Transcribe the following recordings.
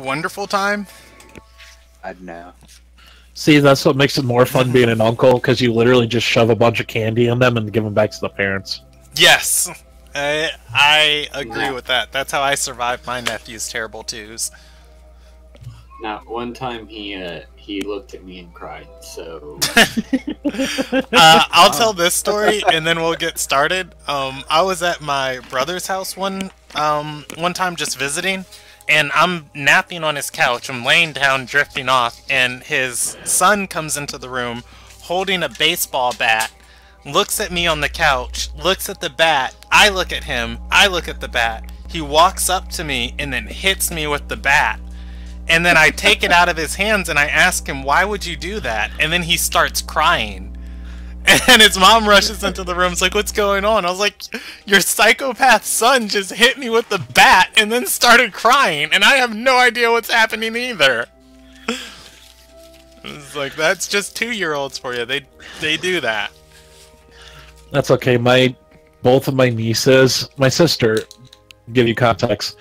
wonderful time? I'd know. See, that's what makes it more fun being an uncle, because you literally just shove a bunch of candy in them and give them back to the parents. Yes, I agree with that. That's how I survived my nephew's terrible twos. Now, one time he looked at me and cried, so... I'll tell this story, and then we'll get started. I was at my brother's house one time just visiting, and I'm napping on his couch. I'm laying down, drifting off, and his son comes into the room holding a baseball bat, looks at me on the couch, looks at the bat, I look at him, I look at the bat. He walks up to me and then hits me with the bat. And then I take it out of his hands and I ask him, why would you do that? And then he starts crying. And his mom rushes into the room, and is like, what's going on? I was like, your psychopath son just hit me with the bat and then started crying, and I have no idea what's happening either. It's like, that's just 2-year-olds for you. They do that. That's okay. Both of my nieces, my sister, to give you context,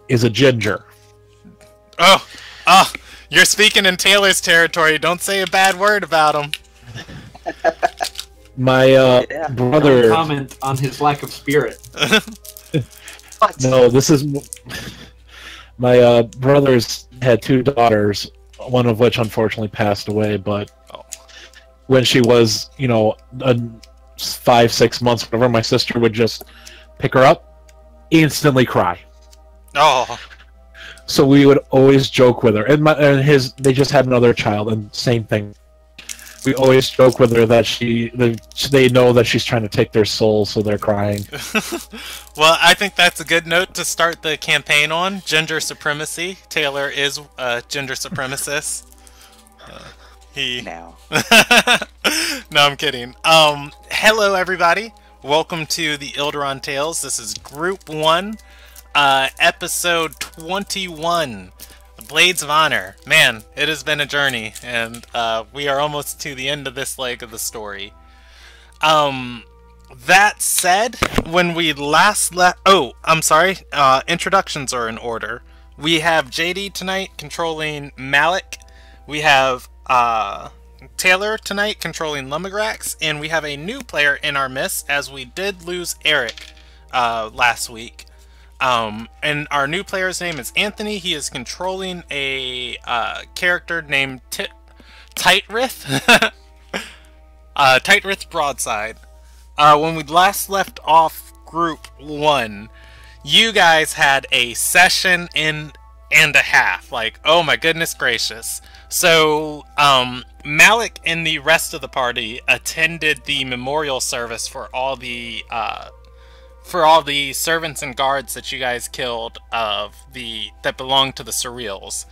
is a ginger. Oh, you're speaking in Taylor's territory. Don't say a bad word about him. My brother... Don't comment on his lack of spirit. No, this is... My brother's had 2 daughters, one of which unfortunately passed away, but when she was, 5-6 months, whatever, my sister would just pick her up, instantly cry. Oh. So we would always joke with her. And they just had another child, and same thing. We always joke with her that they know that she's trying to take their soul, so they're crying. Well, I think that's a good note to start the campaign on. Gender supremacy. Taylor is a gender supremacist. Now. No, I'm kidding. Hello, everybody. Welcome to the Ilderon Tales. This is Group 1, Episode 21. Blades of Honor. Man, it has been a journey, and we are almost to the end of this leg of the story. That said, when we last left... Oh, I'm sorry. Introductions are in order. We have JD tonight controlling Malik. We have Taylor tonight controlling Lumigrax. And we have a new player in our midst, as we did lose Eric last week. And our new player's name is Anthony. He is controlling a character named Tightrith. Tightrith Broadside. When we last left off Group 1, you guys had a session and a half. Like, oh my goodness gracious. So, Malik and the rest of the party attended the memorial service for all the servants and guards that you guys killed that belonged to the Surreals.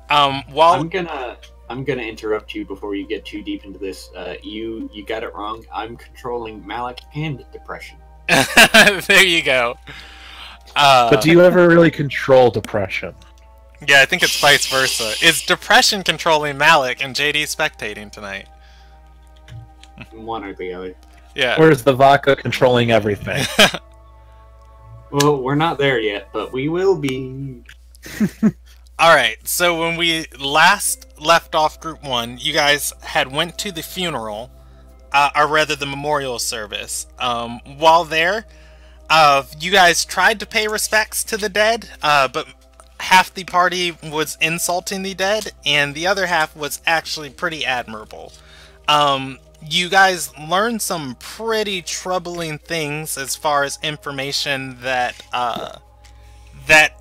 I'm gonna interrupt you before you get too deep into this. You got it wrong. I'm controlling Malik and depression. There you go. But do you ever really control depression? Yeah, I think it's vice versa. Is depression controlling Malik and JD spectating tonight? One or the other. Yeah. Or is the vodka controlling everything? Well, we're not there yet, but we will be. Alright, so when we last left off Group 1, you guys had went to the funeral, or rather the memorial service. While there, you guys tried to pay respects to the dead, but half the party was insulting the dead, and the other half was actually pretty admirable. You guys learned some pretty troubling things as far as information that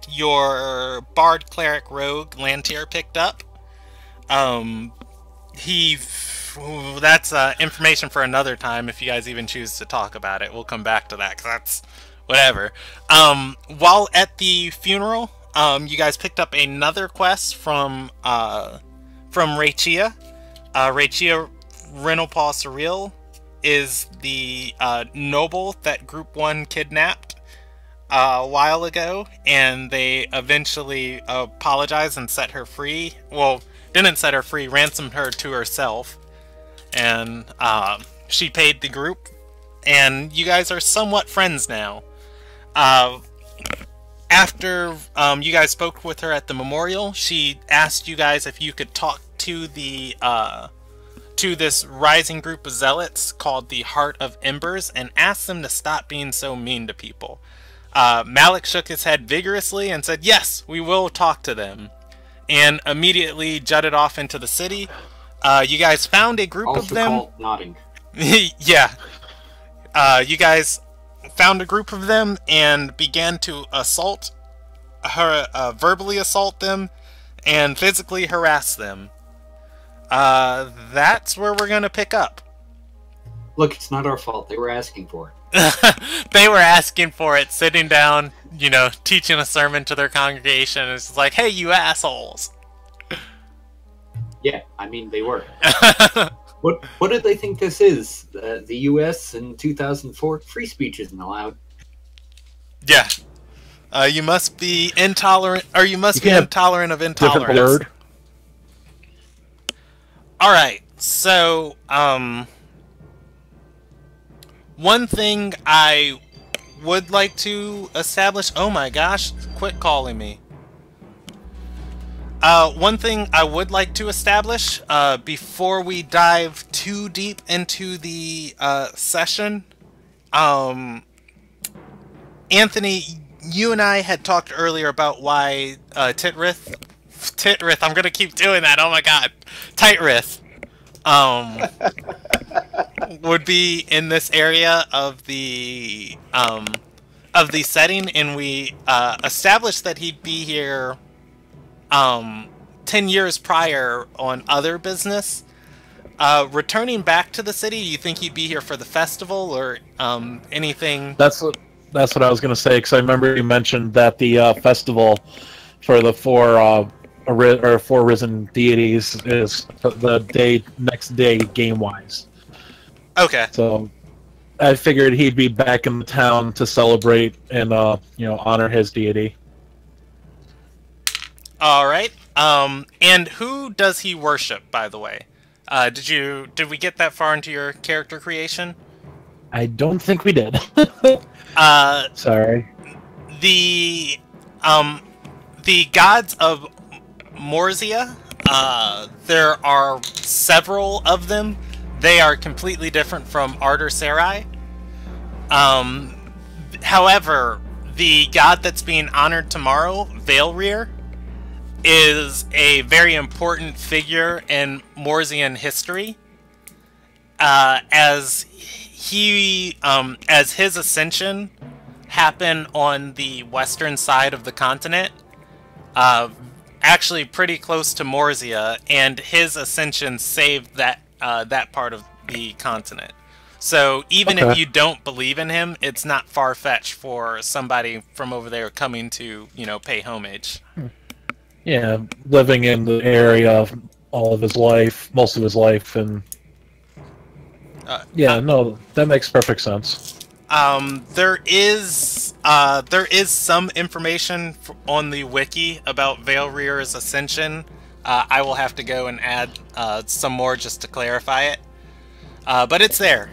your bard cleric rogue Lantier picked up. That's information for another time if you guys even choose to talk about it. We'll come back to that, 'cause that's whatever. While at the funeral, you guys picked up another quest from Rachia. Rachia Renalpaw Surreal is the noble that Group 1 kidnapped a while ago, and they eventually apologized and set her free. Well, didn't set her free, ransomed her to herself, and she paid the group, and you guys are somewhat friends now. After you guys spoke with her at the memorial, she asked you guys if you could talk to the to this rising group of zealots called the Heart of Embers and asked them to stop being so mean to people. Malik shook his head vigorously and said, "Yes, we will talk to them," and immediately jutted off into the city. You guys found a group Also of them. called nodding. Yeah. You guys found a group of them and began to assault her, verbally assault them and physically harass them. That's where we're gonna pick up. Look, it's not our fault. They were asking for it. They were asking for it, sitting down, you know, teaching a sermon to their congregation. It's like, hey, you assholes. Yeah, I mean, they were. What did they think this is? The U.S. in 2004? Free speech isn't allowed. Yeah. You must be intolerant, or you must be have intolerant of Different intolerance. word. Alright, so, one thing I would like to establish... Oh my gosh, quit calling me. One thing I would like to establish, before we dive too deep into the, session, Anthony, you and I had talked earlier about why, Titrith, I'm gonna keep doing that, oh my god, Titrith, would be in this area of the setting, and we, established that he'd be here 10 years prior on other business. Returning back to the city, you think he'd be here for the festival or anything? That's what I was going to say, because I remember you mentioned that the festival for the four risen deities is the next day game-wise. Okay. So I figured he'd be back in the town to celebrate and honor his deity. All right. And who does he worship, by the way? Did we get that far into your character creation? I don't think we did. Sorry. The gods of Morzia, there are several of them. They are completely different from Ardor Sarai. However, the god that's being honored tomorrow, Veilrear, is a very important figure in Morzian history, as his ascension happened on the western side of the continent, actually pretty close to Morzia, and his ascension saved that part of the continent. So even if you don't believe in him, it's not far-fetched for somebody from over there coming to, pay homage. Yeah, living in the area all of his life, most of his life, and no, that makes perfect sense. There is some information on the wiki about Veilrear's ascension. I will have to go and add some more just to clarify it, but it's there.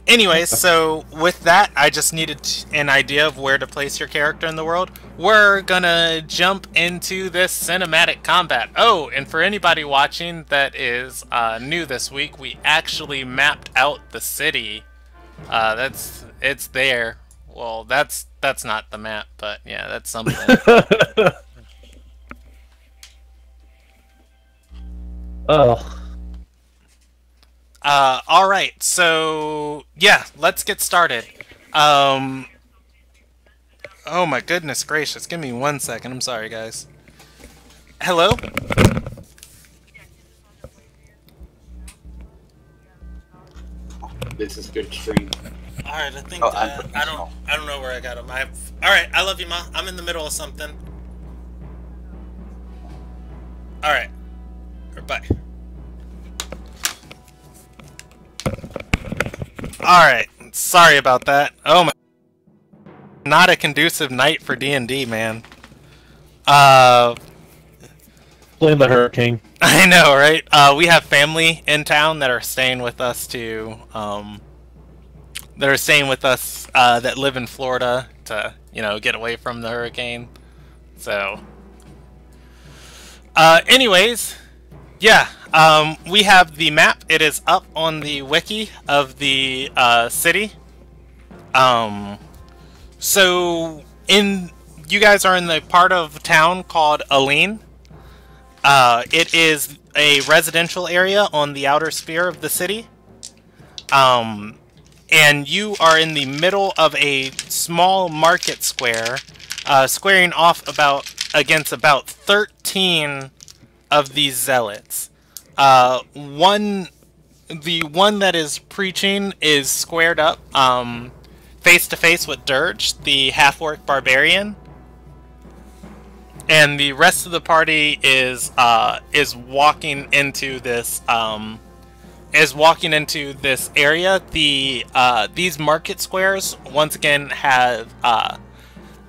Anyways, so with that, I just needed an idea of where to place your character in the world. We're gonna jump into this cinematic combat. Oh, and for anybody watching that is new this week, we actually mapped out the city. It's there. Well, that's not the map, but yeah, that's something. Oh. Alright, so, yeah, let's get started. Oh my goodness gracious, give me 1 second, I'm sorry guys. Hello? This is good stream. Alright, I think I don't know where I got him. Alright, I love you, Ma. I'm in the middle of something. Alright. Bye. Alright, sorry about that. Oh my... Not a conducive night for D&D, man. Blame the hurricane. I know, right? We have family in town that are staying with us that live in Florida to get away from the hurricane. So, anyways, yeah, we have the map. It is up on the wiki of the city. So you guys are in the part of town called Aline. It is a residential area on the outer sphere of the city. And you are in the middle of a small market square, squaring off against about 13 of these zealots. The one that is preaching is squared up, face to face with Dirge, the half-orc barbarian. And the rest of the party is walking into this area. These market squares once again have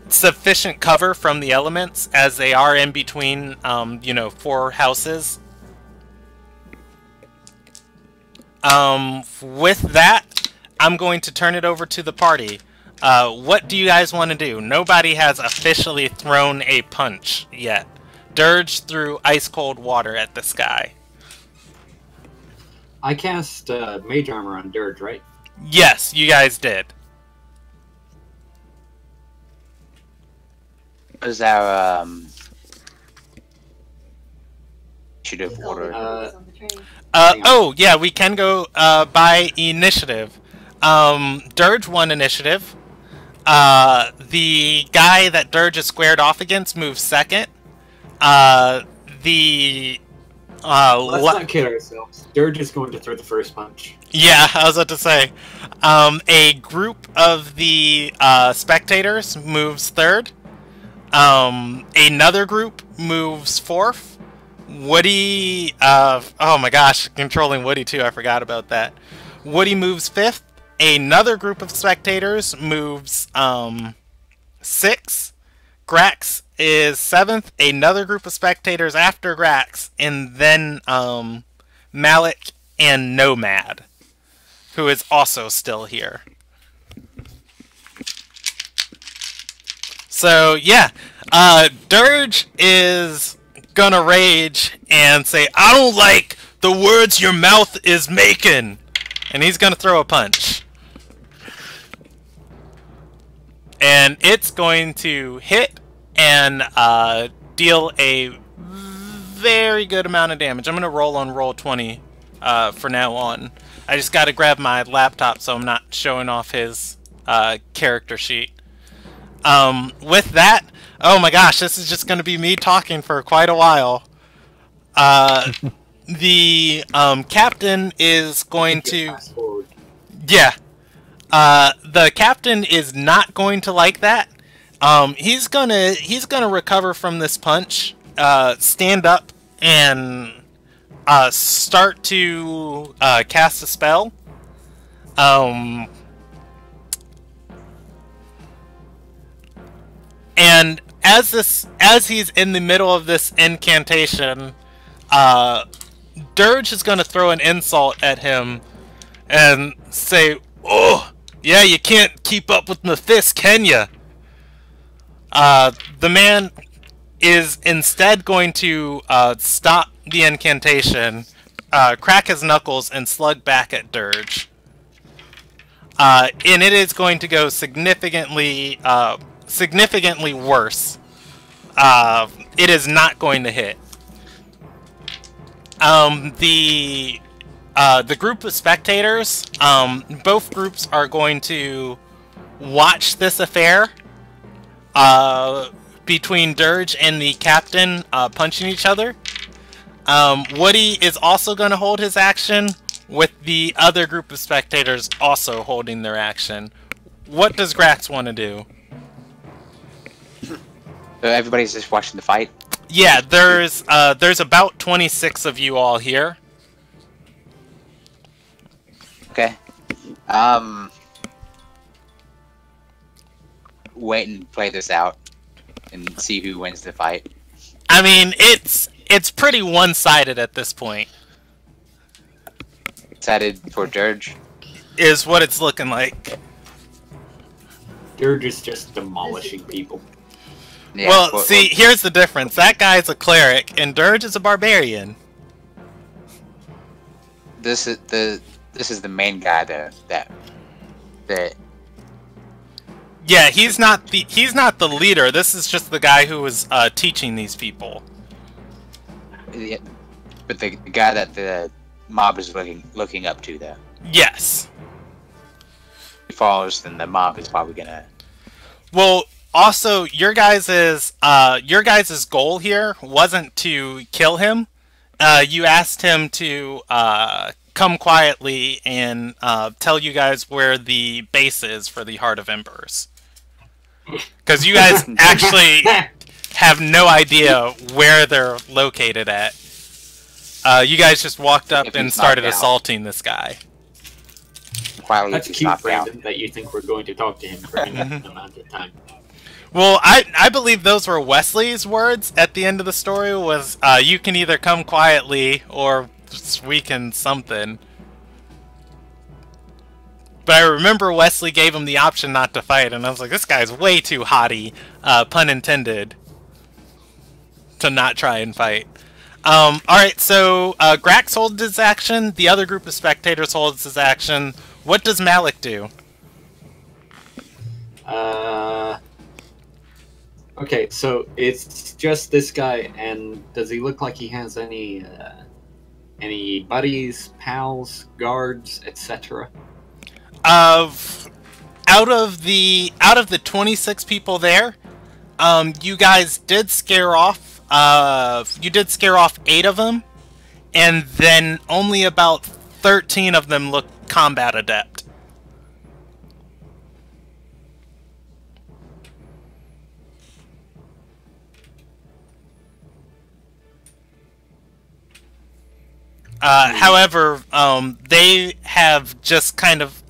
sufficient cover from the elements, as they are in between 4 houses. With that, I'm going to turn it over to the party. What do you guys want to do? Nobody has officially thrown a punch yet. Dirge threw ice-cold water at the sky. I cast Mage Armor on Dirge, right? Yes, you guys did. What is our initiative order? Oh, yeah, we can go by initiative. Dirge won initiative. The guy that Dirge is squared off against moves second. Let's not kid ourselves. Dirge is going to throw the first punch. Yeah, I was about to say. A group of the spectators moves third. Another group moves fourth. Woody, oh my gosh, controlling Woody too, I forgot about that. Woody moves fifth. Another group of spectators moves sixth. Grax is seventh. Another group of spectators after Grax, and then Malik and Nomad, who is also still here. So yeah, Dirge is gonna rage and say, "I don't like the words your mouth is making," and he's gonna throw a punch. And it's going to hit and deal a very good amount of damage. I'm going to roll on roll 20 for now on. I just got to grab my laptop so I'm not showing off his character sheet. With that, oh my gosh, this is just going to be me talking for quite a while. The captain is going to... Yeah. The captain is not going to like that. He's gonna recover from this punch, stand up, and start to cast a spell. And as he's in the middle of this incantation, Dirge is gonna throw an insult at him and say, "Oh, yeah, you can't keep up with my fist, can ya?" The man is instead going to stop the incantation, crack his knuckles, and slug back at Dirge. And it is going to go significantly worse. It is not going to hit. The group of spectators, both groups are going to watch this affair between Dirge and the captain punching each other. Woody is also going to hold his action, with the other group of spectators also holding their action. What does Grax want to do? So everybody's just watching the fight? Yeah, there's about 26 of you all here. Okay. Wait and play this out and see who wins the fight. I mean, it's pretty one-sided at this point. Decided for Dirge? Is what it's looking like. Dirge is just demolishing people. Yeah, well, see, here's the difference. That guy's a cleric, and Dirge is a barbarian. This is the main guy that. Yeah, he's not the leader. This is just the guy who was teaching these people. Yeah, but the guy that the mob is looking up to, though. Yes. If he follows, then the mob is probably gonna. Well, also your guys' goal here wasn't to kill him. You asked him to come quietly and tell you guys where the base is for the Heart of Embers. Because you guys actually have no idea where they're located at. You guys just walked up and started assaulting this guy. That's cute, Brandon, that you think we're going to talk to him for an amount of time. Well, I believe those were Wesley's words at the end of the story, was you can either come quietly or we can something. But I remember Wesley gave him the option not to fight, and I was like, this guy's way too haughty, pun intended, to not try and fight. Alright, so Grax holds his action, the other group of spectators holds his action. What does Malik do? Okay, so it's just this guy, and does he look like he has any buddies, pals, guards, etc.? Out of the 26 people there, you guys did scare off 8 of them, and then only about 13 of them look combat adept. However, they have just kind of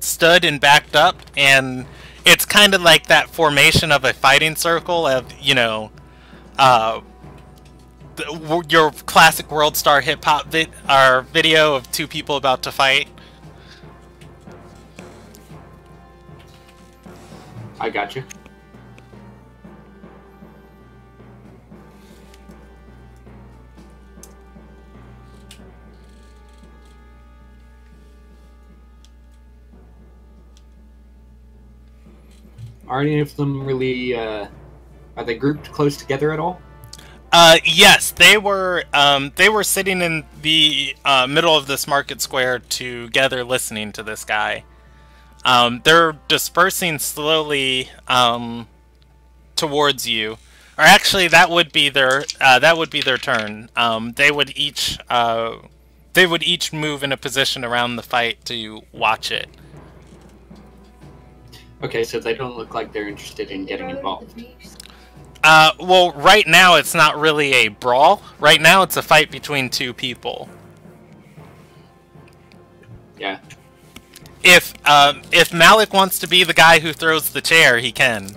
stood and backed up, and it's kind of like that formation of a fighting circle of, you know, your classic World Star Hip Hop video of 2 people about to fight. I got you. Are any of them really, are they grouped close together at all? Yes, they were sitting in the middle of this market square together listening to this guy. They're dispersing slowly towards you. Or actually, that would be their turn. They would each move in a position around the fight to watch it. Okay, so they don't look like they're interested in getting involved. Well, right now it's not really a brawl. Right now it's a fight between 2 people. Yeah. If Malik wants to be the guy who throws the chair, he can.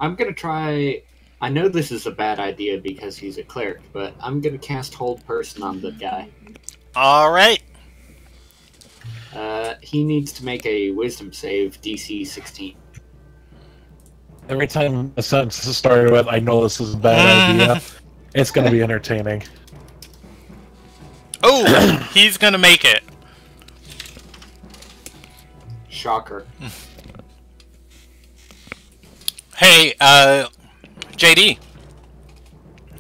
I'm gonna try. I know this is a bad idea because he's a cleric, but I'm gonna cast Hold Person on the guy. Alright. He needs to make a Wisdom save, DC 16. Every time a sentence is started with, I know this is a bad idea, it's gonna be entertaining. Oh, he's gonna make it. Shocker. Hey, JD.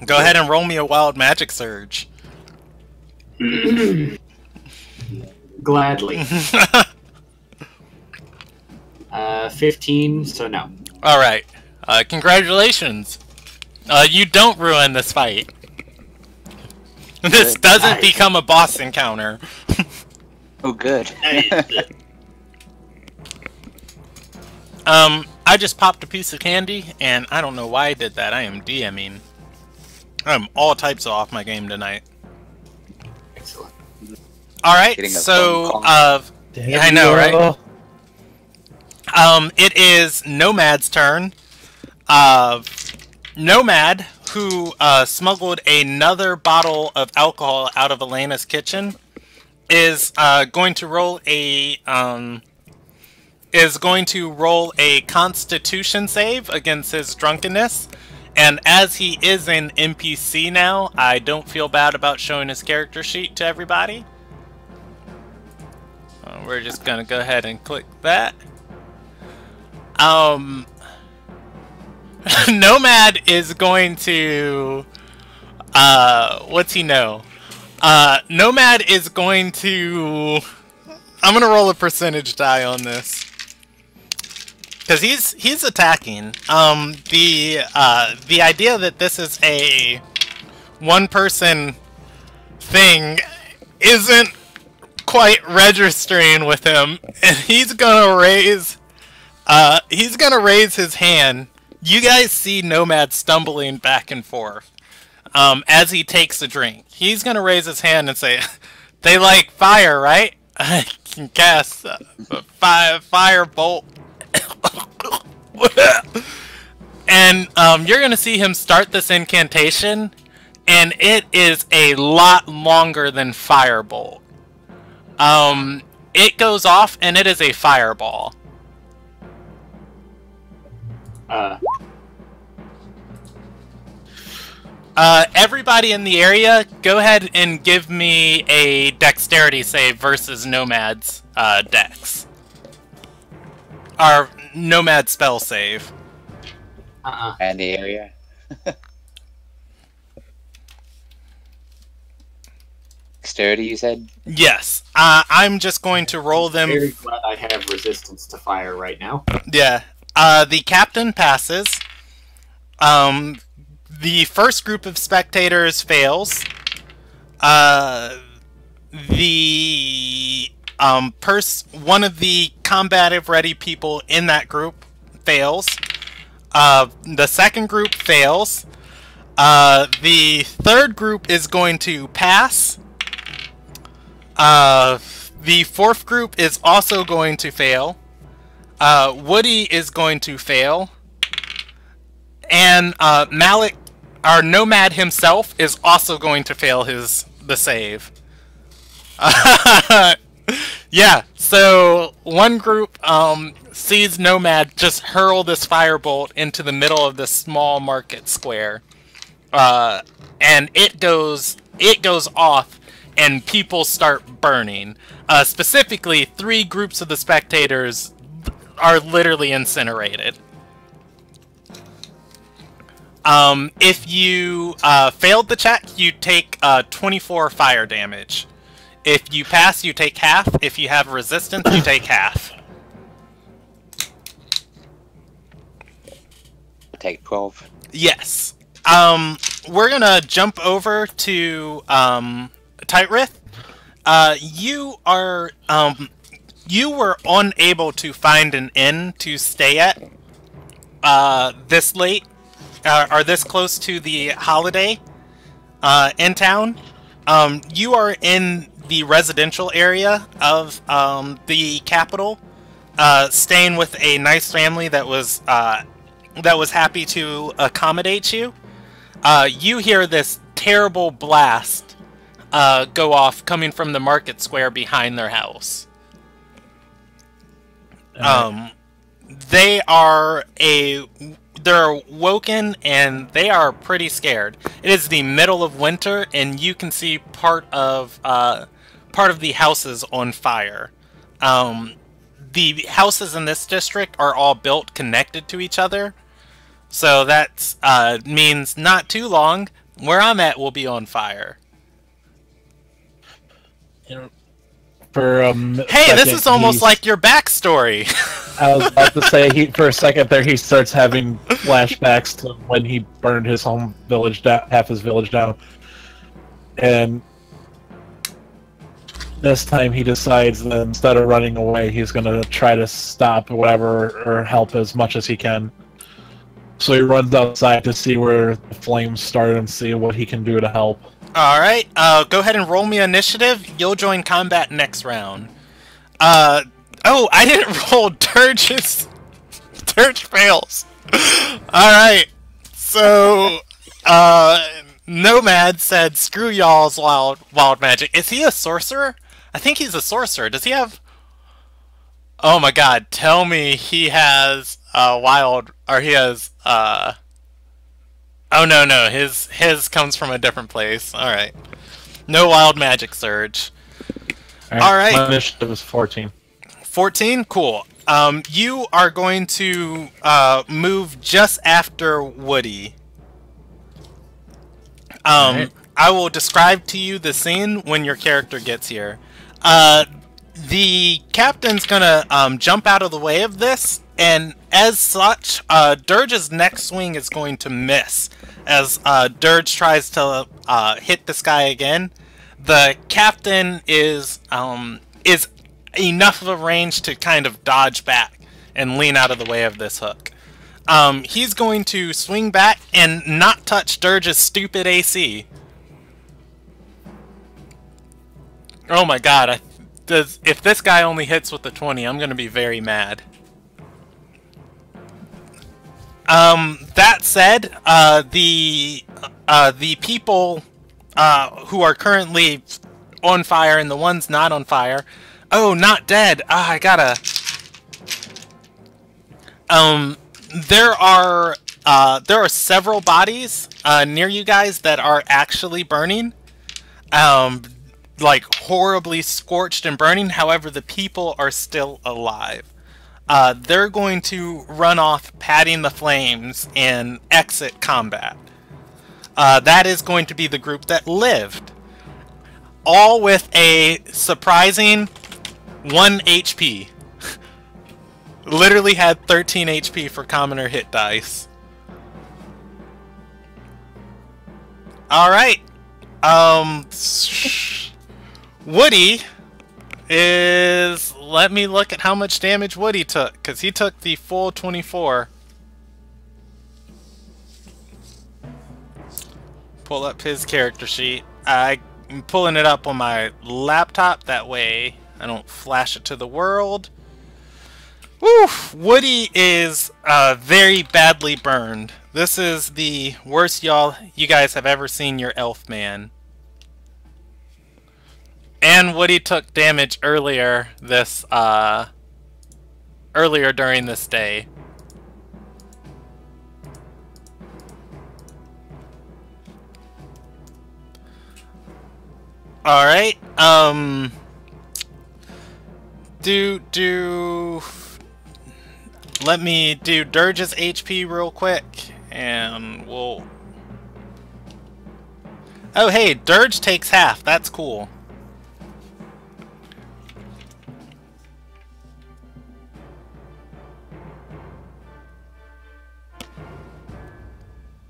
Go ahead and roll me a wild magic surge. Gladly. 15, so no. Alright. Congratulations. You don't ruin this fight. This doesn't become a boss encounter. I just popped a piece of candy, and I don't know why I did that. I am DMing. I'm all types off my game tonight. Excellent. Alright, Getting a so, phone call. yeah, I know, right? It is Nomad's turn. Nomad, who smuggled another bottle of alcohol out of Elena's kitchen, is going to roll a Constitution save against his drunkenness. And as he is an NPC now, I don't feel bad about showing his character sheet to everybody. We're just gonna go ahead and click that. Nomad is going to what's he know? Nomad is going to I'm gonna roll a percentage die on this. Because he's attacking. The idea that this is a one-person thing isn't quite registering with him, and he's gonna raise his hand. You guys see Nomad stumbling back and forth as he takes a drink. He's gonna raise his hand and say, "They like fire, right? I can cast fire bolt." And you're gonna see him start this incantation, and it is a lot longer than firebolt. It goes off, and it is a fireball. Everybody in the area, go ahead and give me a dexterity save versus Nomad's dex. Our Nomad spell save. And the area. Dexterity, you said? Yes. I'm just going to roll them. Very glad I have resistance to fire right now. Yeah. The captain passes. The first group of spectators fails. One of the combative ready people in that group fails. The second group fails. The third group is going to pass. The fourth group is also going to fail. Woody is going to fail. And Malik, our Nomad himself, is also going to fail the save. Yeah, so one group sees Nomad just hurl this firebolt into the middle of this small market square. And it goes off, and people start burning. Specifically, 3 groups of the spectators are literally incinerated. If you failed the check, you take 24 fire damage. If you pass, you take half. If you have resistance, you take half. Take 12. Yes. We're gonna jump over to Tightrith. You were unable to find an inn to stay at this late, or this close to the holiday in town. You are in the residential area of the capital, staying with a nice family that was happy to accommodate you. You hear this terrible blast go off coming from the market square behind their house. They're woken, and they are pretty scared. It is the middle of winter, and you can see part of the houses on fire. The houses in this district are all built connected to each other, so that means not too long, where I'm at will be on fire. Hey, this is almost like your backstory. I was about to say, for a second there, he starts having flashbacks to when he burned his home village down, half his village down, and this time he decides that instead of running away, he's gonna try to stop whatever or help as much as he can. So he runs outside to see where the flames started and see what he can do to help. Alright, go ahead and roll me initiative. You'll join combat next round. Oh, I didn't roll Dirge's. Dirge fails. Alright, so, Nomad said, screw y'all's wild magic. Is he a sorcerer? I think he's a sorcerer. Does he have... Oh my god, tell me he has, wild... Or he has, Oh, no, his comes from a different place. Alright. No wild magic surge. Alright. My initiative is 14. 14? Cool. You are going to, move just after Woody. Right. I will describe to you the scene when your character gets here. The captain's gonna, jump out of the way of this, and as such, Dirge's next swing is going to miss. As, Dirge tries to, hit this guy again, the captain is enough of a range to kind of dodge back and lean out of the way of this hook. He's going to swing back and not touch Dirge's stupid AC. Oh my god, if this guy only hits with the 20, I'm going to be very mad. That said, the people who are currently on fire and the ones not on fire... Oh, not dead! Ah, I gotta... There are several bodies near you guys that are actually burning. Like, horribly scorched and burning. However, the people are still alive. They're going to run off, patting the flames, and exit combat. That is going to be the group that lived. All with a surprising 1 HP. Literally had 13 HP for commoner hit dice. Alright. Woody is... Let me look at how much damage Woody took, because he took the full 24. Pull up his character sheet. I'm pulling it up on my laptop, that way I don't flash it to the world. Woo! Woody is very badly burned. This is the worst you guys have ever seen your elf man. And Woody took damage earlier during this day. Alright, let me do Dirge's HP real quick, and we'll... Oh hey, Dirge takes half, that's cool.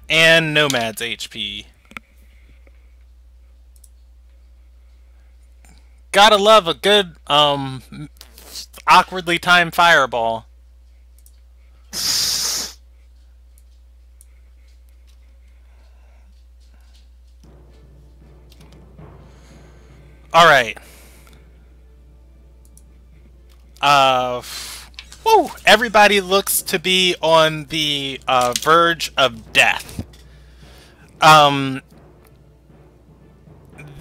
And Nomad's HP. Gotta love a good, awkwardly timed fireball. Alright. Woo! Everybody looks to be on the, verge of death.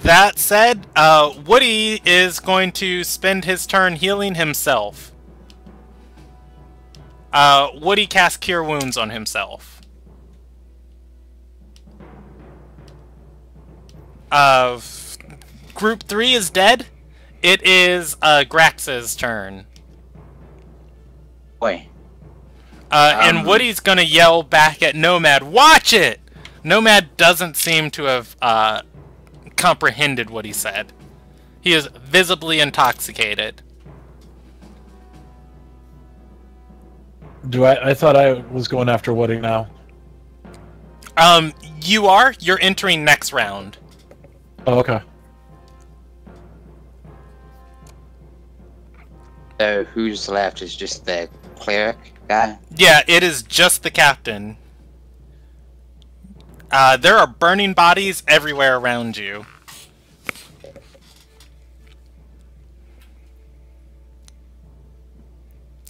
That said, Woody is going to spend his turn healing himself. Woody casts Cure Wounds on himself. Group 3 is dead. It is Grax's turn. Wait. And Woody's gonna yell back at Nomad, "Watch it!" Nomad doesn't seem to have comprehended what he said. He is visibly intoxicated. I thought I was going after Woody now. You are? You're entering next round. Oh, okay. who's left? Is just the cleric guy? Yeah, it is just the captain. There are burning bodies everywhere around you.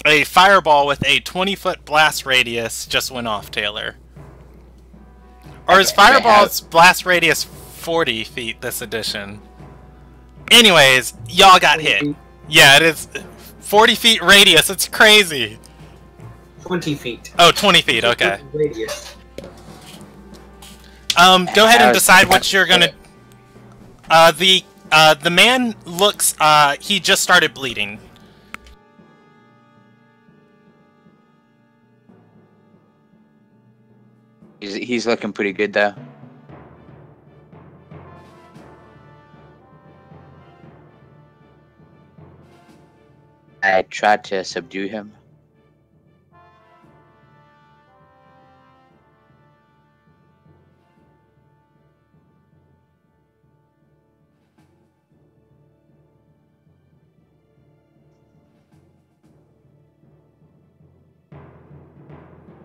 A fireball with a 20-foot blast radius just went off, Taylor. Or is fireball's blast radius 40 feet this edition? Anyways, y'all got hit. Yeah, it is 40 feet radius. It's crazy. 20 feet. Oh, 20 feet. Okay. Radius. Go ahead and decide what you're gonna. The man looks. He just started bleeding. He's looking pretty good though. I tried to subdue him.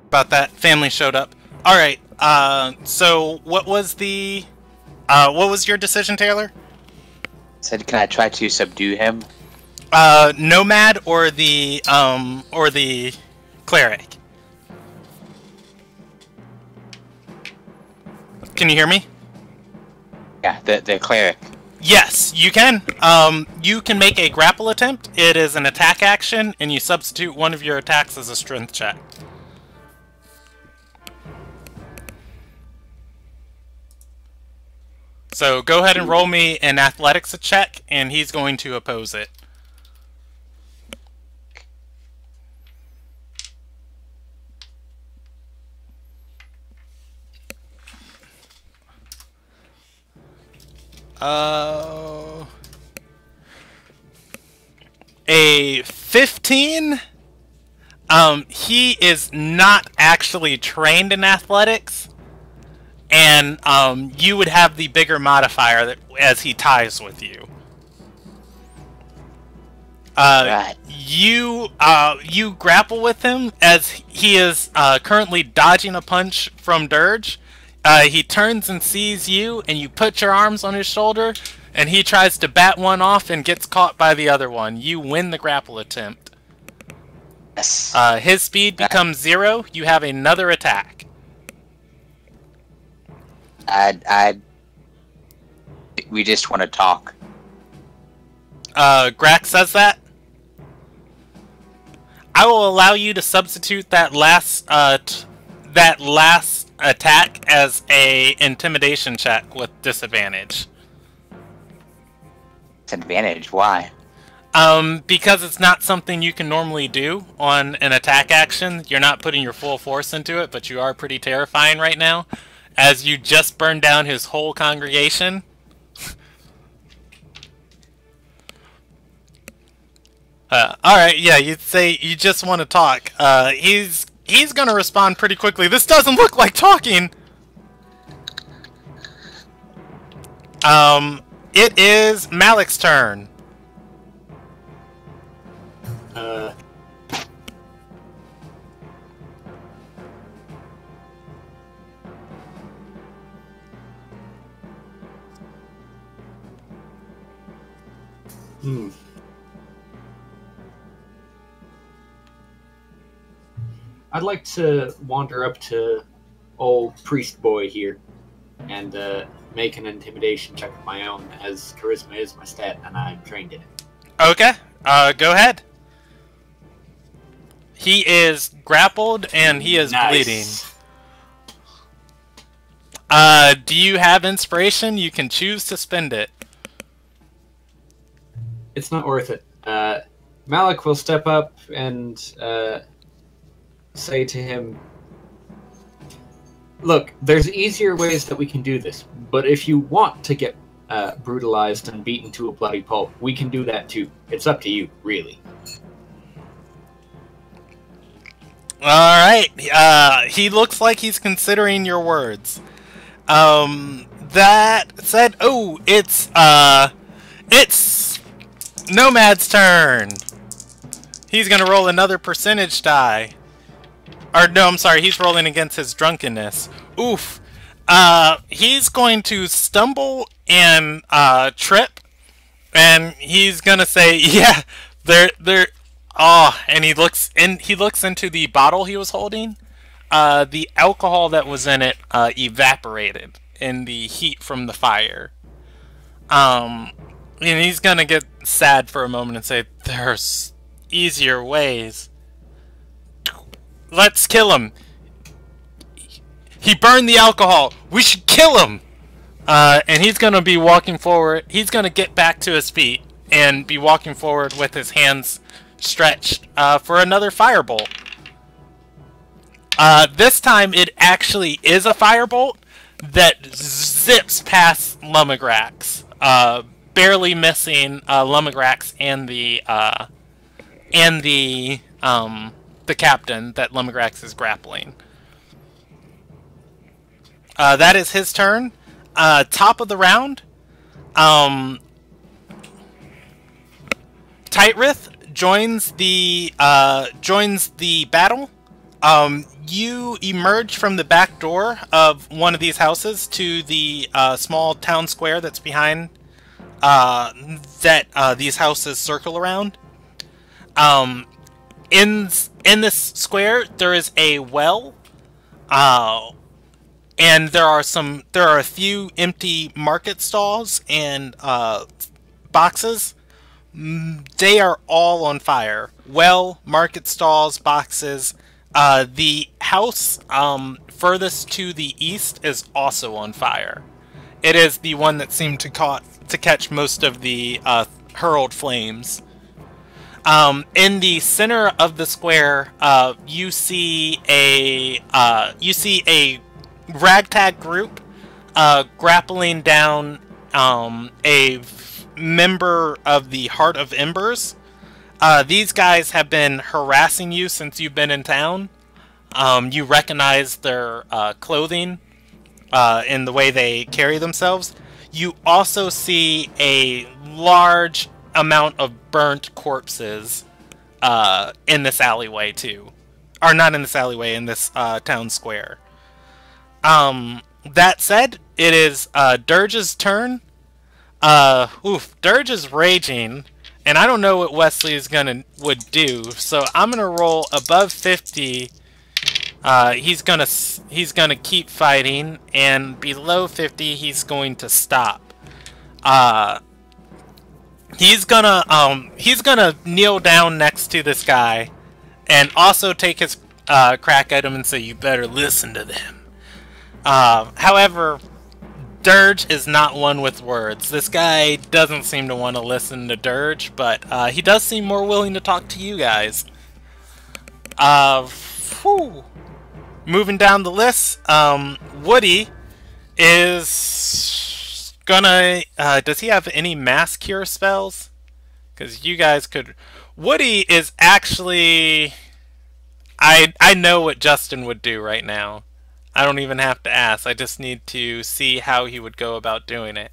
About that, family showed up. All right. So what was the? What was your decision, Taylor? Said, can I try to subdue him? Nomad or the cleric? Can you hear me? Yeah, the cleric. Yes, you can. You can make a grapple attempt. It is an attack action, and you substitute one of your attacks as a strength check. So go ahead and roll me an athletics check, and he's going to oppose it. A 15? He is not actually trained in athletics, and you would have the bigger modifier as he ties with you. Right. You grapple with him as he is currently dodging a punch from Dirge. He turns and sees you, and you put your arms on his shoulder, and he tries to bat one off and gets caught by the other one. You win the grapple attempt. Yes. His speed becomes 0. You have another attack. We just want to talk. Grax says that. I will allow you to substitute that last attack as a intimidation check with disadvantage. Disadvantage? Why? Because it's not something you can normally do on an attack action. You're not putting your full force into it, but you are pretty terrifying right now, as you just burned down his whole congregation. Alright, yeah, you'd say you just want to talk. He's gonna respond pretty quickly. This doesn't look like talking! It is Malik's turn. I'd like to wander up to old priest boy here and make an intimidation check of my own, as charisma is my stat and I'm trained in it. Okay, go ahead. He is grappled and he is bleeding. Do you have inspiration? You can choose to spend it. It's not worth it. Malik will step up and say to him, look, there's easier ways that we can do this, but if you want to get brutalized and beaten to a bloody pulp, we can do that too. It's up to you, really. Alright, he looks like he's considering your words. That said, oh, it's Nomad's turn. He's gonna roll another percentage die. Or no, I'm sorry, he's rolling against his drunkenness. Oof. He's going to stumble and trip, and he's gonna say, "Yeah, they're." Oh, and he looks into the bottle he was holding. The alcohol that was in it evaporated in the heat from the fire. And he's gonna get sad for a moment and say, "There's easier ways. Let's kill him. He burned the alcohol. We should kill him." And he's gonna be walking forward. He's gonna get back to his feet and be walking forward with his hands stretched for another firebolt. This time it actually is a firebolt that zips past Lumagrax, barely missing Lumagrax and the captain that Lumagrax is grappling. That is his turn. Top of the round, Tightrith joins the battle. You emerge from the back door of one of these houses to the small town square that's behind that these houses circle around. In this square there is a well, and there are a few empty market stalls and boxes. They are all on fire. Well, market stalls, boxes. The house furthest to the east is also on fire. It is the one that seemed to catch most of the hurled flames. In the center of the square, you see a ragtag group grappling down a member of the Heart of Embers. These guys have been harassing you since you've been in town. You recognize their clothing in the way they carry themselves. You also see a large amount of burnt corpses in this alleyway too. Or not in this alleyway, in this town square. That said, it is Dirge's turn. Dirge is raging, and I don't know what Wesley would do, so I'm gonna roll above 50. He's gonna keep fighting, and below 50 he's going to stop. He's gonna kneel down next to this guy, and also take his crack at him and say, "You better listen to them." However, Dirge is not one with words. This guy doesn't seem to want to listen to Dirge, but he does seem more willing to talk to you guys. Moving down the list, Woody is gonna... does he have any mass cure spells? Because you guys could... Woody is actually... I know what Justin would do right now. I don't even have to ask. I just need to see how he would go about doing it.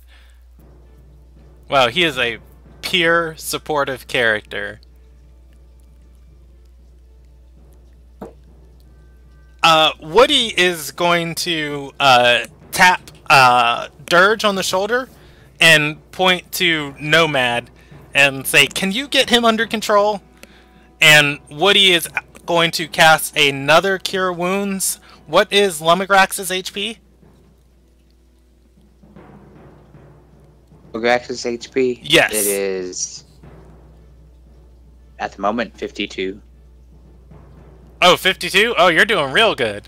Wow, he is a pure supportive character. Woody is going to tap Dirge on the shoulder and point to Nomad and say, "Can you get him under control?" And Woody is going to cast another Cure Wounds. What is Lumagrax's HP? Lumagrax's HP? Yes. It is, at the moment, 52. Oh, 52? Oh, you're doing real good.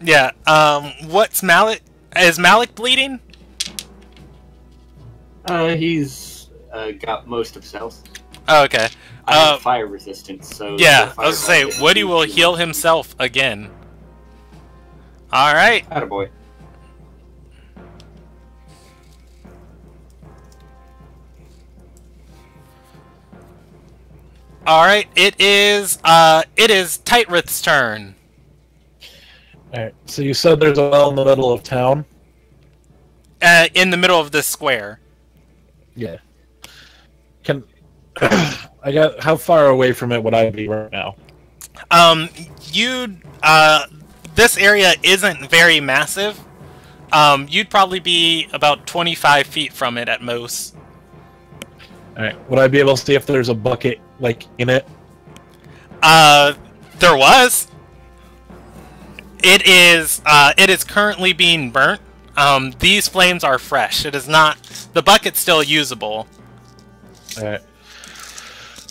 Yeah, what's Malik? Is Malik bleeding? He's got most of his health. Oh, okay. I have fire resistance, so... Yeah, I was gonna say, Woody will heal himself again. Alright. Attaboy. Alright, it is Tightrith's turn. Alright, so you said there's a well in the middle of town? In the middle of this square. Yeah. Can I got how far away from it would I be right now? You this area isn't very massive. You'd probably be about 25 feet from it at most. All right. Would I be able to see if there's a bucket like in it? There was. It is currently being burnt. These flames are fresh. It is not. The bucket's still usable. All right.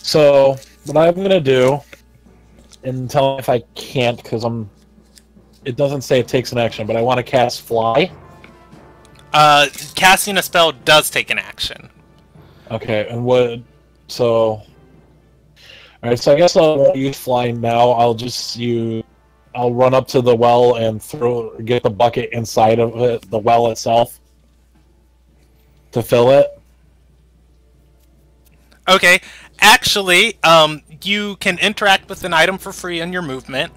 So what I'm gonna do, and tell me if I can't, because it doesn't say it takes an action, but I want to cast Fly. Casting a spell does take an action. Okay, and what? So, all right. So I guess I won't use Fly now. I'll run up to the well and get the bucket inside of it, the well itself, to fill it. Okay. Actually, you can interact with an item for free in your movement.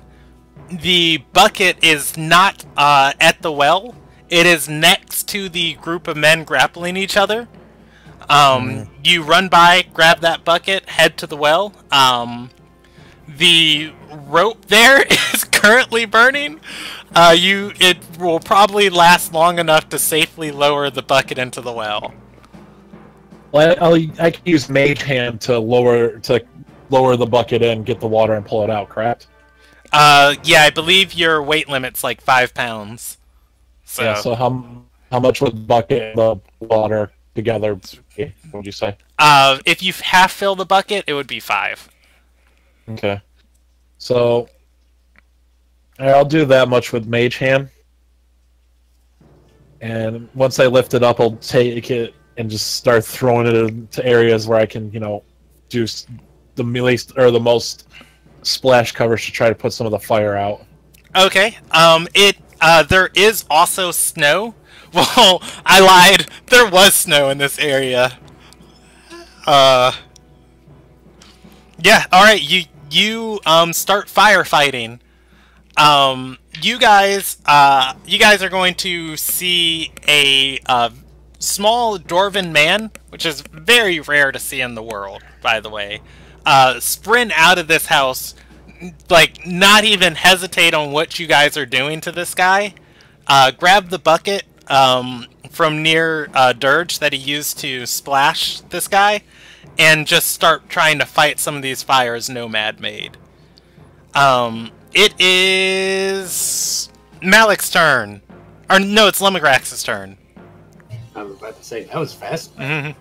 The bucket is not at the well. It is next to the group of men grappling each other. You run by, grab that bucket, head to the well. The rope there is currently burning. It will probably last long enough to safely lower the bucket into the well. Well, I can use Mage Hand to lower the bucket in, get the water, and pull it out. Correct? Yeah, I believe your weight limit's like 5 pounds. So, yeah. So how much would the bucket and the water together be, would you say? If you half fill the bucket, it would be 5. Okay. So I'll do that much with Mage Hand, and once I lift it up, I'll take it and just start throwing it into areas where I can, do the least or the most splash coverage to try to put some of the fire out. Okay. There is also snow. Well, I lied. There was snow in this area. Yeah. All right. You start firefighting. You guys are going to see a small dwarven man, which is very rare to see in the world, by the way, sprint out of this house, like, not even hesitate on what you guys are doing to this guy, grab the bucket from near Dirge that he used to splash this guy, and just start trying to fight some of these fires Nomad made. It is Malik's turn. Or no, it's Lumigrax's turn. I was about to say, that was fast. Mm-hmm.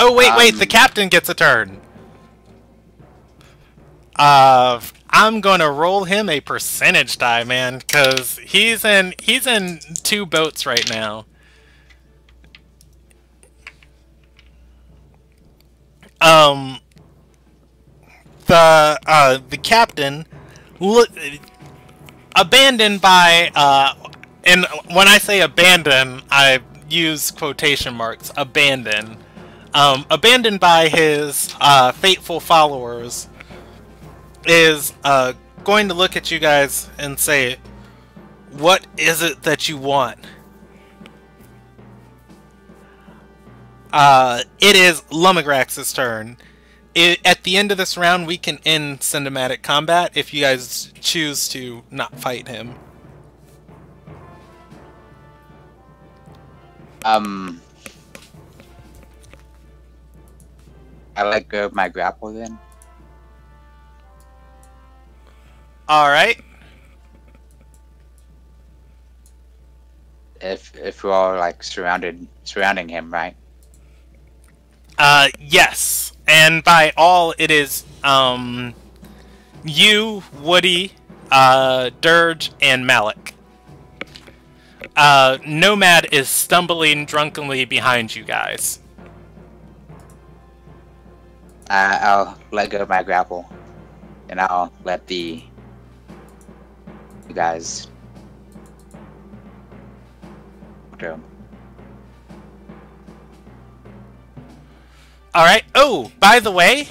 Oh, wait, the captain gets a turn. I'm gonna roll him a percentage die, man, because he's in 2 boats right now. The captain, abandoned by, and when I say abandon, I use quotation marks, abandoned by his faithful followers, is going to look at you guys and say, "What is it that you want?" It is Lumigrax's turn. At the end of this round, we can end cinematic combat if you guys choose to not fight him. I let go of my grapple then. Alright. If we're all like surrounding him, right? Yes. And by all, it is, you, Woody, Dirge, and Malik. Nomad is stumbling drunkenly behind you guys. I'll let go of my grapple, and I'll let you guys go. Alright. Oh, by the way,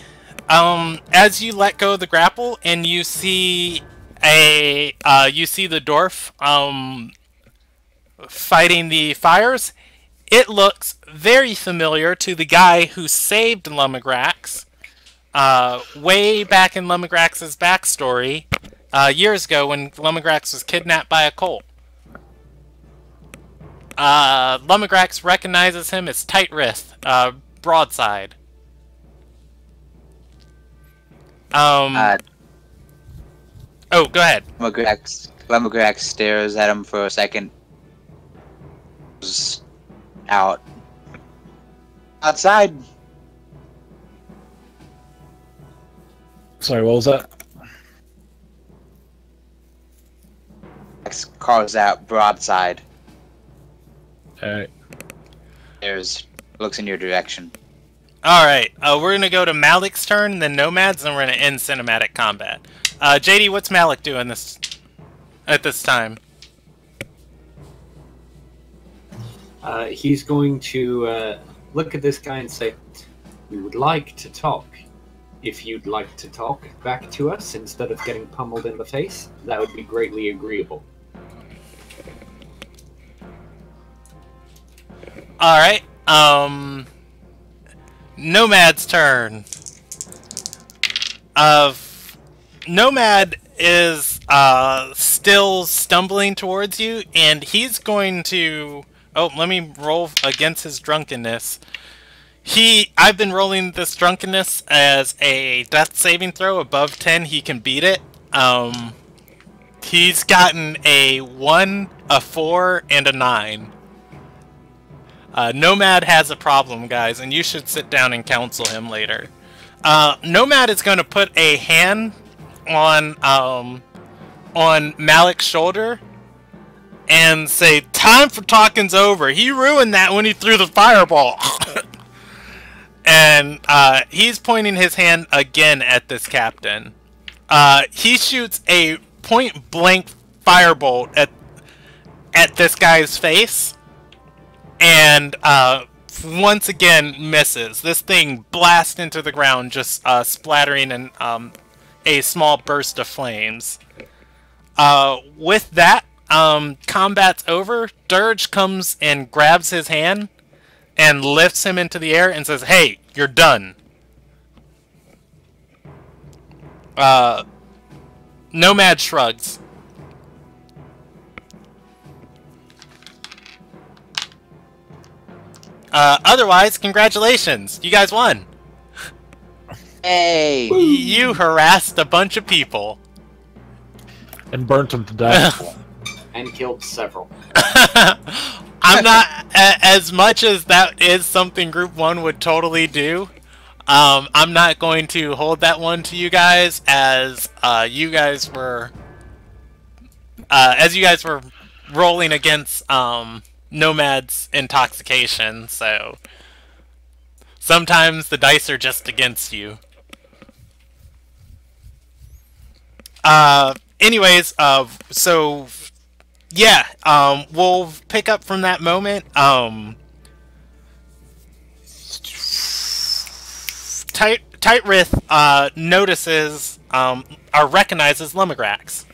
as you let go of the grapple and you see the dwarf, fighting the fires, it looks very familiar to the guy who saved Lumigrax way back in Lumigrax's backstory years ago when Lumigrax was kidnapped by a cult. Lumigrax recognizes him as Tightrith, Broadside. Oh, go ahead. Lumigrax stares at him for a second. Outside. Sorry, what was that? Calls out Broadside. Alright. Looks in your direction. Alright, we're gonna go to Malik's turn, then Nomad's, and we're gonna end cinematic combat. JD, what's Malik doing at this time? He's going to look at this guy and say, "We would like to talk. If you'd like to talk back to us instead of getting pummeled in the face, that would be greatly agreeable." Alright, Nomad's turn. Nomad is still stumbling towards you, and he's going to... Oh, let me roll against his drunkenness. I've been rolling this drunkenness as a death saving throw. Above 10, he can beat it. He's gotten a 1, a 4, and a 9. Nomad has a problem, guys, and you should sit down and counsel him later. Nomad is going to put a hand on Malik's shoulder and say, "Time for talking's over. He ruined that when he threw the fireball." And he's pointing his hand again at this captain. He shoots a point-blank firebolt at this guy's face, and once again misses. This thing blasts into the ground, just splattering in a small burst of flames. With that, combat's over. Dirge comes and grabs his hand and lifts him into the air and says, "Hey, you're done." Nomad shrugs. Otherwise, congratulations. You guys won. Hey! You harassed a bunch of people. And burnt them to death. And killed several. I'm not... as much as that is something Group 1 would totally do, I'm not going to hold that one to you guys, as you guys were rolling against Nomad's intoxication, so sometimes the dice are just against you. Anyways, so yeah, we'll pick up from that moment. Tightrith notices or recognizes Lumigrax.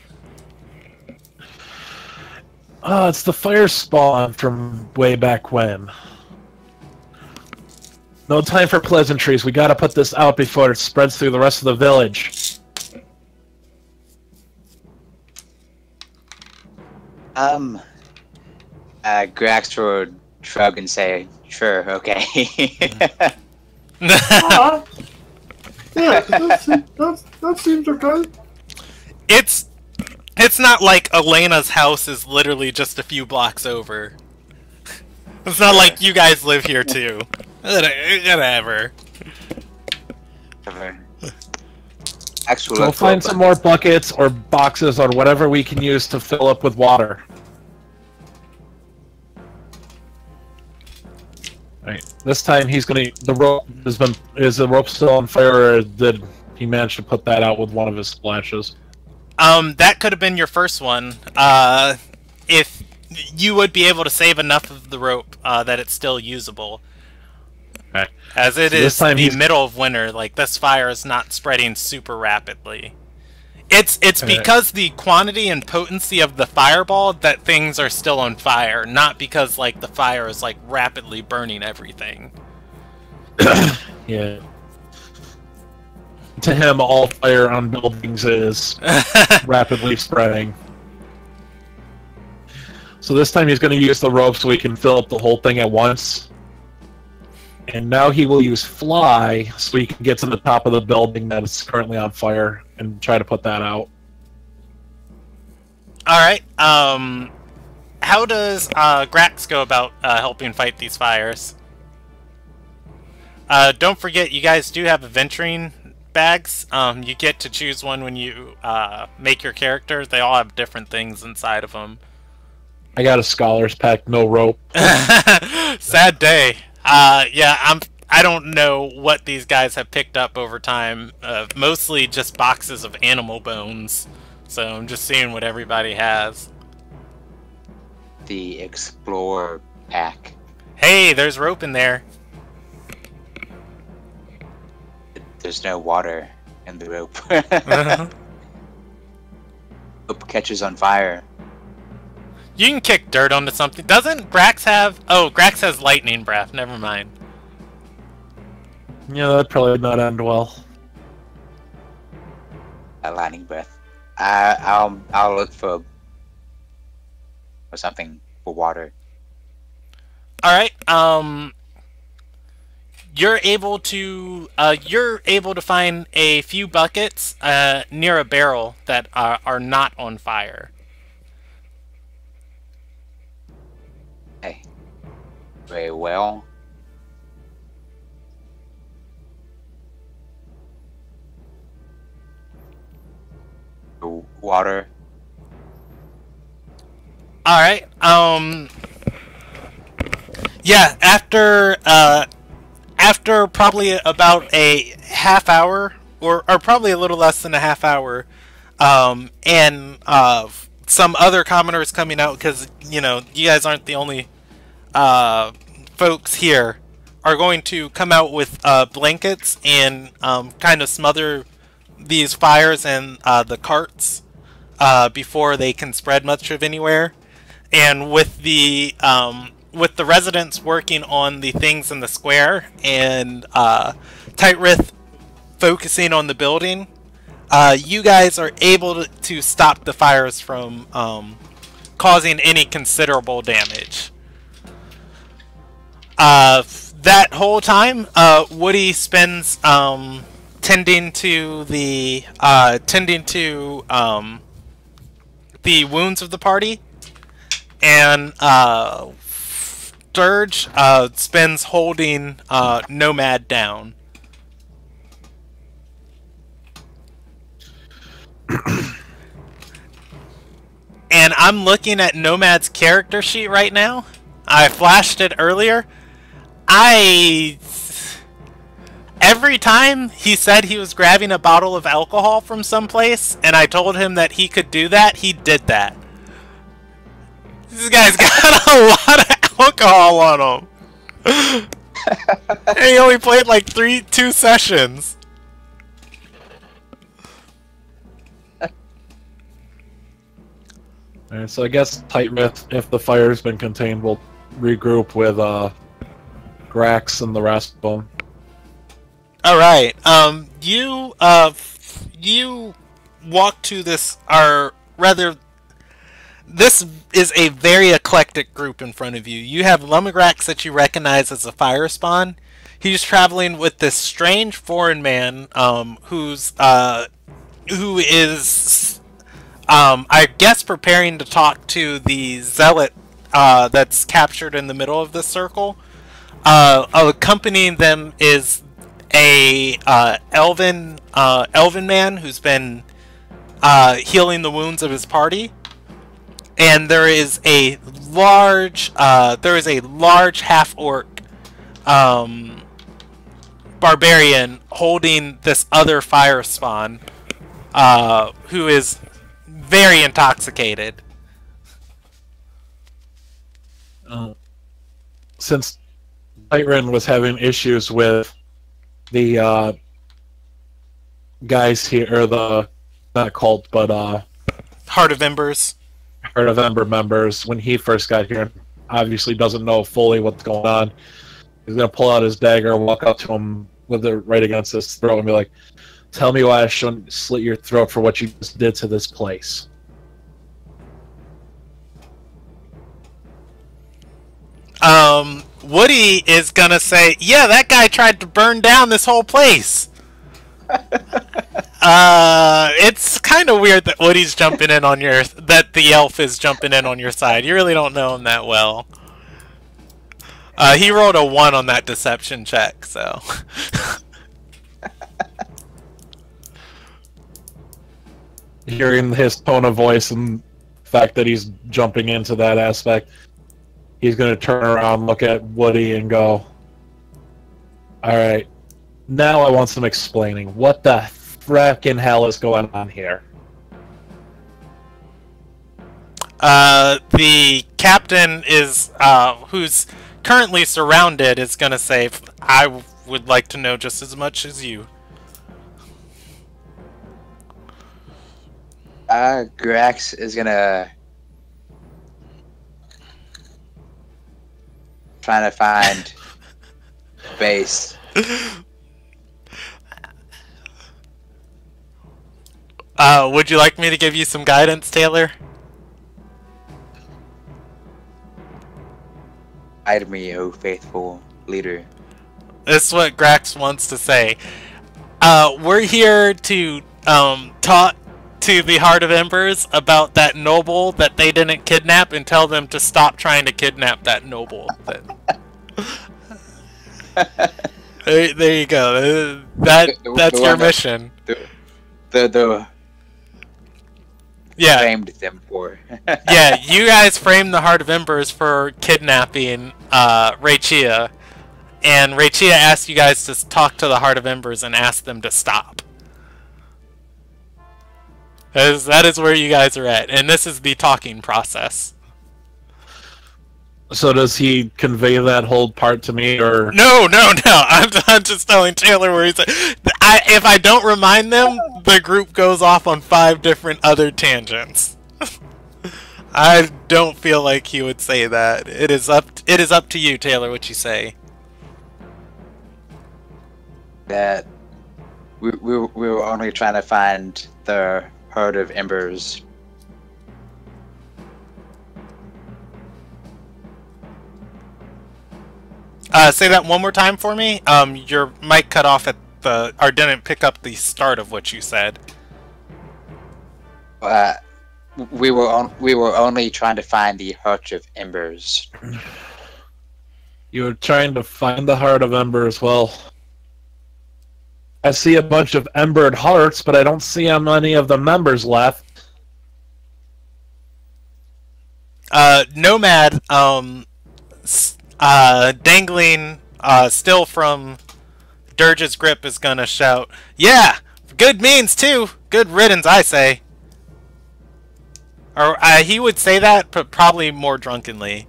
It's the fire spawn from way back when. No time for pleasantries. We gotta put this out before it spreads through the rest of the village. Grax would shrug and say, "Sure, okay." Yeah, that seems okay. It's not like Elena's house is literally just a few blocks over. It's not like you guys live here too. Whatever. Actually, We'll find some more buckets or boxes or whatever we can use to fill up with water. Right. This time he's gonna. The rope is the rope still on fire, or did he manage to put that out with one of his splashes? That could have been your first one. If you would be able to save enough of the rope that it's still usable. Okay. As it So is this time the he's... middle of winter, like this fire is not spreading super rapidly. It's because the quantity and potency of the fireball that things are still on fire, not because like the fire is like rapidly burning everything. Yeah. To him, all fire on buildings is rapidly spreading. So this time he's going to use the rope so he can fill up the whole thing at once. And now he will use fly so he can get to the top of the building that is currently on fire and try to put that out. Alright, how does Grax go about helping fight these fires? Don't forget, you guys do have adventuring bags. You get to choose one when you make your characters. They all have different things inside of them. I got a scholar's pack, no rope. Sad day. Yeah, I don't know what these guys have picked up over time. Mostly just boxes of animal bones. So I'm just seeing what everybody has. The Explorer pack. Hey, there's rope in there. There's no water in the rope. Rope catches on fire. You can kick dirt onto something. Doesn't Grax have... Oh, Grax has lightning breath. Never mind. Yeah, that'd probably not end well. A lightning breath. I'll look for something for water. Alright, you're able to find a few buckets near a barrel that are not on fire. Hey. Very well. Water. Alright, yeah, after probably about a half hour, or probably a little less than a half hour, and some other commoners coming out, because, you know, you guys aren't the only folks here, are going to come out with blankets and kind of smother these fires and the carts before they can spread much of anywhere. And with the residents working on the things in the square and Tightrith focusing on the building, you guys are able to stop the fires from causing any considerable damage. That whole time, Woody spends tending to the wounds of the party, and Sturge spends holding Nomad down. And I'm looking at Nomad's character sheet right now. I flashed it earlier. Every time he said he was grabbing a bottle of alcohol from someplace, and I told him that he could do that, he did that. This guy's got a lot of alcohol on him. And he only played like 2 sessions. Alright, so I guess Tightrith, if the fire's been contained, will regroup with Grax and the rest of them. Alright, you walk to this, this is a very eclectic group in front of you. You have Lumigrax that you recognize as a fire spawn. He's traveling with this strange foreign man, who is, I guess, preparing to talk to the zealot, that's captured in the middle of this circle. Accompanying them is a elven man who's been healing the wounds of his party, and there is a large half orc barbarian holding this other fire spawn, who is very intoxicated. Since Tightrith was having issues with the guys here, or the not cult, but Heart of Embers. Heart of Ember members, when he first got here, obviously doesn't know fully what's going on. He's gonna pull out his dagger, walk up to him with it right against his throat, and be like, "Tell me why I shouldn't slit your throat for what you just did to this place." Woody is gonna say, "Yeah, that guy tried to burn down this whole place." It's kind of weird that Woody's jumping in on that the elf is jumping in on your side. You really don't know him that well. He rolled a 1 on that deception check, so. Hearing his tone of voice and the fact that he's jumping into that aspect, he's going to turn around, look at Woody, and go, "Alright, now I want some explaining. What the frackin' hell is going on here?" The captain is, who's currently surrounded, is going to say, "I would like to know just as much as you." Grax is gonna trying to find base. Would you like me to give you some guidance, Taylor? Guide me, O faithful leader. This is what Grax wants to say. We're here to talk to the Heart of Embers about that noble that they didn't kidnap, and tell them to stop trying to kidnap that noble. There you go. That's your mission. Yeah. Framed them for. Yeah, you guys framed the Heart of Embers for kidnapping Rachia, and Rachia asked you guys to talk to the Heart of Embers and ask them to stop. That is where you guys are at, and this is the talking process. So does he convey that whole part to me, or...? No. I'm just telling Taylor where he's at. If I don't remind them, the group goes off on 5 different other tangents. I don't feel like he would say that. It is up to you, Taylor, what you say. That we were only trying to find the Heart of Embers. Say that one more time for me. Your mic cut off at or didn't pick up the start of what you said. We were only trying to find the Heart of Embers. You were trying to find the Heart of Embers. Well, I see a bunch of embered hearts, but I don't see how many of the members left. Nomad, dangling still from Dirge's grip, is gonna shout, "Yeah! Good means, too! Good riddance, I say!" Or, he would say that, but probably more drunkenly.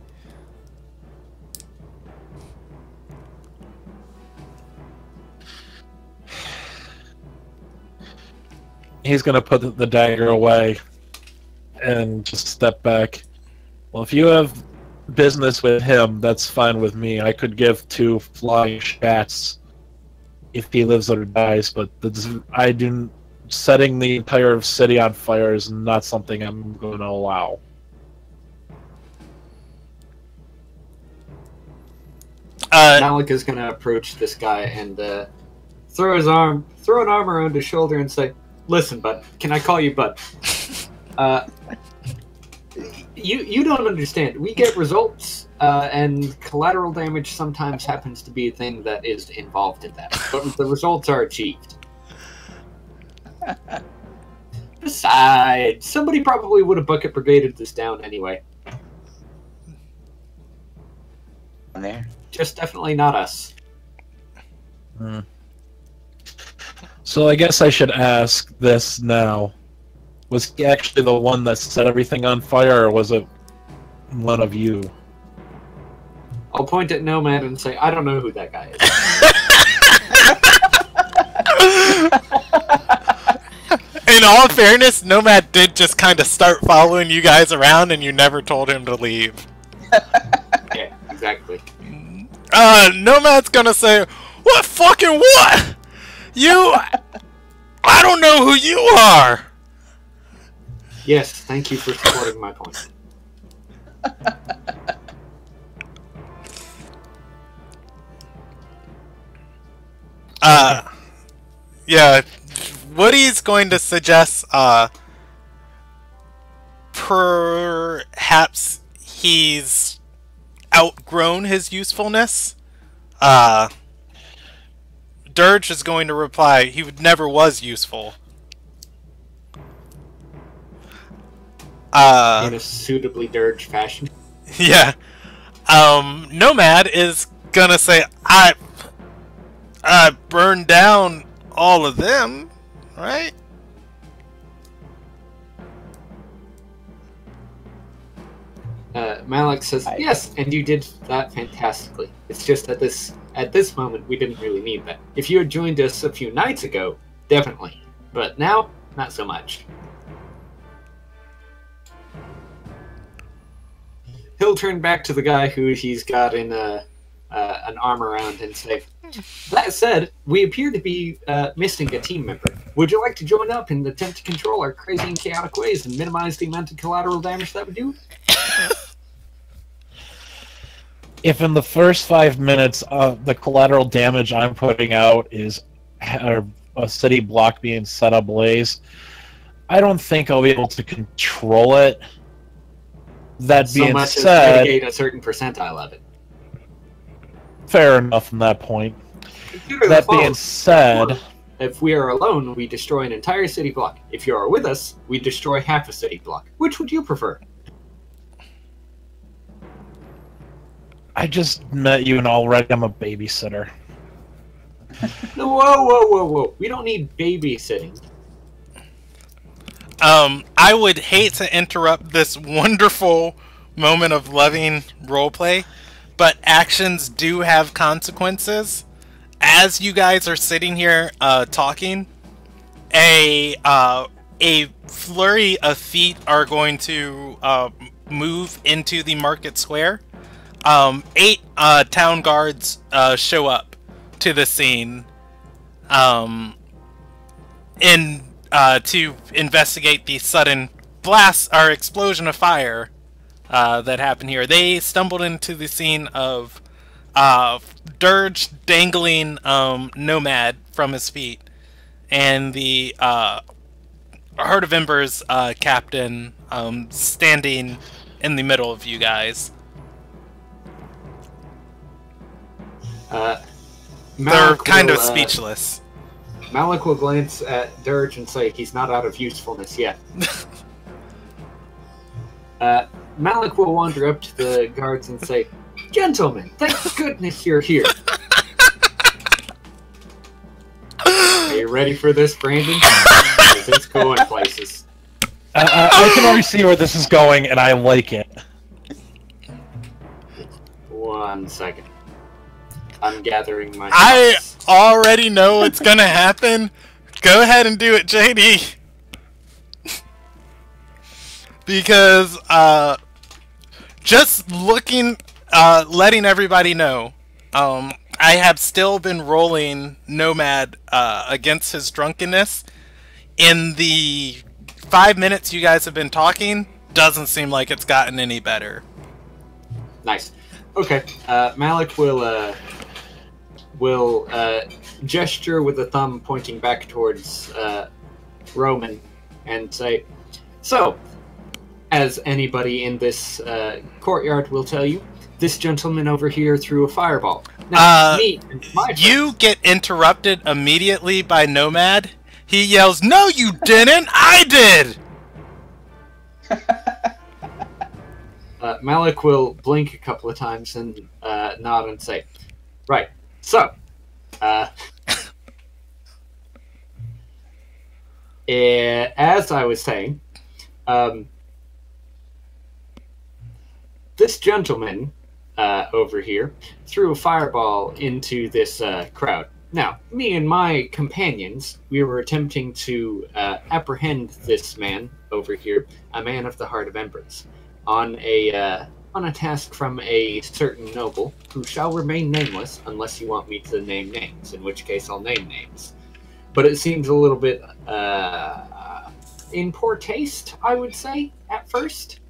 He's gonna put the dagger away and just step back. Well, if you have business with him, that's fine with me. I could give 2 flying shots if he lives or dies, but setting the entire city on fire is not something I'm going to allow. Malik is going to approach this guy and throw an arm around his shoulder and say, "Listen, bud, can I call you bud? You don't understand. We get results, and collateral damage sometimes happens to be a thing that is involved in that. But the results are achieved. Besides, somebody probably would have bucket brigaded this down anyway. There. Just definitely not us." So I guess I should ask this now. Was he actually the one that set everything on fire, or was it one of you? I'll point at Nomad and say, "I don't know who that guy is." In all fairness, Nomad did just kind of start following you guys around, and you never told him to leave. Yeah, exactly. Nomad's gonna say, "What fucking what? You? I don't know who you are." Yes, thank you for supporting my point. Yeah, Woody's going to suggest, perhaps he's outgrown his usefulness. Dirge is going to reply, he never was useful. In a suitably Dirge fashion. Yeah. Nomad is gonna say, I burned down all of them, right? Malik says, yes, and you did that fantastically. It's just at this moment we didn't really need that. If you had joined us a few nights ago, definitely. But now, not so much. He'll turn back to the guy who he's got in an arm around and say, that said, we appear to be missing a team member. Would you like to join up and attempt to control our crazy and chaotic ways and minimize the amount of collateral damage that we do? If in the first 5 minutes the collateral damage I'm putting out is a city block being set ablaze, I don't think I'll be able to control it. That being so much said, as mitigate a certain percentile of it. Fair enough from that point. Consider That the being following. said, If we are alone, we destroy an entire city block. If you are with us, we destroy half a city block. Which would you prefer? I just met you and already I'm a babysitter. No, whoa. We don't need babysitting. I would hate to interrupt this wonderful moment of loving roleplay, but actions do have consequences. As you guys are sitting here talking, a flurry of feet are going to move into the market square. 8 town guards show up to the scene to investigate the sudden blast or explosion of fire that happened here. They stumbled into the scene of Dirge dangling Nomad from his feet, and the Heart of Embers captain standing in the middle of you guys. They're kind of speechless. Malik will glance at Dirge and say he's not out of usefulness yet. Malik will wander up to the guards and say, gentlemen, thank goodness you're here. Are you ready for this, Brandon? Because it's going places. I can already see where this is going, and I like it. 1 second. I'm gathering my thoughts. I already know what's gonna happen. Go ahead and do it, JD. Because, just looking, letting everybody know, I have still been rolling Nomad against his drunkenness. In the 5 minutes you guys have been talking, doesn't seem like it's gotten any better. Nice. Okay, Malik will gesture with a thumb pointing back towards Roman and say, so, as anybody in this courtyard will tell you, this gentleman over here threw a fireball. Now, me and my friends, you get interrupted immediately by Nomad. He yells, "No, you didn't! I did!" Malik will blink a couple of times and nod and say, right, so, as I was saying, this gentleman over here threw a fireball into this crowd. Now, me and my companions, we were attempting to apprehend this man over here, a man of the Heart of Embers, on a task from a certain noble who shall remain nameless unless you want me to name names, in which case I'll name names. But it seems a little bit in poor taste, I would say, at first.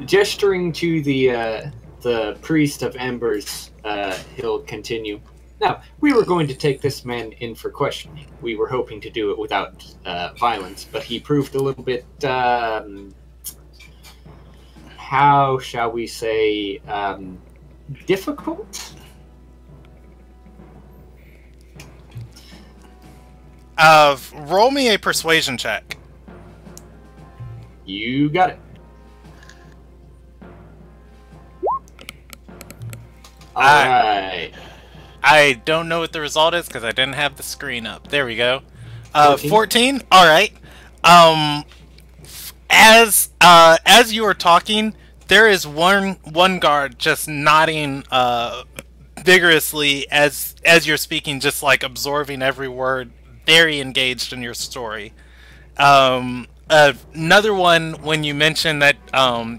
Gesturing to the priest of Embers, he'll continue. Now, we were going to take this man in for questioning. We were hoping to do it without violence, but he proved a little bit, how shall we say, difficult? Roll me a persuasion check. You got it. Alright. I don't know what the result is because I didn't have the screen up. There we go. 14? Alright. As you are talking, there is one guard just nodding vigorously as you're speaking, just like absorbing every word, very engaged in your story. Another one, when you mentioned that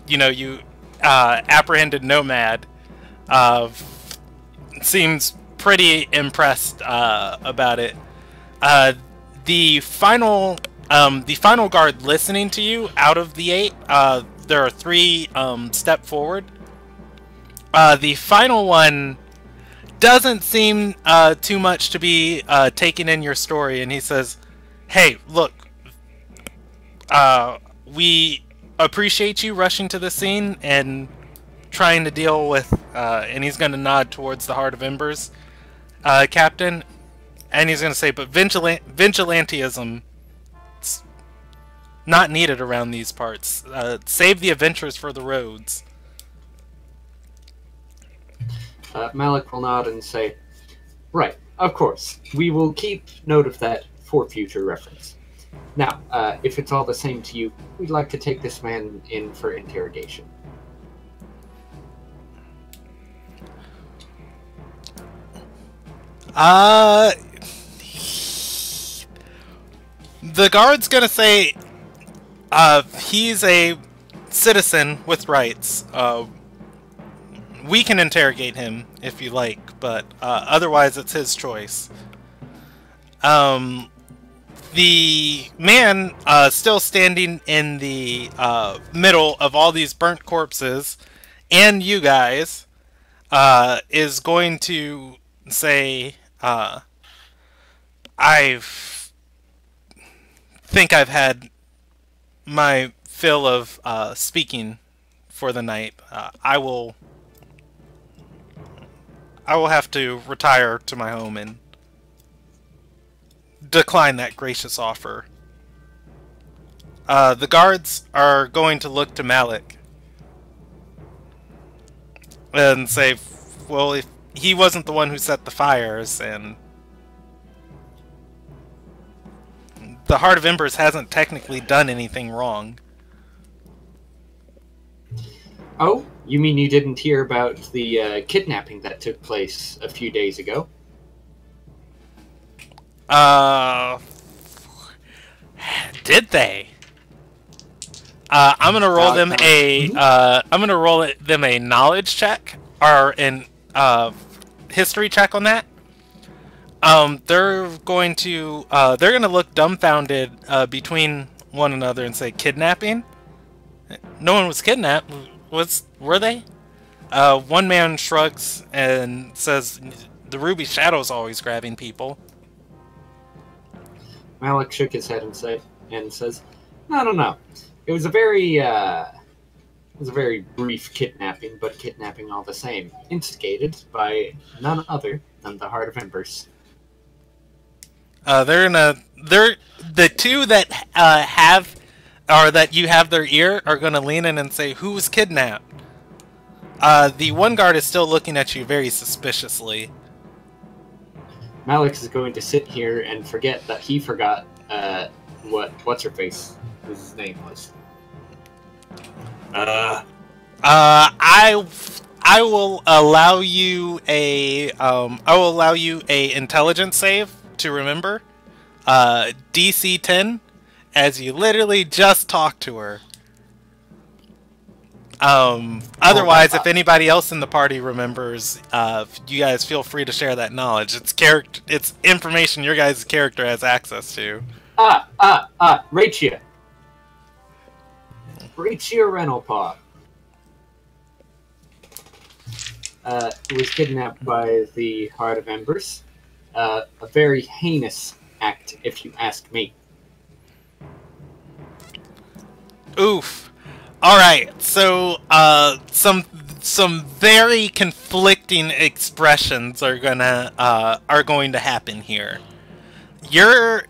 you apprehended Nomad, seems pretty impressed about it. The final guard listening to you out of the 8, there are 3 step forward. The final one doesn't seem too much to be taking in your story, and he says, "Hey, look, we appreciate you rushing to the scene and trying to deal with," and he's going to nod towards the Heart of Embers, Captain, and he's going to say, "But vigilantism, it's not needed around these parts. Save the adventures for the roads." Malik will nod and say, "Right, of course. We will keep note of that for future reference. Now, if it's all the same to you, we'd like to take this man in for interrogation." The guard's gonna say, he's a citizen with rights. We can interrogate him if you like, but otherwise it's his choice. The man, still standing in the middle of all these burnt corpses, and you guys, is going to say, I think I've had my fill of speaking for the night. I will have to retire to my home and decline that gracious offer. The guards are going to look to Malik and say, well, if he wasn't the one who set the fires, and the Heart of Embers hasn't technically done anything wrong. Oh, you mean you didn't hear about the kidnapping that took place a few days ago? Did they? I'm gonna roll them a knowledge check or an history check on that. They're going to look dumbfounded between one another and say, "Kidnapping? No one was kidnapped. Were they?" One man shrugs and says, "The Ruby Shadow's always grabbing people." Malik shook his head and says, "No. It was a very brief kidnapping, but kidnapping all the same, instigated by none other than the Heart of Embers." The two that that you have their ear are gonna lean in and say, "Who was kidnapped?" The one guard is still looking at you very suspiciously. Malik is going to sit here and forget that he forgot what's her face, his name was. I will allow you a intelligence save to remember. DC 10, as you literally just talked to her. Otherwise, if anybody else in the party remembers, you guys feel free to share that knowledge. It's information your guys' character has access to. Rachia. Rachia Renalpaw. Was kidnapped by the Heart of Embers. A very heinous act, if you ask me. Oof. Alright, so, some very conflicting expressions are going to happen here. You're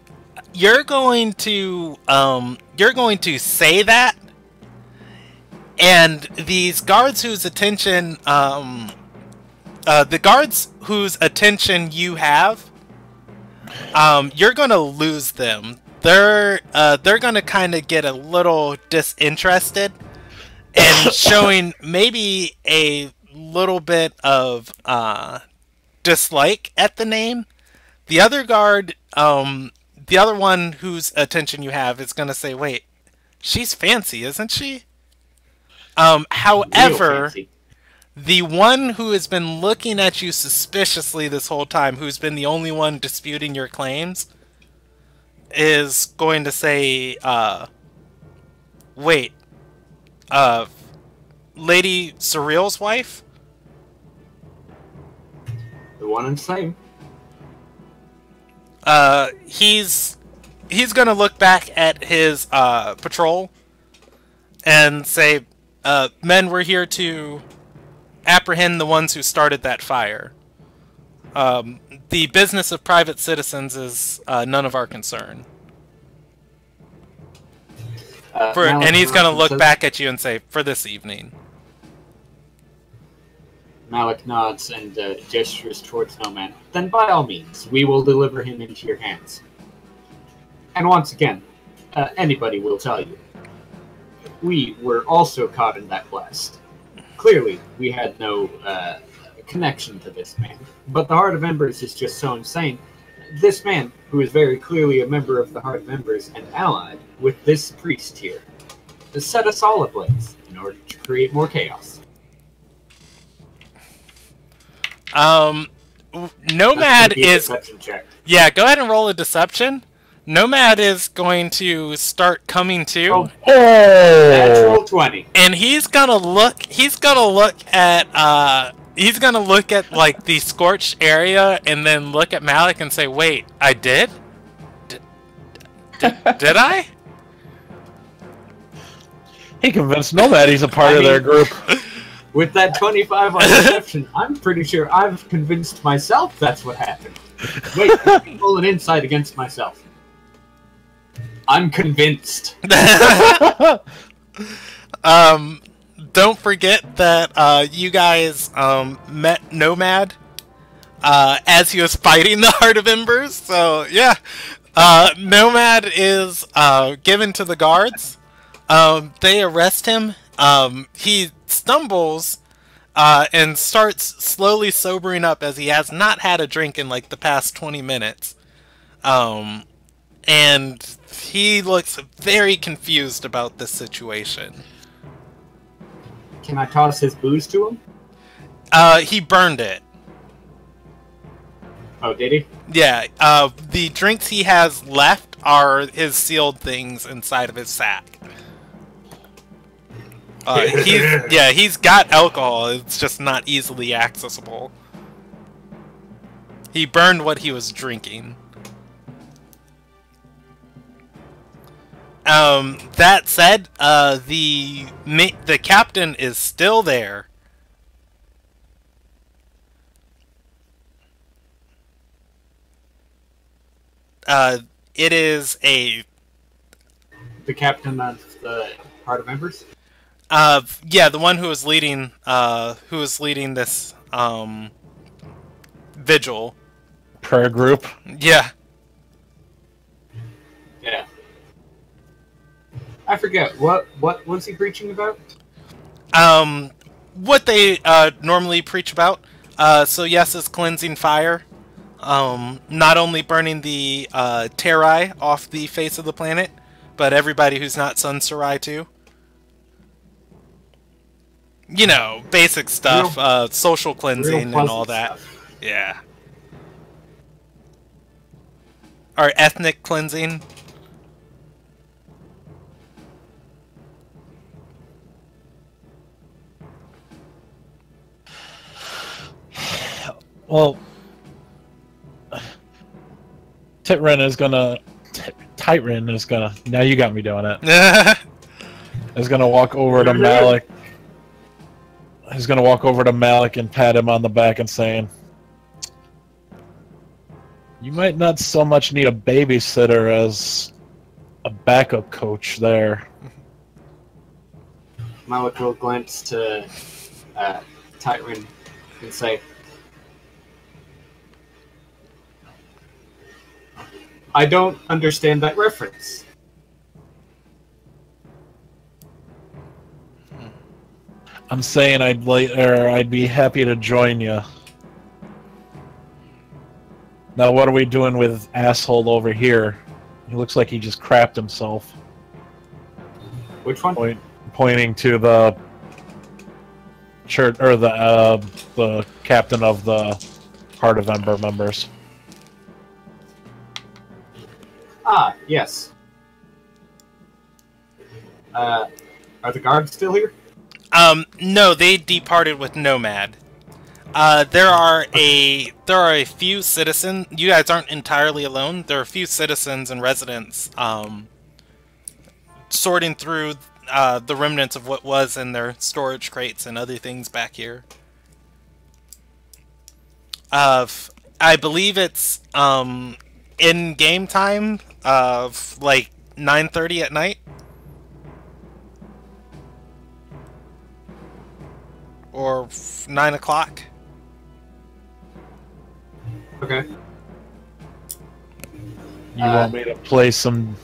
going to say that, and these guards whose attention, the guards whose attention you have, you're gonna lose them. They're gonna kind of get a little disinterested, and showing maybe a little bit of dislike at the name. The other guard, the other one whose attention you have is gonna say, "Wait, she's fancy, isn't she?" However, the one who has been looking at you suspiciously this whole time, who's been the only one disputing your claims, is going to say, wait, Lady Surreal's wife? The one and same. He's gonna look back at his, patrol and say, men, we're here to apprehend the ones who started that fire. The business of private citizens is none of our concern. And he's going to look back at you and say, for this evening. Malik nods and gestures towards Nomad. Then by all means, we will deliver him into your hands. And once again, anybody will tell you, we were also caught in that blast. Clearly, we had no connection to this man. But the Heart of Embers is just so insane. This man, who is very clearly a member of the Heart of Embers and allied with this priest here, has set us all ablaze in order to create more chaos. Nomad is... Deception check. Yeah, go ahead and roll a deception. Nomad is going to start coming to. Oh. Natural 20. And he's gonna look at like the scorched area and then look at Malik and say, "Wait, I did? Did I?" He convinced Nomad he's a part of their group. With that 25 on deception, I'm pretty sure I've convinced myself that's what happened. Wait, let me roll an insight against myself. I'm convinced. Don't forget that you guys met Nomad as he was fighting the Heart of Embers. So yeah, Nomad is given to the guards. They arrest him. He stumbles and starts slowly sobering up as he has not had a drink in like the past 20 minutes. And he looks very confused about this situation. Can I toss his booze to him? He burned it. Oh, did he? Yeah, the drinks he has left are his sealed things inside of his sack. He's got alcohol, it's just not easily accessible. He burned what he was drinking. That said, the captain is still there. It is a... The captain of the Heart of Embers? Yeah, the one who was leading this, vigil. Prayer group? Yeah. Yeah. I forget, what was he preaching about? what they normally preach about. So yes, it's cleansing fire. Not only burning the Terai off the face of the planet, but everybody who's not Sun Sarai too. You know, basic stuff, social cleansing and all that. Stuff. Yeah. Or ethnic cleansing. Well, Titrin is gonna. Now you got me doing it. Is gonna walk over to Malik. He's gonna walk over to Malik and pat him on the back and saying, "You might not so much need a babysitter as a backup coach there." Malik will glance to Tyron and say, I don't understand that reference. I'm saying I'd be happy to join you. Now, what are we doing with asshole over here? He looks like he just crapped himself. Which one? Pointing to the church or the captain of the Heart of Ember members. Ah, yes. Are the guards still here? No, they departed with Nomad. There are a few citizens. You guys aren't entirely alone. There are a few citizens and residents sorting through the remnants of what was in their storage crates and other things back here. I believe it's in game time of like 9:30 at night. Or 9 o'clock. Okay. You want me to play some...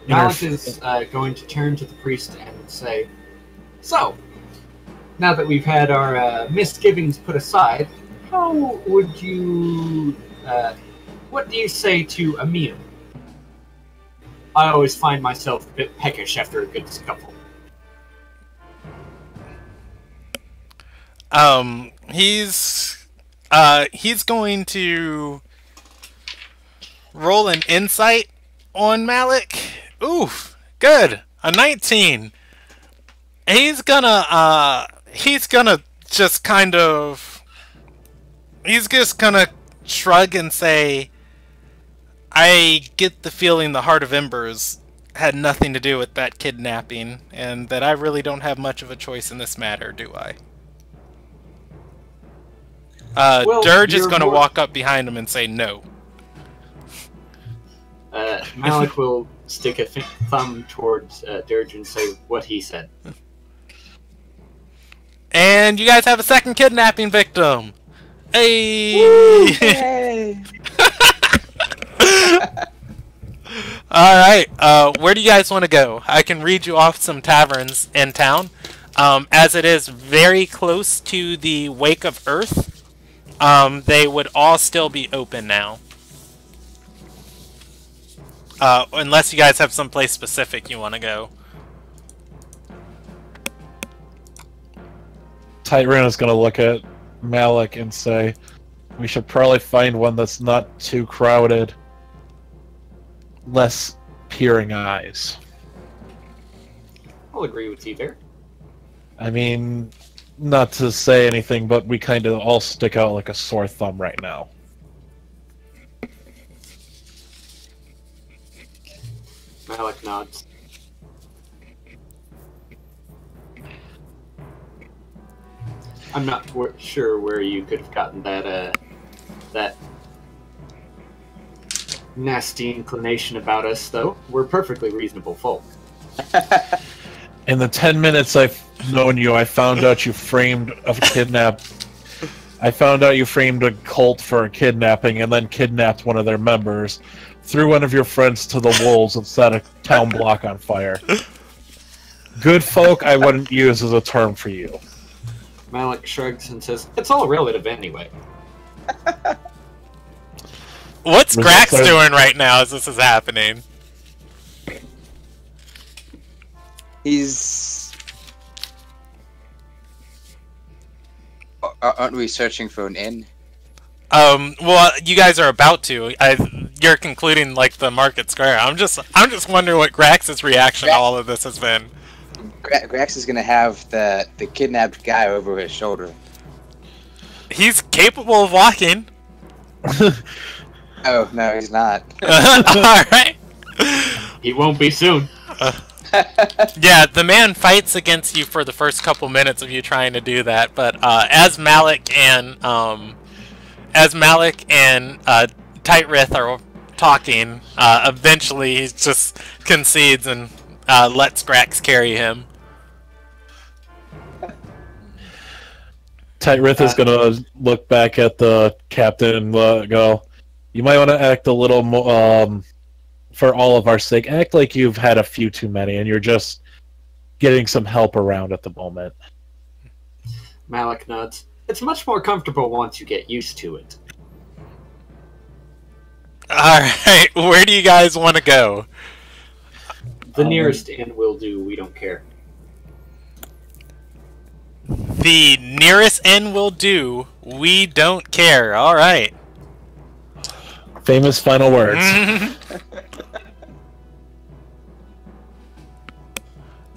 Malik is going to turn to the priest and say, so, now that we've had our misgivings put aside, how would you... what do you say to a meal? I always find myself a bit peckish after a good scuffle. He's going to roll an insight on Malik. Oof, good. A 19. He's gonna just kind of... He's just gonna shrug and say, I get the feeling the Heart of Embers had nothing to do with that kidnapping, and that I really don't have much of a choice in this matter, do I? Well, Dirge is going to walk up behind him and say no. Malik will stick a thumb towards Dirge and say what he said. And you guys have a second kidnapping victim! Hey! Woo, yay! Alright, where do you guys want to go? I can read you off some taverns in town. As it is very close to the Wake of Earth, they would all still be open now. Unless you guys have someplace specific you want to go. Tyron is going to look at Malik and say, we should probably find one that's not too crowded. Less peering eyes. I'll agree with you there. I mean, not to say anything, but we kind of all stick out like a sore thumb right now. Malik nods. I'm not sure where you could have gotten that that nasty inclination about us, though. We're perfectly reasonable folk. In the 10 minutes I've known you, I found out you framed a kidnap. I found out you framed a cult for a kidnapping and then kidnapped one of their members, threw one of your friends to the wolves and set a town block on fire. Good folk I wouldn't use as a term for you. Malik shrugs and says, "It's all relative anyway." What's Results Grax are- doing right now as this is happening? He's. Aren't we searching for an inn? Well, you guys are about to. You're concluding like the market square. I'm just wondering what Grax's reaction to all of this has been. Grax is gonna have the kidnapped guy over his shoulder. He's capable of walking. Oh no, he's not. All right. He won't be soon. Yeah, the man fights against you for the first couple minutes of you trying to do that, but as Malik and Tightrith are talking, eventually he just concedes and lets Grax carry him. Tightrith is gonna look back at the captain and go, "You might want to act a little more, for all of our sake, act like you've had a few too many and you're just getting some help around at the moment." Malik nods. It's much more comfortable once you get used to it. Alright, where do you guys want to go? The nearest inn will do, we don't care. The nearest inn will do, we don't care. Alright. Famous final words.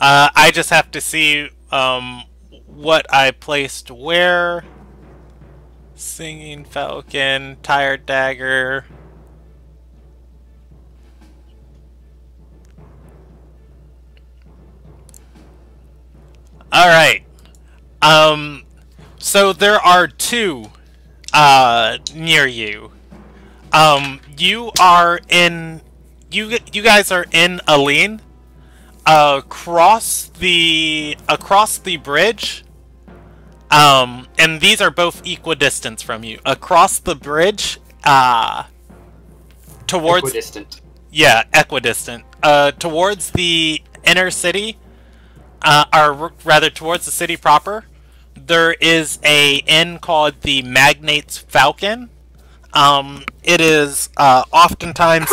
I just have to see what I placed where. Singing Falcon, Tired Dagger. Alright. So there are two near you. You guys are in Aline. Across the bridge, and these are both equidistant from you. Across the bridge, towards Equidistant. yeah, equidistant. Towards the inner city, or rather towards the city proper, there is a inn called the Magnate's Falcon. It is oftentimes.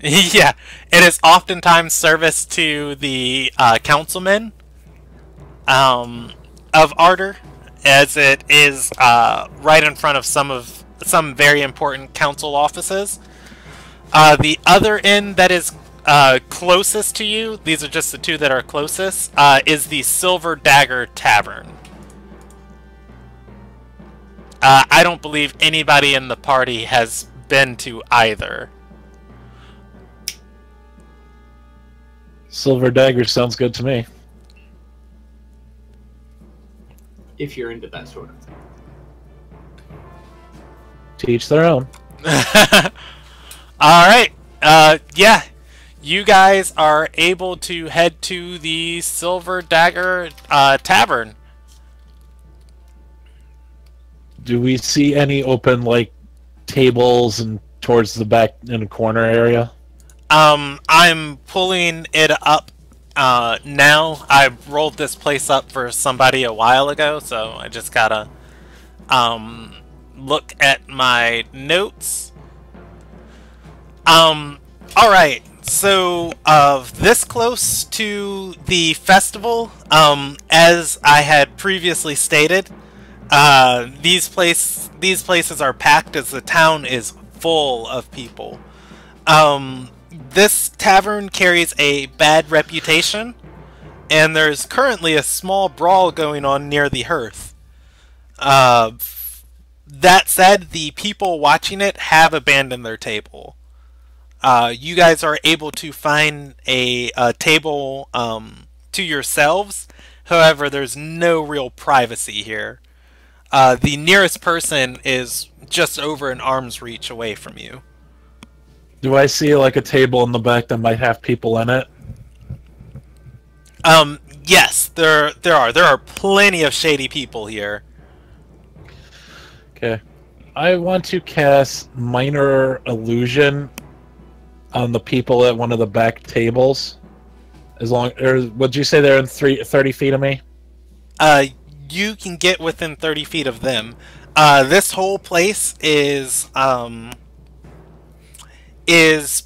Yeah, it is oftentimes service to the councilmen of Ardor, as it is right in front of some very important council offices. The other inn that is closest to you, these are just the two that are closest, is the Silver Dagger Tavern. I don't believe anybody in the party has been to either. Silver Dagger sounds good to me. If you're into that sort of thing. To each their own. Alright, yeah. You guys are able to head to the Silver Dagger Tavern. Do we see any open, like, tables and towards the back in the corner area? I'm pulling it up now. I rolled this place up for somebody a while ago, so I just gotta look at my notes. Alright, so this close to the festival, as I had previously stated, these places are packed as the town is full of people. This tavern carries a bad reputation, and there's currently a small brawl going on near the hearth. That said, the people watching it have abandoned their table. You guys are able to find a table to yourselves. However, there's no real privacy here. The nearest person is just over an arm's reach away from you. Do I see, like, a table in the back that might have people in it? Yes, there are. There are plenty of shady people here. Okay. I want to cast Minor Illusion on the people at one of the back tables. As long, or would you say they're in 30 feet of me? you can get within 30 feet of them. This whole place is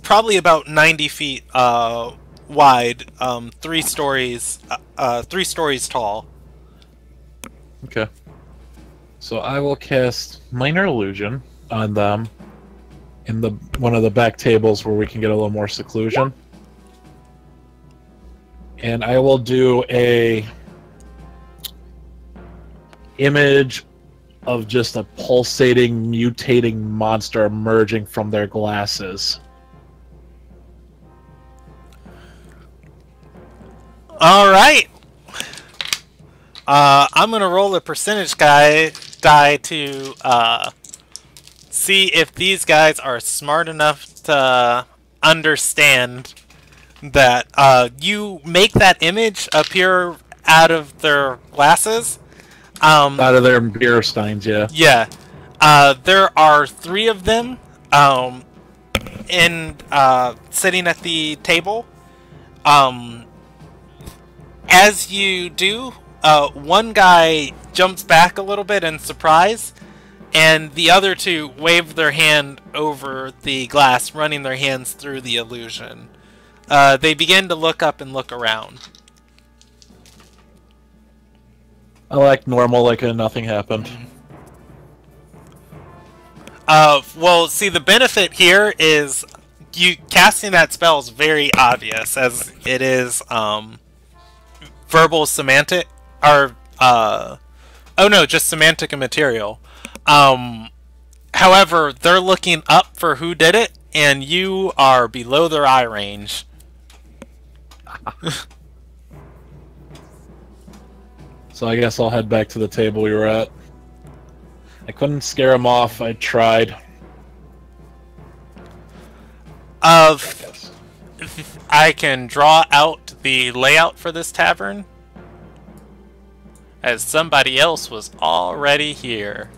probably about 90 feet wide, 3 stories, 3 stories tall. Okay. So I will cast Minor Illusion on them in the one of the back tables where we can get a little more seclusion. And I will do a image of just a pulsating, mutating monster emerging from their glasses. All right. I'm gonna roll a percentage die to see if these guys are smart enough to understand that you make that image appear out of their glasses. Out of their beer steins, yeah. Yeah. There are 3 of them sitting at the table. As you do, one guy jumps back a little bit in surprise, and the other 2 wave their hand over the glass, running their hands through the illusion. They begin to look up and look around. I act normal, like nothing happened. Well, see, the benefit here is you casting that spell is very obvious, as it is verbal semantic, or oh no, just semantic and material. However, they're looking up for who did it, and you are below their eye range. So I guess I'll head back to the table we were at. I couldn't scare him off. I tried. I can draw out the layout for this tavern, as somebody else was already here.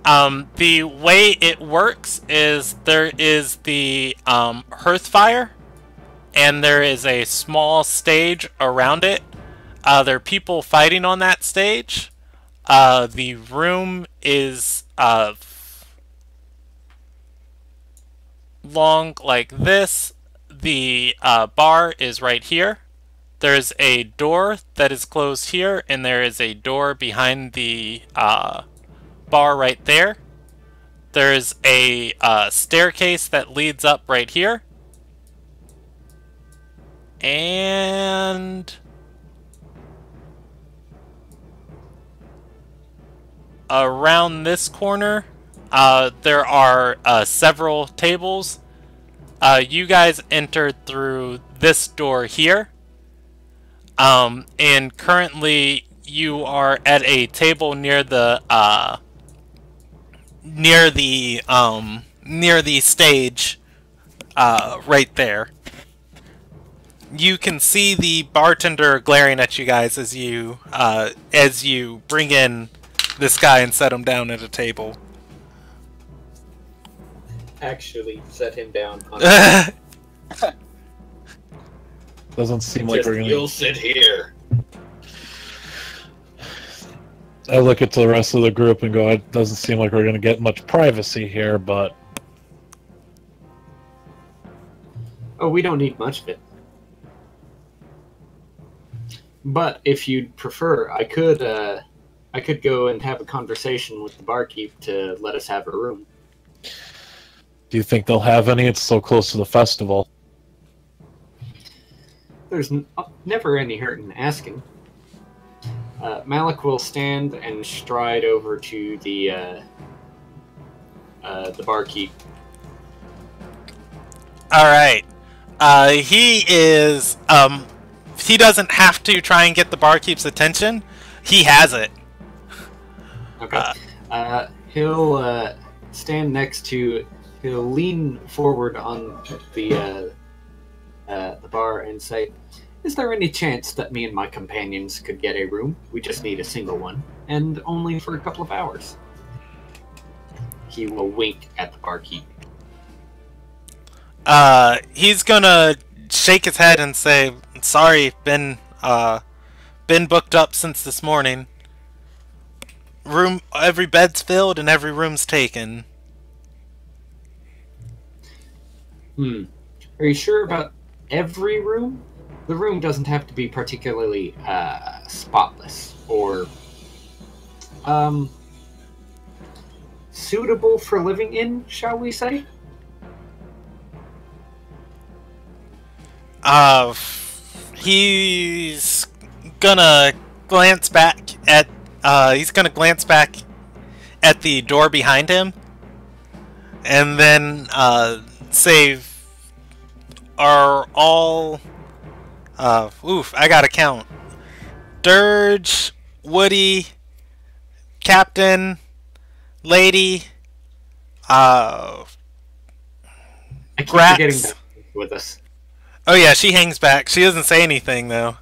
The way it works is there is the hearth fire, and there is a small stage around it. There are people fighting on that stage. The room is long like this. The bar is right here. There's a door that is closed here, and there is a door behind the bar right there. There's a staircase that leads up right here. And around this corner, there are several tables. You guys entered through this door here. And currently you are at a table near the stage right there. You can see the bartender glaring at you guys as you bring in this guy and set him down at a table. Actually, set him down. On Doesn't seem like we're gonna. You'll sit here. I look at the rest of the group and go, it doesn't seem like we're gonna get much privacy here, but. Oh, we don't need much of it. But if you'd prefer, I could go and have a conversation with the barkeep to let us have a room. Do you think they'll have any? It's so close to the festival. There's never any hurt in asking. Malik will stand and stride over to the barkeep. All right. He is he doesn't have to try and get the barkeep's attention. He has it. Okay. He'll stand next to. He'll lean forward on the bar and say, "Is there any chance that me and my companions could get a room? We just need a single one, and only for a couple of hours." He will wink at the barkeep. He's gonna shake his head and say, "Sorry, been been booked up since this morning. Every bed's filled and every room's taken. Are you sure about every room? The room doesn't have to be particularly spotless or suitable for living in, shall we say? He's gonna glance back at the door behind him, and then say, "Are all?" I gotta count. Dirge, Woody, Captain, Lady, I keep forgetting that with us. Oh yeah, she hangs back. She doesn't say anything though.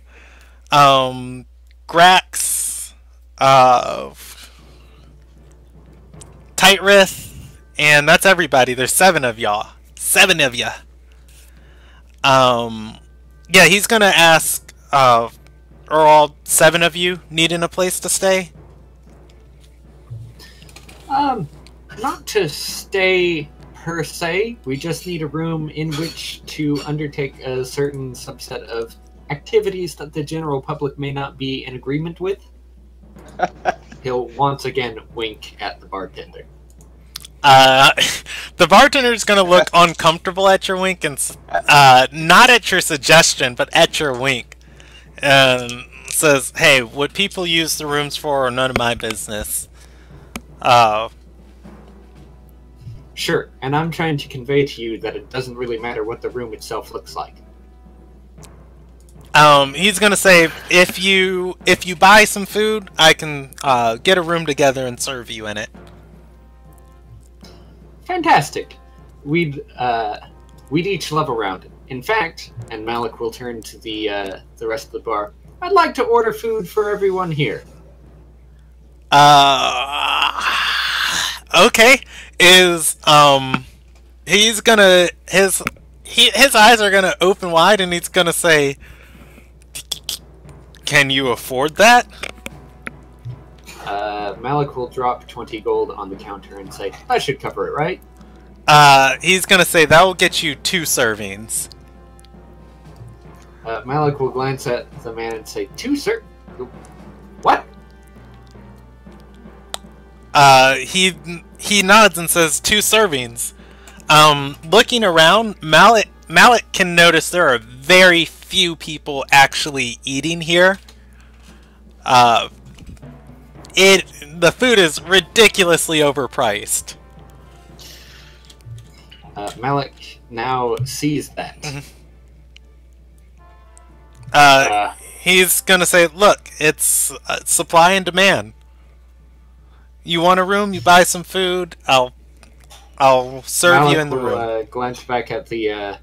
Grax, Tightrith, and that's everybody. There's 7 of y'all. 7 of ya. Yeah, he's gonna ask, are all 7 of you needing a place to stay? Not to stay per se. We just need a room in which to undertake a certain subset of activities that the general public may not be in agreement with. He'll once again wink at the bartender. The bartender's gonna look uncomfortable at your wink and not at your suggestion, but at your wink, and says, "Hey, what people use the rooms for are none of my business." Sure, and I'm trying to convey to you that it doesn't really matter what the room itself looks like. He's gonna say, if you buy some food, I can get a room together and serve you in it. Fantastic. We'd each love a round. In fact, and Malik will turn to the rest of the bar. I'd like to order food for everyone here. Okay. He's gonna his eyes are gonna open wide, and he's gonna say, "Can you afford that?" Malik will drop 20 gold on the counter and say, "That should cover it, right?" He's gonna say, "That will get you 2 servings." Malik will glance at the man and say, What? He nods and says, 2 servings. Looking around, Malik can notice there are very few people actually eating here. The food is ridiculously overpriced. Malik now sees that. He's gonna say, "Look, it's supply and demand. You want a room? You buy some food. I'll serve Malik you in the room." will glance back at the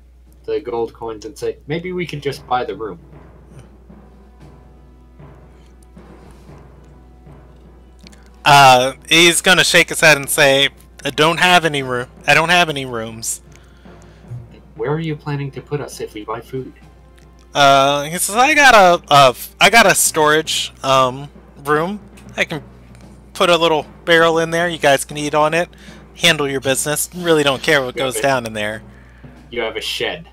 gold coins and say, "Maybe we could just buy the room." He's gonna shake his head and say, "I don't have any room. I don't have any rooms." Where are you planning to put us if we buy food? He says, "I got a storage room. I can put a little barrel in there. You guys can eat on it. Handle your business. Really don't care what goes down in there." You have a shed.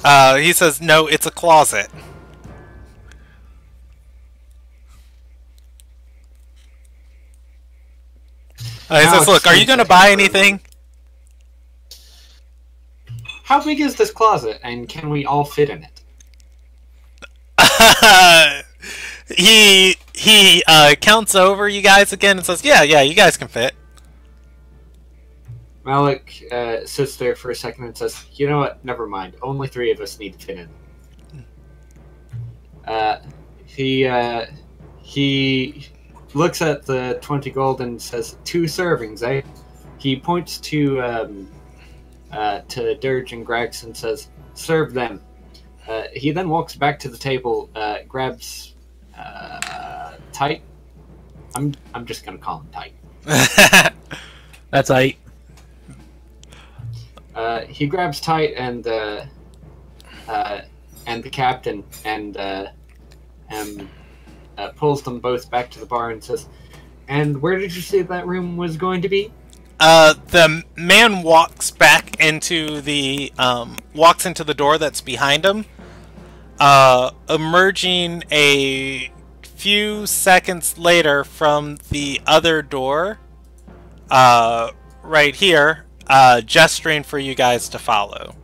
He says, "No, it's a closet." He says, "Look, are you going to buy anything?" How big is this closet, and can we all fit in it? He counts over you guys again and says, yeah, you guys can fit." Malik sits there for a second and says, "You know what? Never mind. Only 3 of us need to fit in." He looks at the 20 gold and says, 2 servings, eh? He points to Dirge and Grax and says, "Serve them." He then walks back to the table, grabs Tight. I'm just gonna call him Tight. That's Tight. and the captain and pulls them both back to the bar and says, "And where did you say that room was going to be?" The man walks back into the door that's behind him, emerging a few seconds later from the other door, right here, gesturing for you guys to follow.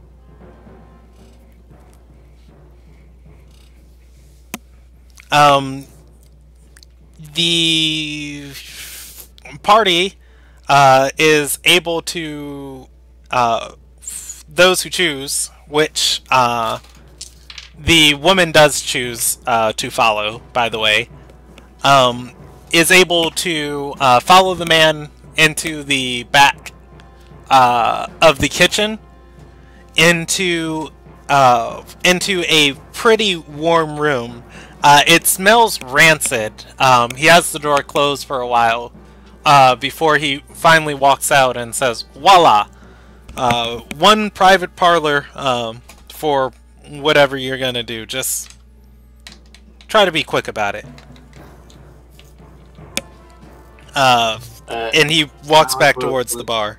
The party is able to, those who choose, which the woman does choose to follow, by the way, is able to follow the man into the back of the kitchen, into a pretty warm room. It smells rancid. He has the door closed for a while before he finally walks out and says, "Voila! One private parlor for whatever you're gonna do. Just try to be quick about it." And he walks back towards the bar.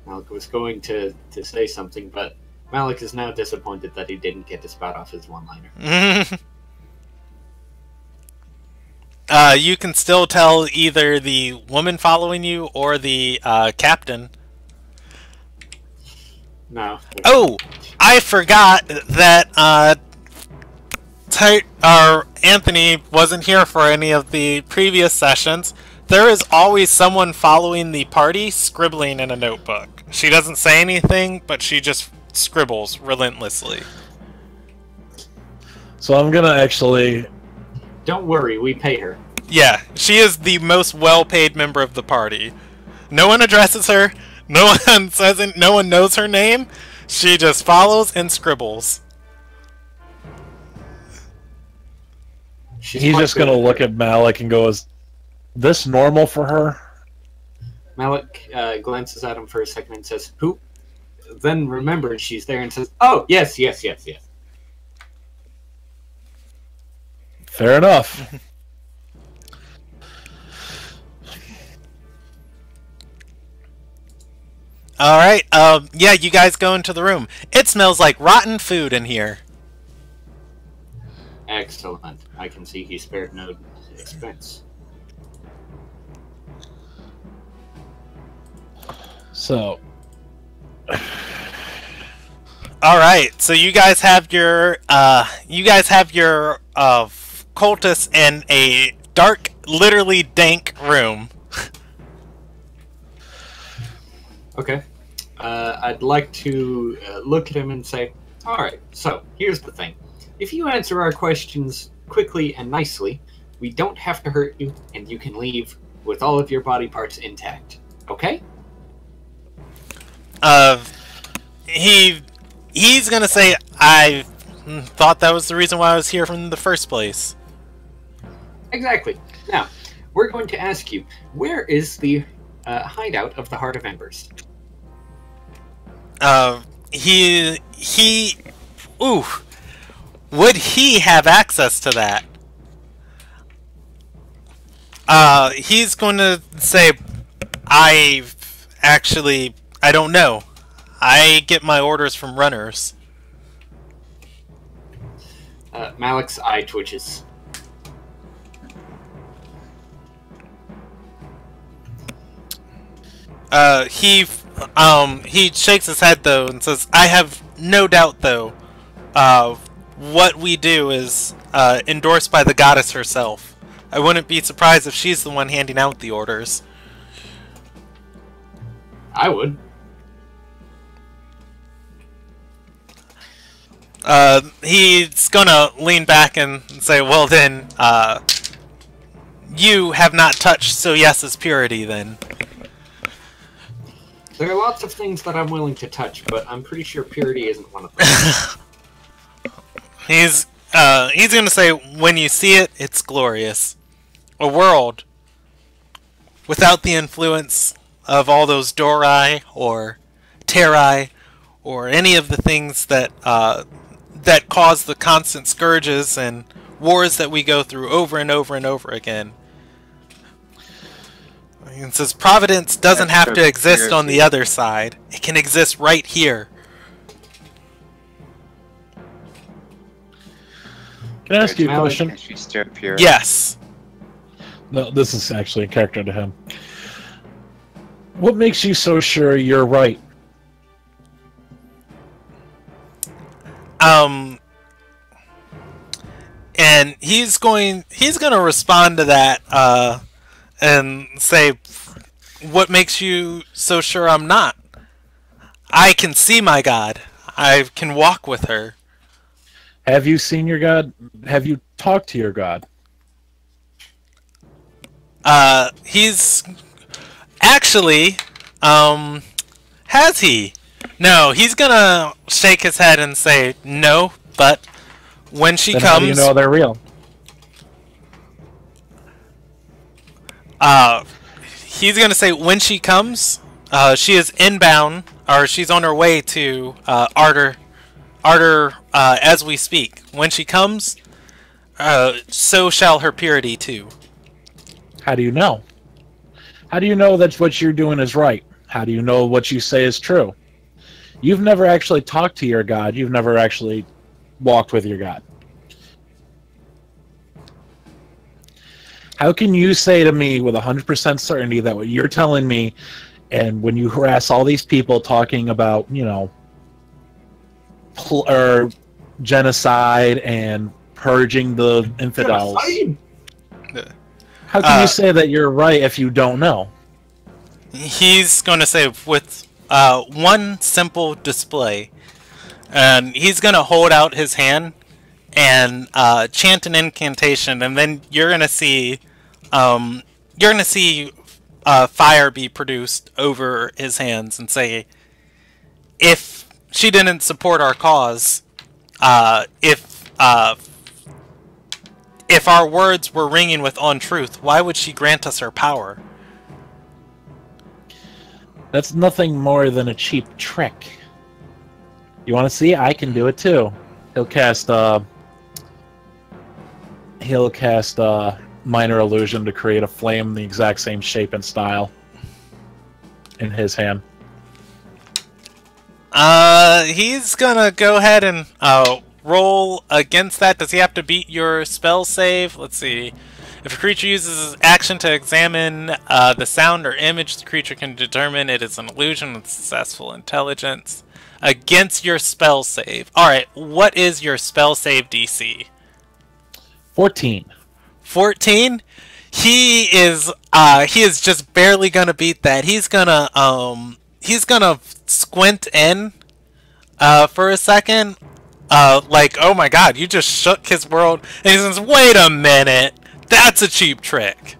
Malik was going to say something, but Malik is now disappointed that he didn't get to spout off his one-liner. You can still tell either the woman following you or the captain. No. Oh, I forgot that Anthony wasn't here for any of the previous sessions. There is always someone following the party scribbling in a notebook. She doesn't say anything, but she just scribbles relentlessly. So I'm gonna actually... Don't worry, we pay her. Yeah, she is the most well-paid member of the party. No one addresses her. No one says it. No one knows her name. She just follows and scribbles. He's just gonna look at Malik and go, "Is this normal for her?" Malik glances at him for a second and says, "Who?" Then remembers she's there and says, "Oh, yes. Fair enough. Alright, yeah, you guys go into the room. It smells like rotten food in here. Excellent. I can see he spared no expense. So... Alright, so you guys have your, cultists in a dark, literally dank room. Okay. I'd like to look at him and say, "Alright, so here's the thing. If you answer our questions quickly and nicely, we don't have to hurt you, and you can leave with all of your body parts intact. Okay?" He's gonna say, "I thought that was the reason why I was here from the first place." Exactly. Now, we're going to ask you, where is the hideout of the Heart of Embers? Ooh, would he have access to that? He's going to say, I don't know. I get my orders from runners. Malik's eye twitches. He shakes his head though and says, "I have no doubt though, what we do is endorsed by the goddess herself. I wouldn't be surprised if she's the one handing out the orders." I would. He's gonna lean back and say, "Well then, you have not touched So Yes's purity then." There are lots of things that I'm willing to touch, but I'm pretty sure purity isn't one of them. He's gonna say, "When you see it, it's glorious. A world without the influence of all those Dorai or Terai or any of the things that that cause the constant scourges and wars that we go through over and over and over again. It says providence doesn't have to exist on the other side. It can exist right here. Can I ask you a question? Can she stir pure? Yes. No, this is actually a character to him. What makes you so sure you're right? And he's gonna respond to that, and say, what makes you so sure I'm not? I can see my God. I can walk with her. Have you seen your God? Have you talked to your God? He's actually, has he? No, he's gonna shake his head and say no, but when she Then comes... how do you know they're real? He's gonna say when she comes, she is inbound, or she's on her way to Ardor, as we speak. When she comes, so shall her purity too. How do you know? How do you know that what you're doing is right? How do you know what you say is true? You've never actually talked to your God. You've never actually walked with your God. How can you say to me with 100% certainty that what you're telling me, and when you harass all these people talking about, you know, or genocide and purging the infidels, how can you say that you're right if you don't know? He's going to say with one simple display, and he's going to hold out his hand and chant an incantation, and then you're going to see fire be produced over his hands, and say, if she didn't support our cause, if our words were ringing with untruth, why would she grant us her power? That's nothing more than a cheap trick. You want to see? I can do it too. He'll cast minor illusion to create a flame the exact same shape and style in his hand. He's gonna go ahead and roll against that. Does he have to beat your spell save? Let's see. If a creature uses his action to examine the sound or image, the creature can determine it is an illusion with successful intelligence against your spell save. Alright, what is your spell save DC? 14. 14? He is just barely gonna beat that. He's gonna squint in for a second. Like, oh my god, you just shook his world. And he says, wait a minute, that's a cheap trick.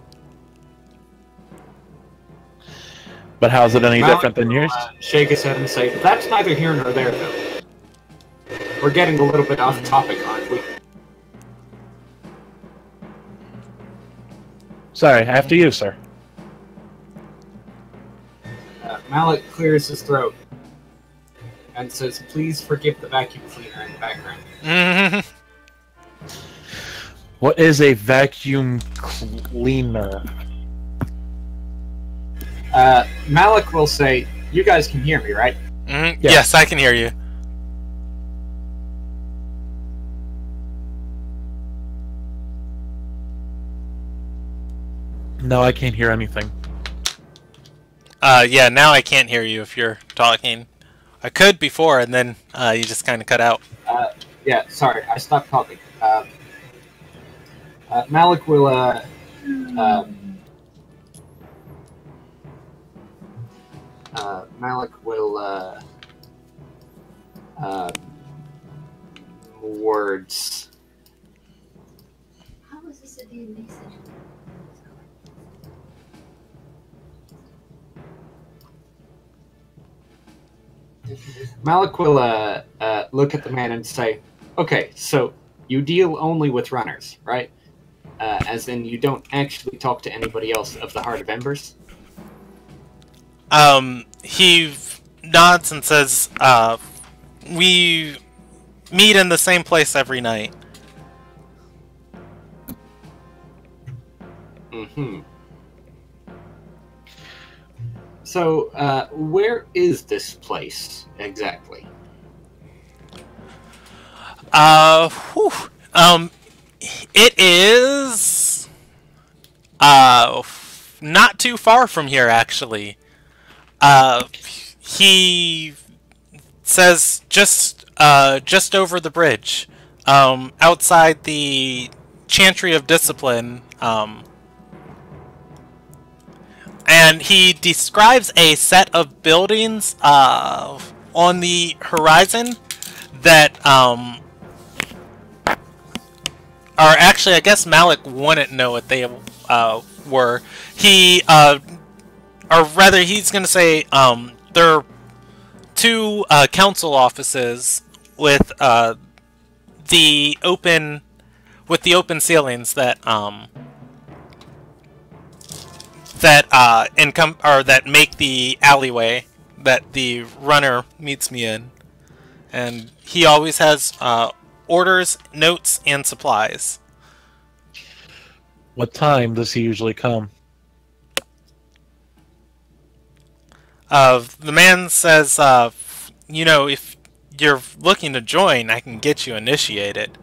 But how's it any different than yours? Shake his head and say, that's neither here nor there, though. We're getting a little bit off topic, aren't we? Sorry, after you, sir. Malik clears his throat and says, please forgive the vacuum cleaner in the background. What is a vacuum cleaner? Malik will say, you guys can hear me, right? Yes, I can hear you. No, I can't hear anything. Yeah, now I can't hear you if you're talking. I could before, and then you just kind of cut out. Yeah, sorry, I stopped talking. Malik will, words. How is this a DNA situation? Malik will look at the man and say, okay, so you deal only with runners, right? As in you don't actually talk to anybody else of the Heart of Embers? He nods and says, we meet in the same place every night. Mm-hmm. So, where is this place exactly? Whew. It is not too far from here, actually. He says just over the bridge, outside the Chantry of Discipline, and he describes a set of buildings on the horizon that are actually, I guess Malik wouldn't know what they were. He or rather, he's going to say there are two council offices with the open ceilings that that make the alleyway that the runner meets me in, and he always has orders, notes, and supplies. What time does he usually come? The man says, you know, if you're looking to join, I can get you initiated.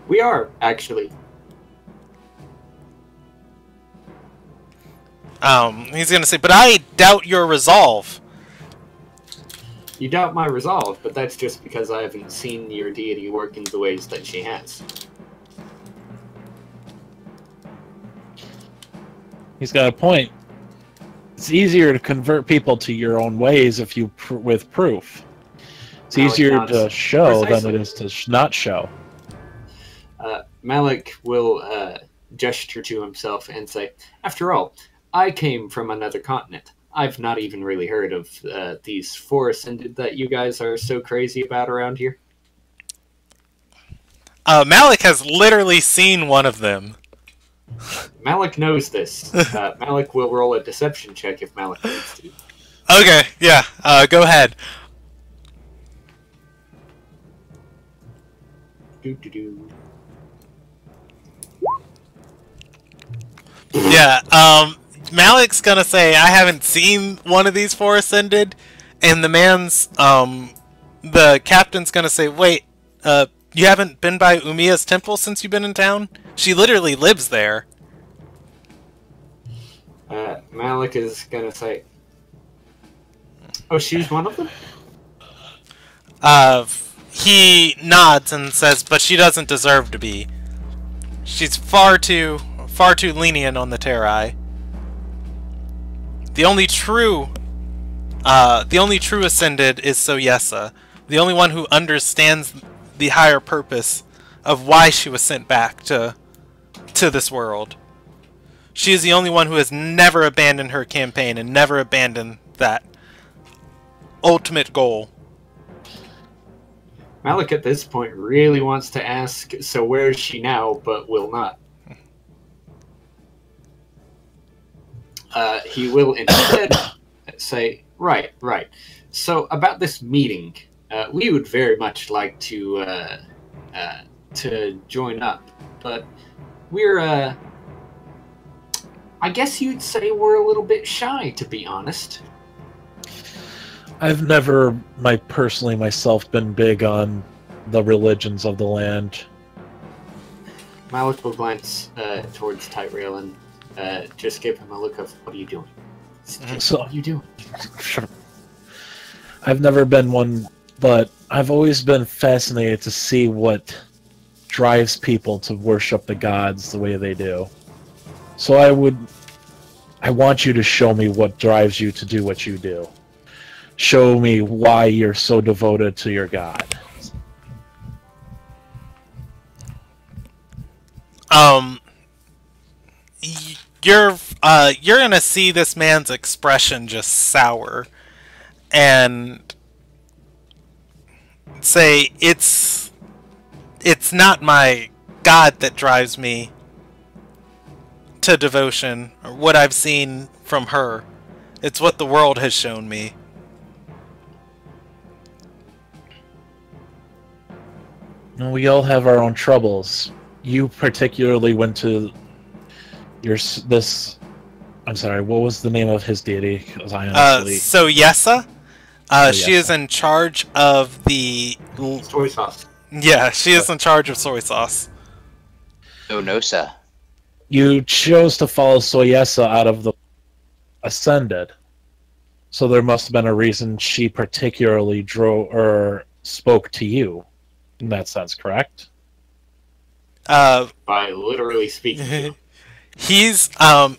We are, actually. He's gonna say, but I doubt your resolve. You doubt my resolve, but that's just because I haven't seen your deity work in the ways that she has. He's got a point. It's easier to convert people to your own ways if you with proof. It's easier to show than it is to not show. Malik will gesture to himself and say, "After all, I came from another continent. I've not even really heard of these four ascended that you guys are so crazy about around here." Malik has literally seen one of them. Malik knows this. Malik will roll a deception check if Malik needs to. Okay, yeah, go ahead. Do-do-do. Yeah, Malik's gonna say, I haven't seen one of these four ascended, and the captain's gonna say, wait, you haven't been by Umiya's temple since you've been in town? She literally lives there. Malik is gonna say, "Oh, she's one of them?" He nods and says, but she doesn't deserve to be. She's far too lenient on the Terai. The only true ascended is Soyesa, the only one who understands the higher purpose of why she was sent back to this world. She is the only one who has never abandoned her campaign and never abandoned that ultimate goal. Malik at this point really wants to ask, so where is she now, but will not. He will instead say, right. So about this meeting, we would very much like to join up, but we're, I guess you'd say we're a little bit shy, to be honest. I've never, myself, been big on the religions of the land. Malik will glance towards Tyrell and just give him a look of, what are you doing? What are you doing? I've never been one, but I've always been fascinated to see what drives people to worship the gods the way they do. So I want you to show me what drives you to do what you do. Show me why you're so devoted to your god. You're gonna see this man's expression just sour, and say it's not my god that drives me to devotion, or what I've seen from her. It's what the world has shown me. We all have our own troubles. You particularly went to this. I'm sorry. What was the name of his deity? Because I honestly. So Yessa, she is Yessa. in charge of the. Soy sauce. Yeah, she is in charge of soy sauce. Onosa. You chose to follow Soyessa out of the Ascended, so there must have been a reason she particularly drove or spoke to you. In that sense, correct? By literally speaking. He's going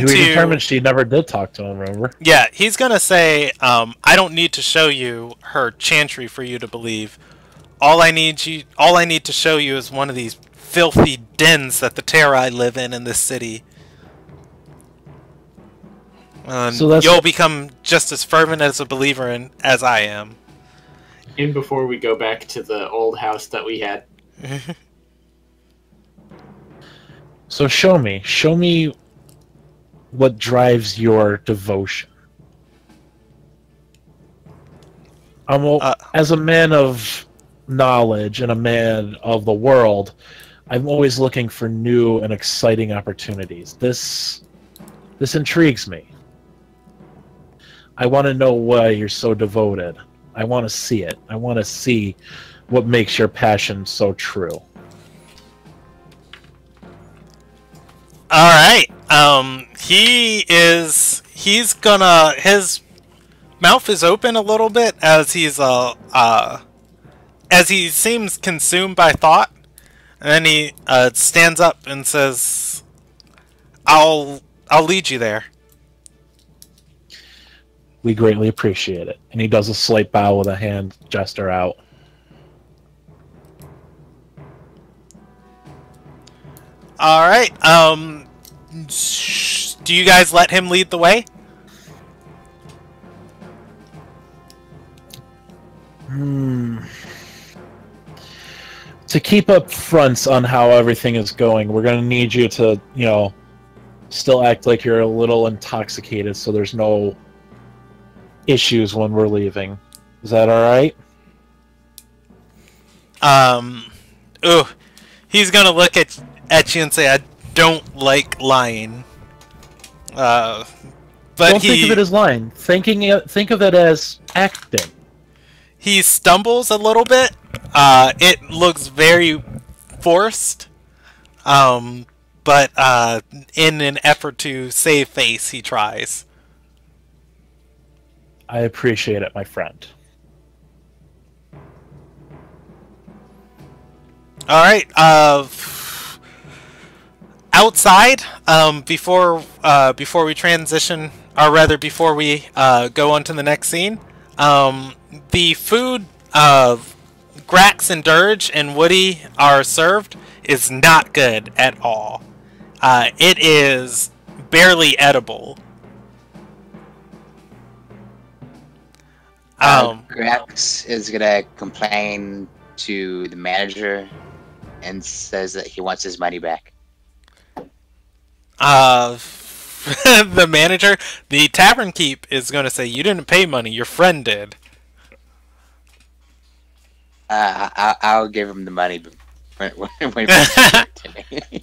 we to determined she never did talk to him. Remember? Yeah, he's gonna say, I don't need to show you her chantry for you to believe. All I need to show you is one of these filthy dens that the Terrai live in this city. So you'll become just as fervent as a believer as I am. And before we go back to the old house that we had. So show me what drives your devotion. As a man of knowledge and a man of the world, I'm always looking for new and exciting opportunities. This intrigues me. I want to know why you're so devoted. I want to see it. I want to see what makes your passion so true. Alright, his mouth is open a little bit as he seems consumed by thought, and then he stands up and says, I'll lead you there. We greatly appreciate it. And he does a slight bow with a hand gesture out. Alright, do you guys let him lead the way? To keep up fronts on how everything is going, we're going to need you to, still act like you're a little intoxicated so there's no issues when we're leaving. Is that alright? He's gonna look at you and say, I don't like lying. But don't think of it as lying. Think of it as acting. He stumbles a little bit. It looks very forced. But in an effort to save face, he tries. I appreciate it, my friend. Alright, outside, before we transition, or rather before we go on to the next scene, the food Grax and Dirge and Woody are served is not good at all. It is barely edible. Grax is gonna complain to the manager and says that he wants his money back. The manager, the tavern keep, is going to say, you didn't pay money, your friend did. I'll give him the money when he to me.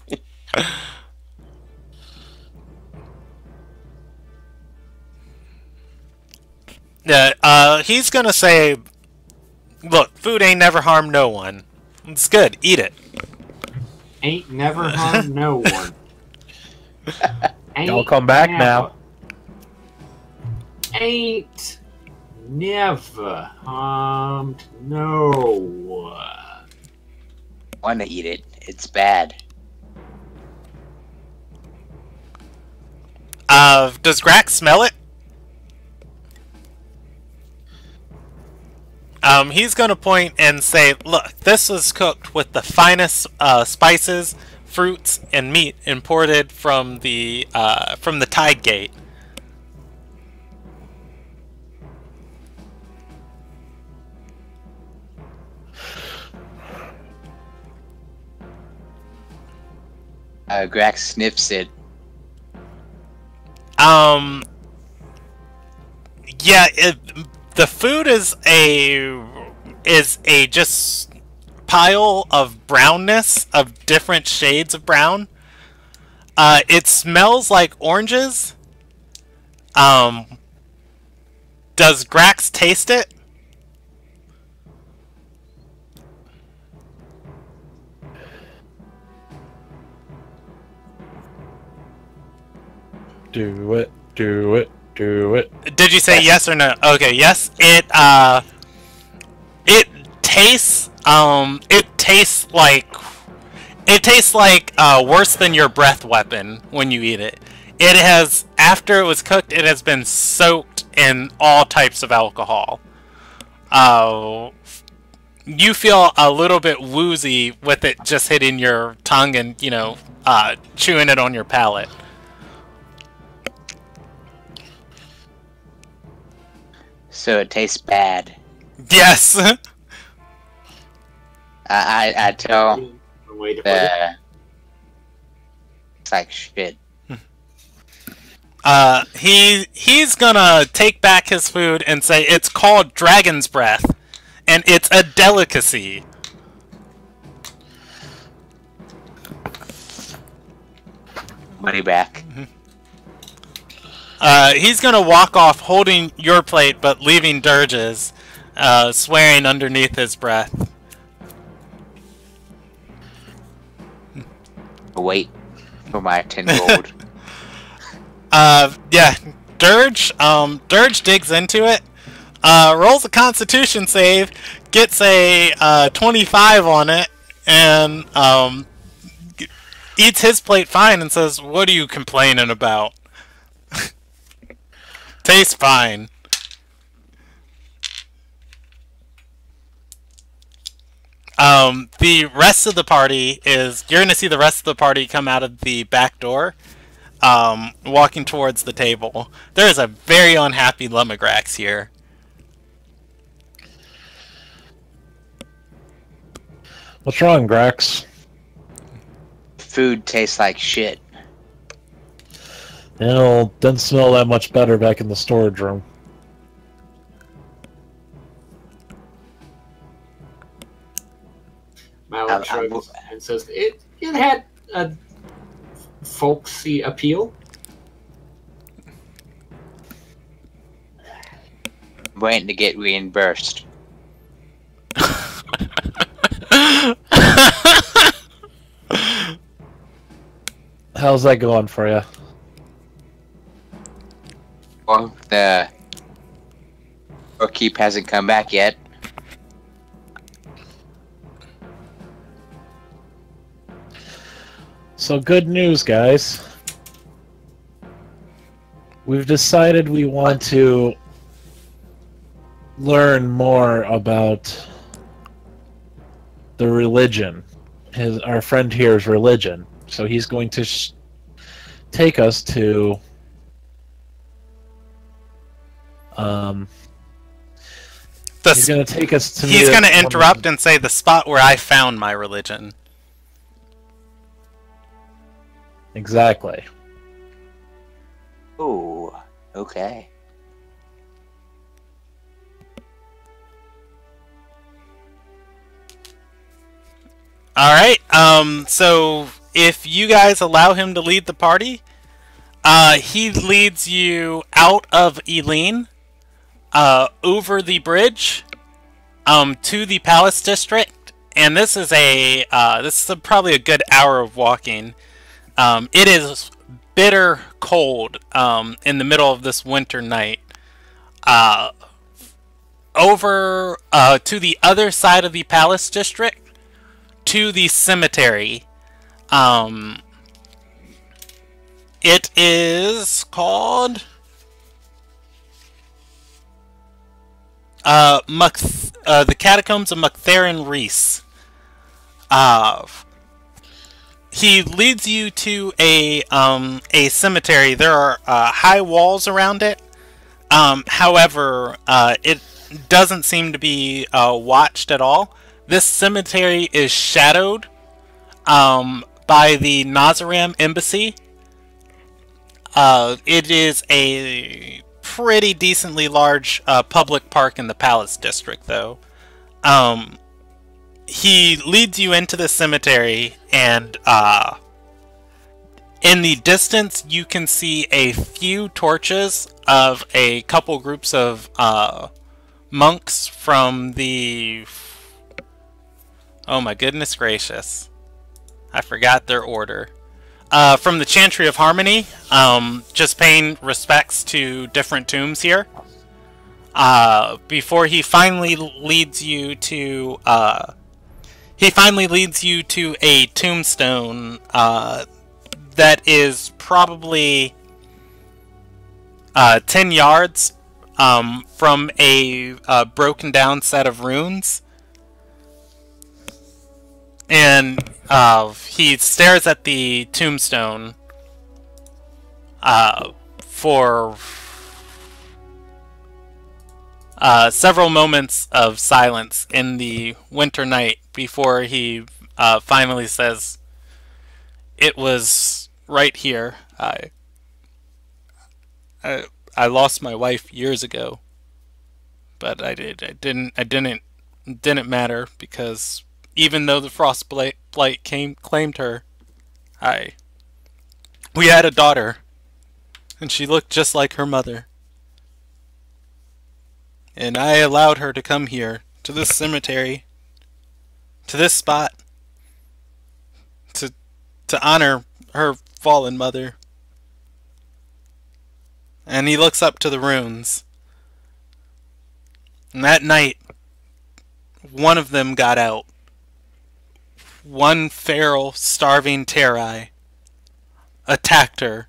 Yeah, he's going to say, look, food ain't never harmed no one. It's good, eat it. Ain't never harmed no one. Y'all come back now. Ain't never harmed no one. Wanna eat it? It's bad. Does Grax smell it? He's gonna point and say, look, this was cooked with the finest spices, fruits, and meat imported from the Tide Gate. Grax sniffs it. Yeah, the food is a just pile of brownness of different shades of brown. It smells like oranges. Does Grax taste it? Do it, do it, do it. Did you say yes or no? Okay, yes. It tastes like worse than your breath weapon when you eat it. It has, after it was cooked, it has been soaked in all types of alcohol. You feel a little bit woozy with it just hitting your tongue and, you know, chewing it on your palate. So it tastes bad. Yes. I tell Way to put it. it's like shit. He's gonna take back his food and say it's called dragon's breath, and it's a delicacy. Money back. He's gonna walk off holding your plate but leaving Dirge's, swearing underneath his breath. Wait for my 10 gold. Yeah, Dirge digs into it, rolls a Constitution save, gets a 25 on it, and eats his plate fine and says, "What are you complaining about? Tastes fine." The rest of the party is... You're going to see the rest of the party come out of the back door, walking towards the table. There is a very unhappy Lumigrax here. What's wrong, Grax? Food tastes like shit. It didn't smell that much better back in the storage room. Malak shrugs and says it had a folksy appeal. I'm waiting to get reimbursed. How's that going for you? Well, the keep hasn't come back yet. So good news, guys. We've decided we want to learn more about the religion. Our friend here's religion. So he's going to take us to he's going to take us to... He's going to interrupt and say the spot where I found my religion. Exactly. Ooh, okay. Alright, so if you guys allow him to lead the party, he leads you out of Eileen, over the bridge, to the Palace District, and this is probably a good hour of walking. It is bitter cold, in the middle of this winter night. Over, to the other side of the Palace District, to the cemetery. It is called the Catacombs of Mctherin Reese. He leads you to a cemetery. There are high walls around it. However, it doesn't seem to be watched at all. This cemetery is shadowed by the Nazaram Embassy. It is a pretty decently large public park in the Palace District, though. he leads you into the cemetery, and in the distance you can see a few torches of a couple groups of monks from the... Oh my goodness gracious. I forgot their order. From the Chantry of Harmony, just paying respects to different tombs here. Before he finally leads you to a tombstone that is probably 10 yards from a broken down set of runes. And he stares at the tombstone for several moments of silence in the winter night before he finally says, "It was right here. I lost my wife years ago, but it didn't matter, because even though the frost blight claimed her, we had a daughter, and she looked just like her mother. And I allowed her to come here, to this cemetery, to this spot, to honor her fallen mother." And he looks up to the runes. And that night, one of them got out. One feral, starving Terai attacked her,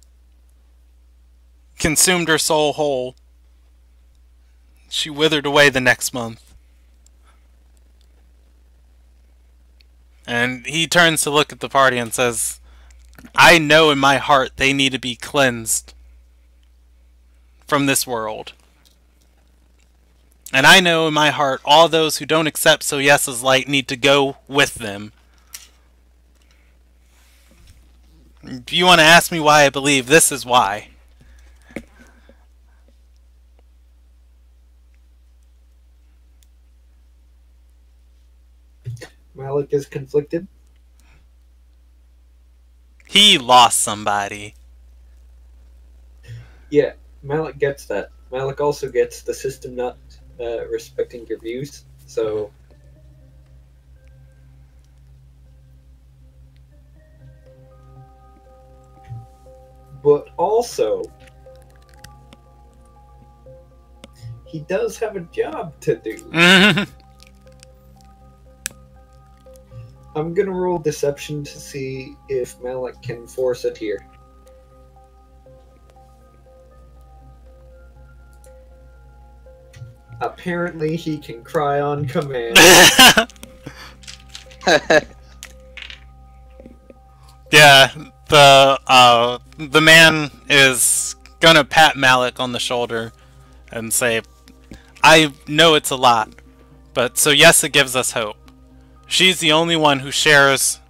consumed her soul whole. She withered away the next month. And he turns to look at the party and says, "I know in my heart they need to be cleansed from this world. And I know in my heart all those who don't accept Soyes's light need to go with them. If you want to ask me why I believe, this is why." Malik is conflicted. He lost somebody. Yeah, Malik gets that. Malik also gets the system not respecting your views, so... But also, he does have a job to do. I'm gonna roll deception to see if Malik can force it here. Apparently he can cry on command. Yeah, the man is gonna pat Malik on the shoulder and say, "I know it's a lot, but so yes, it gives us hope. She's the only one who shares.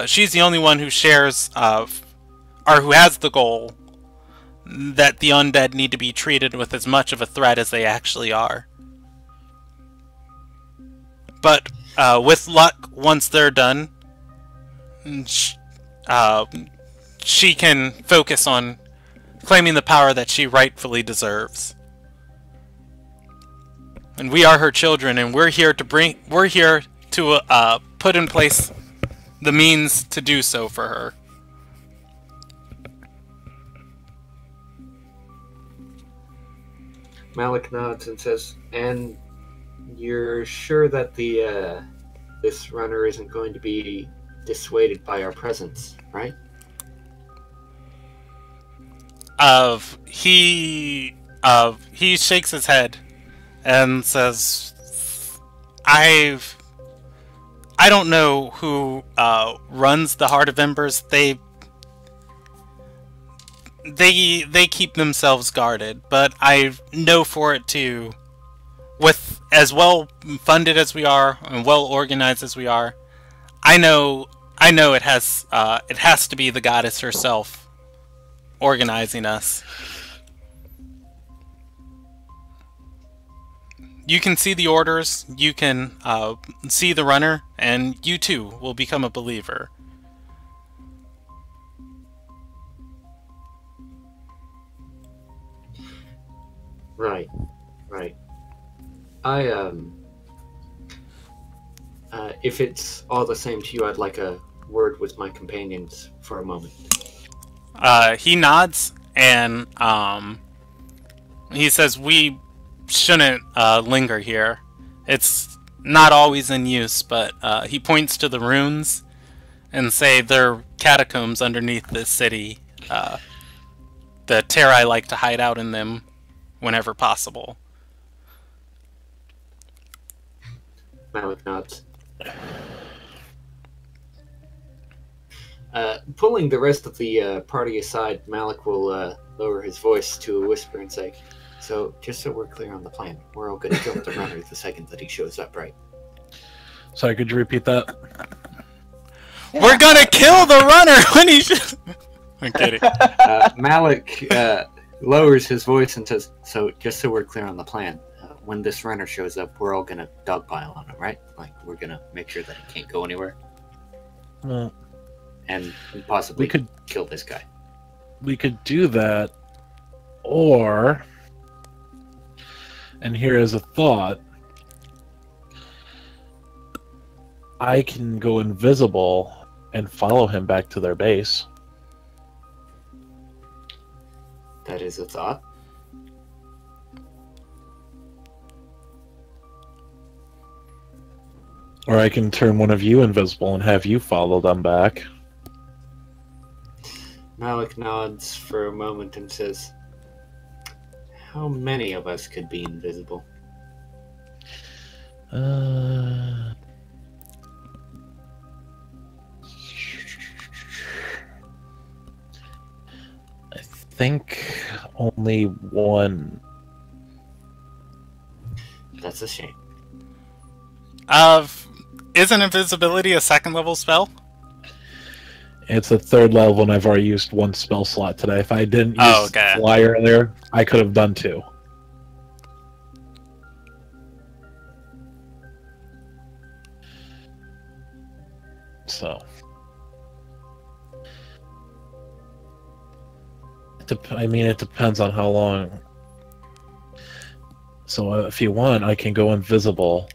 She's the only one who shares, or who has the goal that the undead need to be treated with as much of a threat as they actually are. But with luck, once they're done, she can focus on claiming the power that she rightfully deserves. And we are her children, and we're here to put in place the means to do so for her." Malik nods and says, "And you're sure that the this runner isn't going to be dissuaded by our presence, right?" He shakes his head and says, I don't know who runs the Heart of Embers. They keep themselves guarded, but I know for it too, with as well funded as we are and well organized as we are, I know it has to be the goddess herself organizing us. you can see the orders, you can see the runner, and you too will become a believer. Right. If it's all the same to you, I'd like a word with my companions for a moment. He nods, and he says, we shouldn't linger here. It's not always in use, but he points to the ruins and say they're catacombs underneath this city. The Terrai like to hide out in them whenever possible. Malik nods. Pulling the rest of the party aside, Malik will lower his voice to a whisper and say, so, just so we're clear on the plan, we're all going to kill the runner the second that he shows up, right? Sorry, could you repeat that? Yeah. We're gonna kill the runner when he I'm kidding. Malik lowers his voice and says, so, just so we're clear on the plan, when this runner shows up, we're all going to dogpile on him, right? Like, we're going to make sure that he can't go anywhere. Well, and possibly we could kill this guy. We could do that, or, and here is a thought, I can go invisible and follow him back to their base. That is a thought. Or I can turn one of you invisible and have you follow them back. Malik nods for a moment and says, how many of us could be invisible? I think only one. That's a shame. Isn't invisibility a second level spell? It's a third level, and I've already used one spell slot today. If I didn't use fly earlier, I could have done 2. So, I mean, it depends on how long. So if you want, I can go invisible.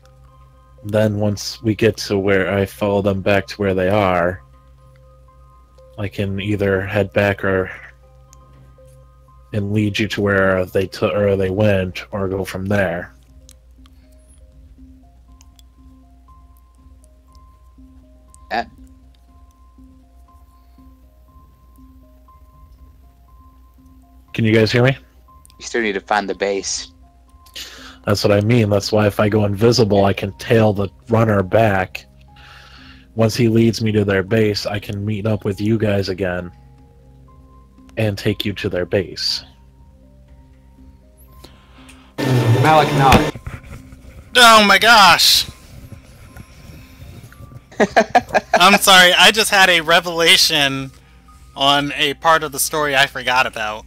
Then once we get to where I follow them back to where they are, I can either head back and lead you to where they went, or go from there. Can you guys hear me? You still need to find the base. That's what I mean. That's why if I go invisible, I can tail the runner back. Once he leads me to their base, I can meet up with you guys again and take you to their base. Malik nod. Oh my gosh! I'm sorry, I just had a revelation on a part of the story I forgot about.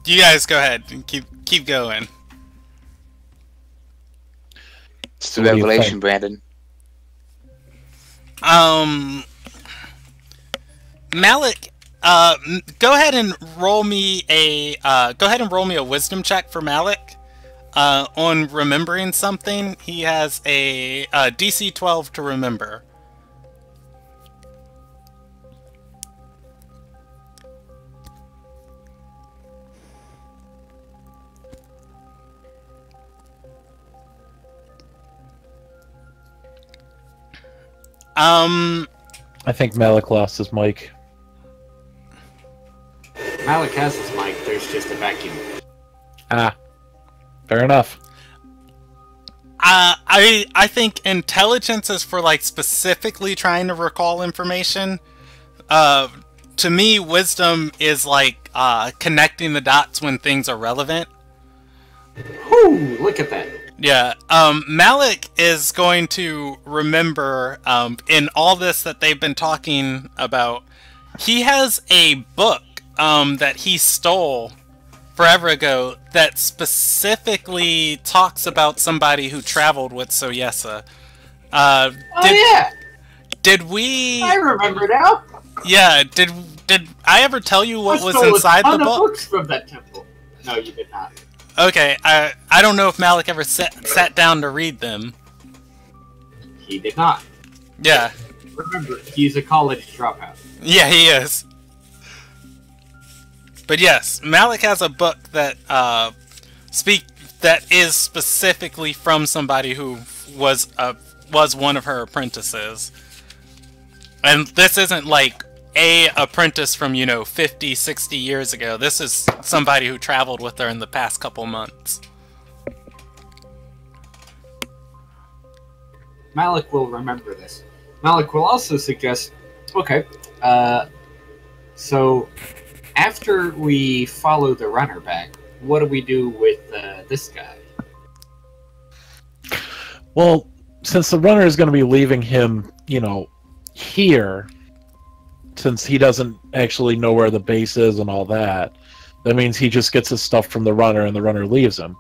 You guys go ahead and keep going. It's the revelation, Brandon. Malik, go ahead and roll me a wisdom check for Malik. On remembering something, he has a DC 12 to remember. I think Malik lost his mic. Malik has his mic, there's just a vacuum. Ah. Fair enough. I think intelligence is for, like, specifically trying to recall information. To me, wisdom is, like, connecting the dots when things are relevant. Whew, look at that. Yeah, Malik is going to remember, in all this that they've been talking about, he has a book, that he stole forever ago that specifically talks about somebody who traveled with Soyesa. Yeah! Did we... I remember now! Yeah, did I ever tell you what was stole inside a ton the of book? books from that temple. No, you did not. Okay, I don't know if Malik ever sat down to read them. He did not. Yeah. Remember, he's a college dropout. Yeah, he is. But yes, Malik has a book that that is specifically from somebody who was one of her apprentices. And this isn't like a apprentice from, 50, 60 years ago. This is somebody who traveled with her in the past couple months. Malik will remember this. Malik will also suggest, okay, so after we follow the runner back, what do we do with this guy? Well, since the runner is going to be leaving him, here, since he doesn't actually know where the base is and all that, that means he just gets his stuff from the runner and the runner leaves him.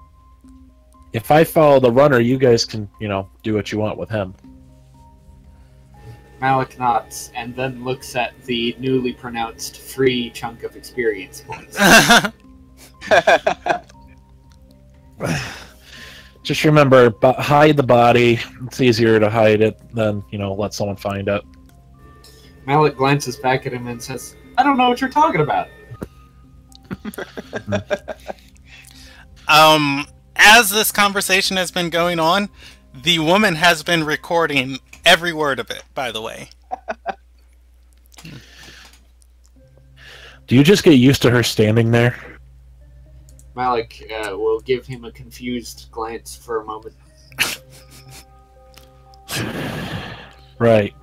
If I follow the runner, you guys can, do what you want with him. Malik nods and then looks at the newly pronounced free chunk of experience points. Just remember, hide the body. It's easier to hide it than, let someone find it. Malik glances back at him and says, I don't know what you're talking about. As this conversation has been going on, the woman has been recording every word of it, by the way. Do you just get used to her standing there? Malik will give him a confused glance for a moment. Right.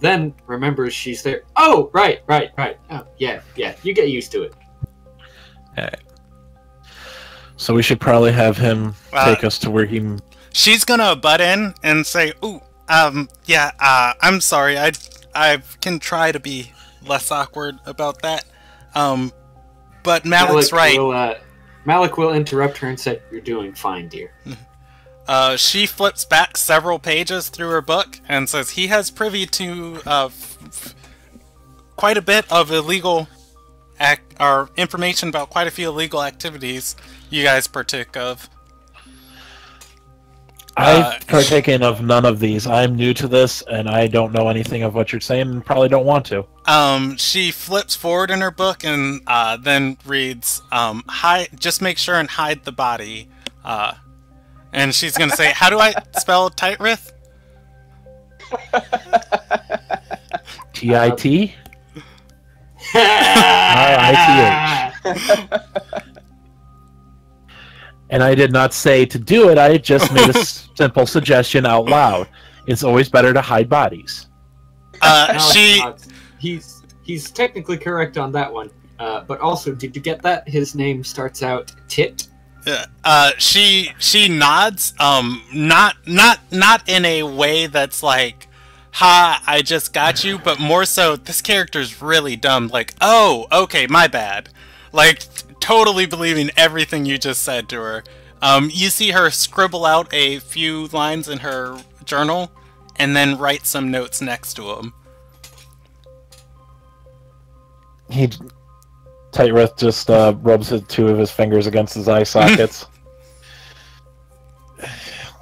Then remembers she's there. Oh, right. Oh, yeah, you get used to it. Okay. So we should probably have him take us to where he... She's gonna butt in and say, ooh, yeah, I'm sorry, I can try to be less awkward about that. But Malik's right. Malik will interrupt her and say, you're doing fine, dear. She flips back several pages through her book and says he has privy to quite a bit of illegal or information about quite a few illegal activities you guys partook of. I've partaken of none of these. I'm new to this, and I don't know anything of what you're saying, and probably don't want to. She flips forward in her book and then reads, just make sure and hide the body. And she's going to say, how do I spell Tightrith? T-I-T? R-I-T-H. And I did not say to do it, I just made a simple suggestion out loud. It's always better to hide bodies. He's technically correct on that one. But also, did you get that? His name starts out Tit. She nods, not in a way that's like, ha, I just got you, but more so, this character's really dumb, like, oh, okay, my bad. Like, totally believing everything you just said to her. You see her scribble out a few lines in her journal, and then write some notes next to them. Tightrith just rubs two of his fingers against his eye sockets.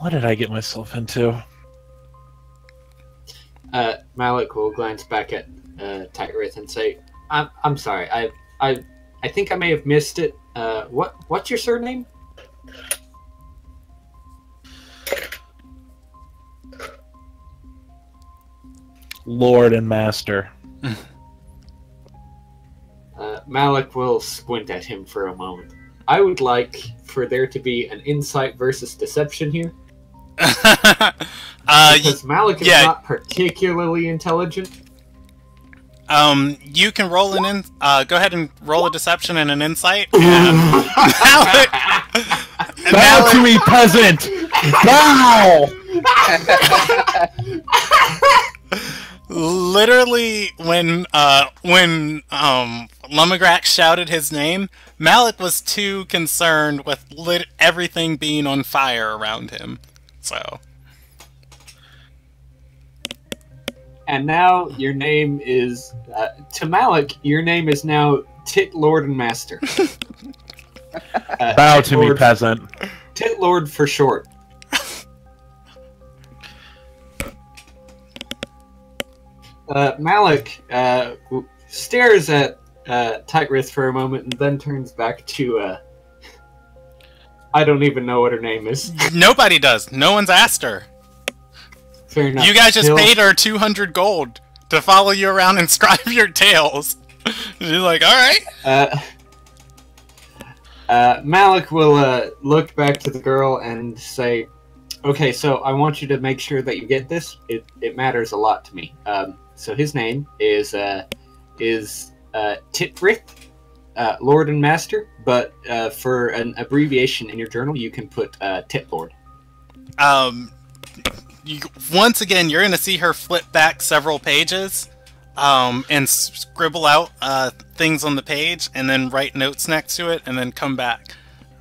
What did I get myself into? Malik will glance back at Tightrith and say, "I'm sorry. I think I may have missed it. What's your surname?" Lord and Master. Malik will squint at him for a moment. I would like for there to be an insight versus deception here. Because Malik is not particularly intelligent. You can roll go ahead and roll a deception and an insight. Malik, Bow to me, peasant! Bow! Literally, when Lummigrax shouted his name, Malik was too concerned with everything being on fire around him. So. And now your name is to Malik. Your name is now Tit Lord and Master. Bow to me, peasant. Tit Lord for short. Malik stares at Tigress for a moment and then turns back to I don't even know what her name is. Nobody does. No one's asked her. Fair enough. You guys just paid her 200 gold to follow you around and scribe your tales. She's like, alright. Malik will look back to the girl and say, okay, so I want you to make sure that you get this. It matters a lot to me. So his name is Titrith, Lord and Master, but for an abbreviation in your journal, you can put Tit Lord. Once again, you're going to see her flip back several pages and scribble out things on the page and then write notes next to it and then come back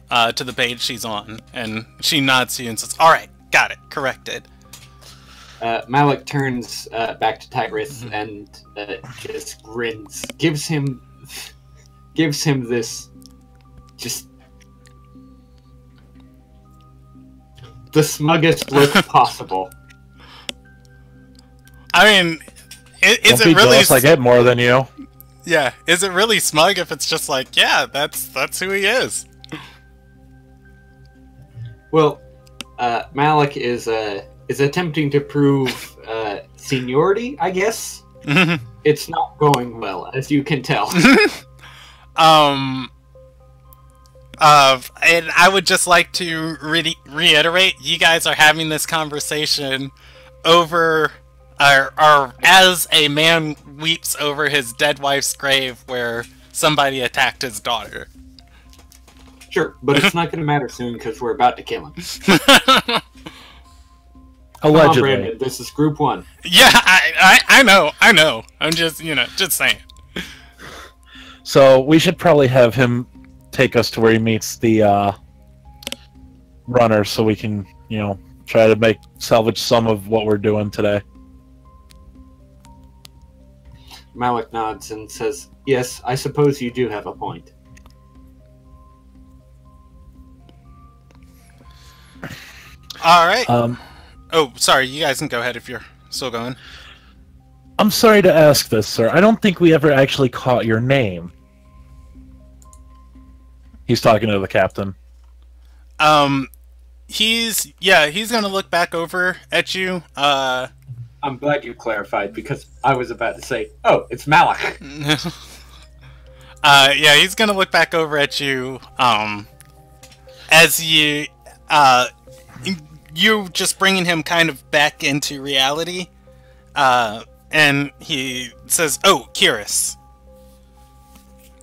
to the page she's on. And she nods to you and says, all right, got it, corrected. Malik turns back to Tigress and just grins, gives him this just the smuggest look possible. I mean, is Don't it be really? jealous, I get more than you. Yeah, is it really smug if it's just like, yeah, that's who he is? Well, Malik is attempting to prove seniority, I guess. It's not going well, as you can tell. And I would just like to reiterate, you guys are having this conversation over, or as a man weeps over his dead wife's grave where somebody attacked his daughter. Sure, but it's not going to matter soon because we're about to kill him. Allegedly. Come on, Brandon, this is group one. Yeah, I know. I'm just, just saying. So we should probably have him take us to where he meets the runner so we can, try to salvage some of what we're doing today. Malik nods and says, yes, I suppose you do have a point. All right. Oh, sorry. You guys can go ahead if you're still going. I'm sorry to ask this, sir. I don't think we ever actually caught your name. He's talking to the captain. He's gonna look back over at you. I'm glad you clarified because I was about to say, oh, it's Malik. He's gonna look back over at you. As you just bringing him kind of back into reality. And he says, "Oh, Kiris."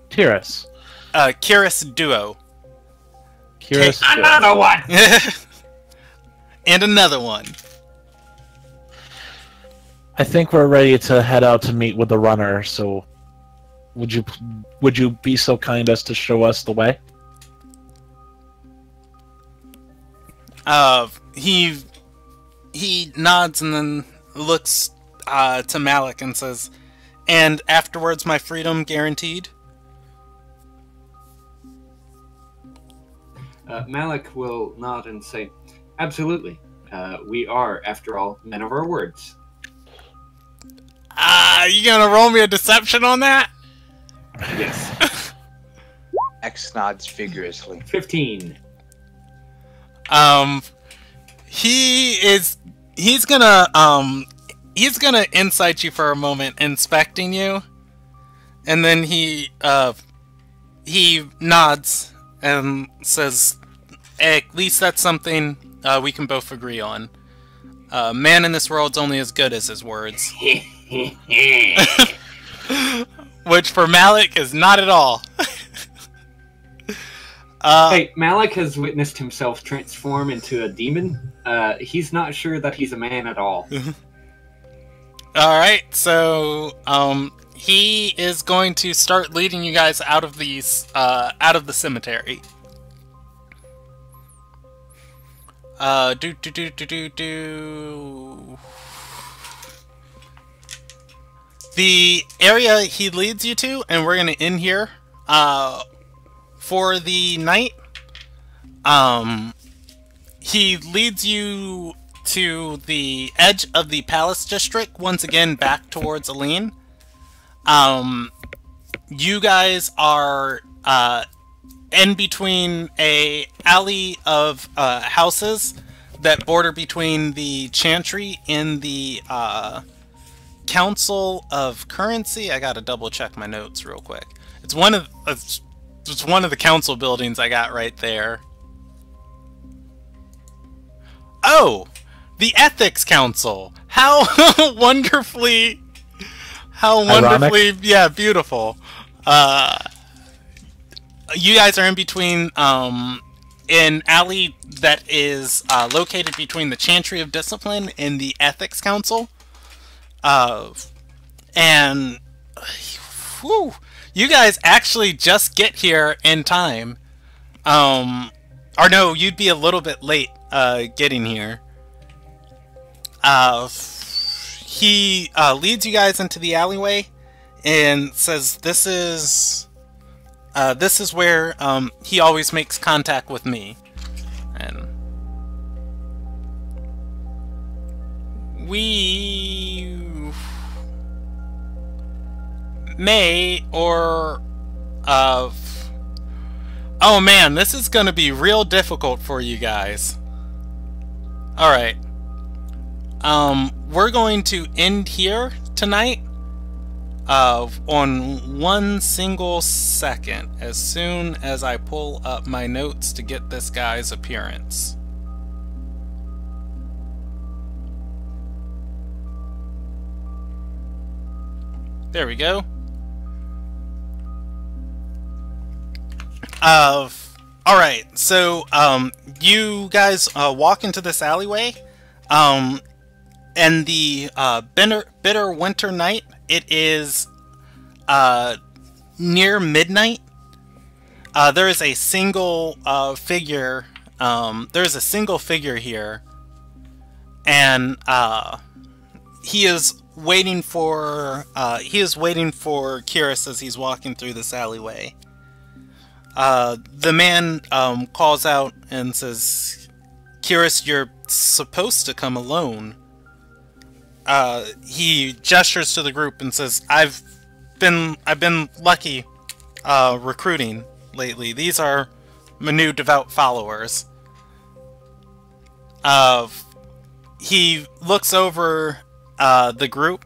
Kiris. Kiris Duo. Kiris. Another one. And another one. I think we're ready to head out to meet with the runner. So, would you be so kind as to show us the way? He nods and then looks to Malik and says, "And afterwards, my freedom guaranteed." Malik will nod and say, absolutely. We are, after all, men of our words. You gonna roll me a deception on that? Yes. X nods vigorously. 15. He's gonna insight you for a moment, inspecting you, and then he nods and says, "At least that's something we can both agree on. Man in this world's only as good as his words." Which for Malik is not at all. Hey, Malik has witnessed himself transform into a demon. He's not sure that he's a man at all. Alright, so, he is going to start leading you guys out of the cemetery. The area he leads you to, and we're gonna end here, for the night, he leads you to the edge of the Palace District, once again back towards Aline. You guys are in between a alley of houses that border between the Chantry and the Council of Currency. I gotta double check my notes real quick. It's one of the council buildings I got right there. Oh, the Ethics Council. How wonderfully, Ironic. yeah, beautiful. You guys are in between an alley that is located between the Chantry of Discipline and the Ethics Council. And whew, you guys actually just get here in time. Or no, you'd be a little bit late getting here. He leads you guys into the alleyway and says, "This is where he always makes contact with me." And we may or oh man, this is gonna be real difficult for you guys. Alright. We're going to end here tonight on one single second, as soon as I pull up my notes to get this guy's appearance. There we go. Alright, so you guys walk into this alleyway, and the bitter winter night. It is near midnight. There is a single figure. There's a single figure here, and he is waiting for Kyrus as he's walking through this alleyway. The man calls out and says, "Kyrus, you're supposed to come alone." He gestures to the group and says, I've been lucky recruiting lately. These are my new devout followers." He looks over the group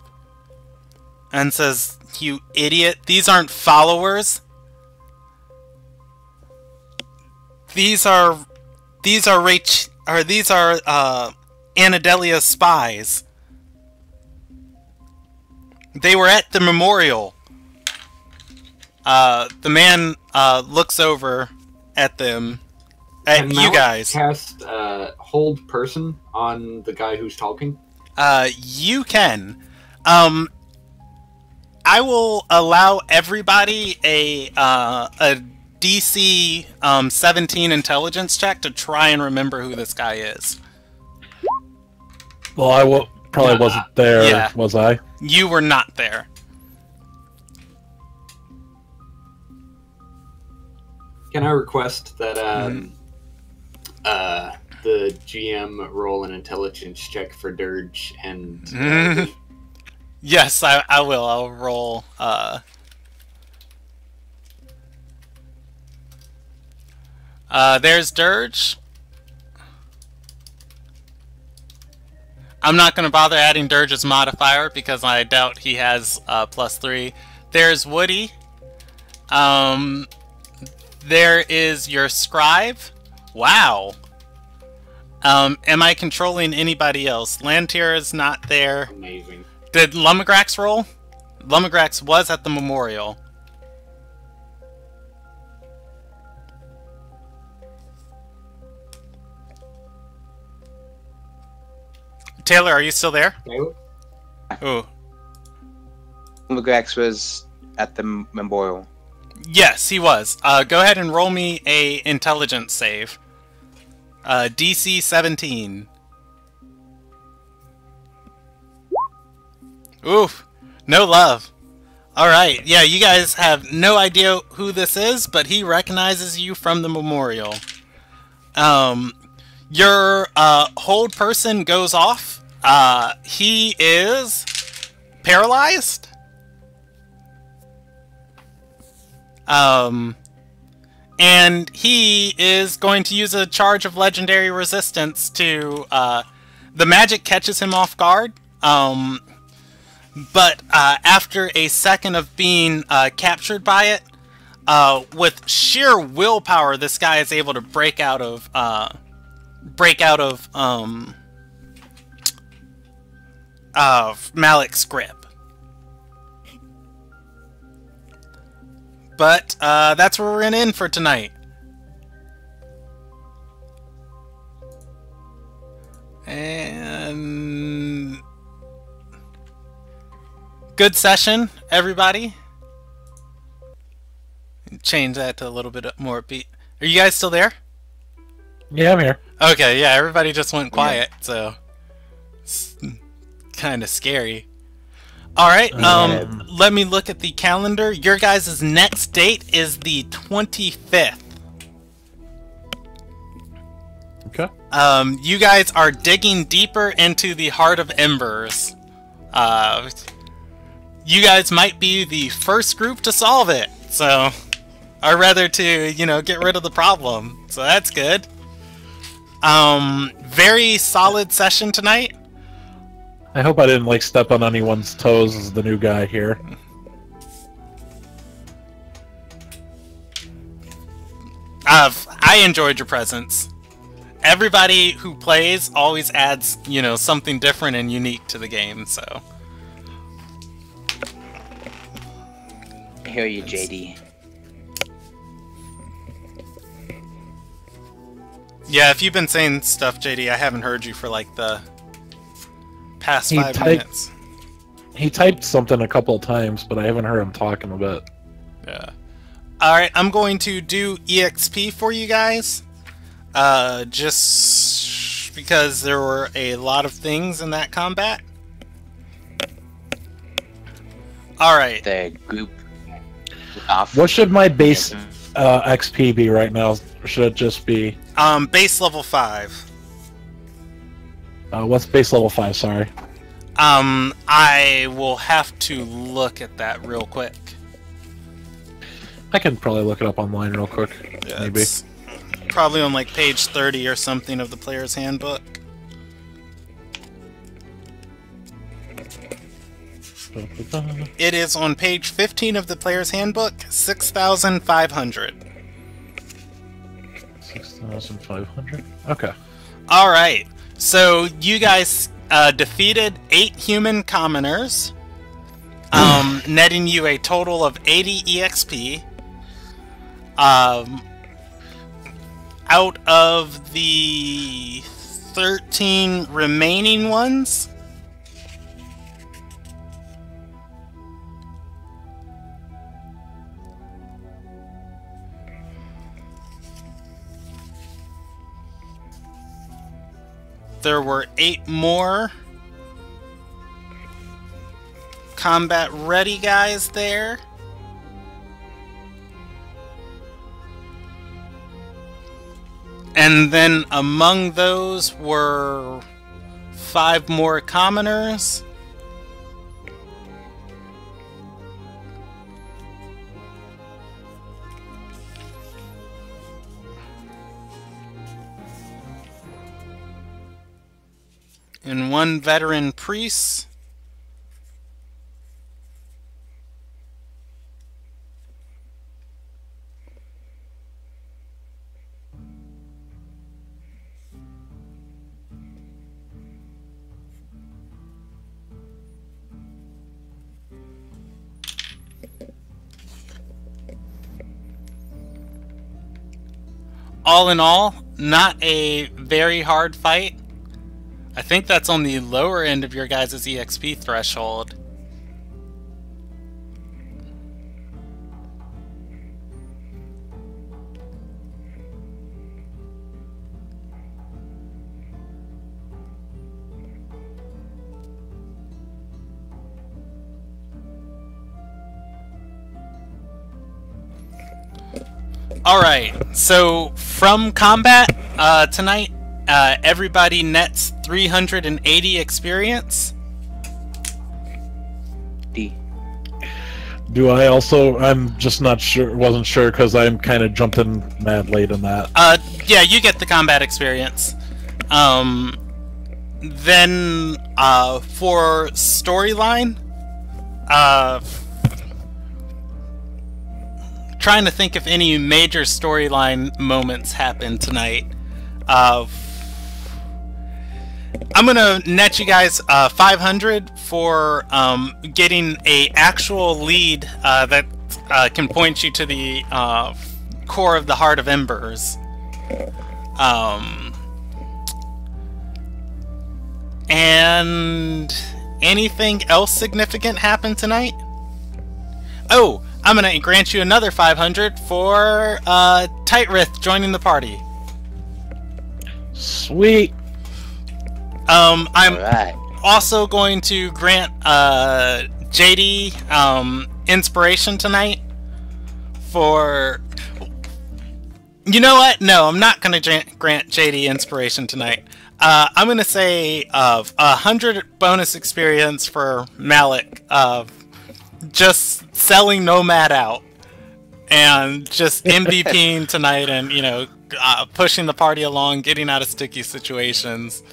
and says, "You idiot, these aren't followers. These are Anadelia's spies. They were at the memorial." The man looks over at them, at you guys. Cast hold person on the guy who's talking. You can. I will allow everybody a DC 17 intelligence check to try and remember who this guy is. Well, I probably wasn't there, yeah. Was I? You were not there. Can I request that the GM roll an intelligence check for Dirge and... Yes, I will. I'll roll... there's Dirge. I'm not going to bother adding Dirge's modifier because I doubt he has +3. There's Woody. There is your scribe. Wow. Am I controlling anybody else? Lantier is not there. Amazing. Did Lumagrax roll? Lumagrax was at the memorial. Taylor, are you still there? Taylor? Ooh, Lugax was at the memorial. Yes, he was. Go ahead and roll me a intelligence save. DC 17. Oof. No love. Alright, yeah, you guys have no idea who this is, but he recognizes you from the memorial. Your hold person goes off. He is paralyzed. And he is going to use a charge of legendary resistance to, the magic catches him off guard. But after a second of being captured by it, with sheer willpower, this guy is able to break out of Malik's grip. But that's where we're gonna end for tonight. And good session, everybody. Change that to a little bit more beat. Are you guys still there? Yeah, I'm here. Okay, yeah, everybody just went quiet, so it's kind of scary. All right, let me look at the calendar. Your guys' next date is the 25th. Okay. You guys are digging deeper into the Heart of Embers. You guys might be the first group to solve it, so... Or rather to, you know, get rid of the problem. So that's good. Very solid session tonight. I hope I didn't, like, step on anyone's toes as the new guy here. I enjoyed your presence. Everybody who plays always adds, you know, something different and unique to the game, so... I hear you, JD. Yeah, if you've been saying stuff, JD, I haven't heard you for like the past 5 minutes. He typed something a couple of times, but I haven't heard him talking a bit. Yeah. Alright, I'm going to do EXP for you guys. Just because there were a lot of things in that combat. Alright. The group. What should my base XP be right now? Or should it just be... base level 5. What's base level 5, sorry? I will have to look at that real quick. I can probably look it up online real quick, Yeah, maybe. it's probably on like page 30 or something of the player's handbook. It is on page 15 of the player's handbook, 6,500. 6,500? Okay. Alright, so you guys defeated 8 human commoners, netting you a total of 80 EXP. Out of the 13 remaining ones, there were 8 more combat ready guys there. And then among those were 5 more commoners. And 1 veteran priest. All in all, not a very hard fight. I think that's on the lower end of your guys' EXP threshold. Alright, so from combat tonight, everybody nets 380 experience. D. Do I also? I'm just not sure. Wasn't sure because I'm kind of jumped in mad late in that. Yeah, you get the combat experience. Then, for storyline, trying to think if any major storyline moments happened tonight. I'm gonna net you guys 500 for getting a actual lead that can point you to the core of the Heart of Embers. And anything else significant happened tonight? Oh, I'm gonna grant you another 500 for Tightrith joining the party. Sweet. I'm Alright. also going to grant JD inspiration tonight for... You know what? No, I'm not going to grant JD inspiration tonight. I'm going to say 100 bonus experience for Malik of just selling Nomad out and just MVPing tonight and, you know, pushing the party along, getting out of sticky situations,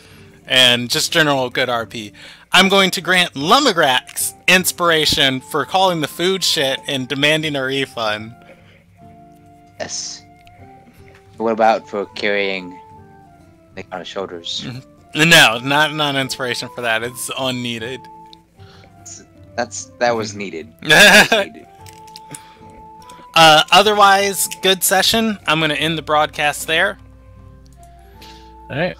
and just general good RP. I'm going to grant Lumagrax inspiration for calling the food shit and demanding a refund. Yes. What about for carrying Nick on his shoulders? No, not inspiration for that. It's unneeded. That was needed. That was needed. Otherwise, good session. I'm going to end the broadcast there. All right.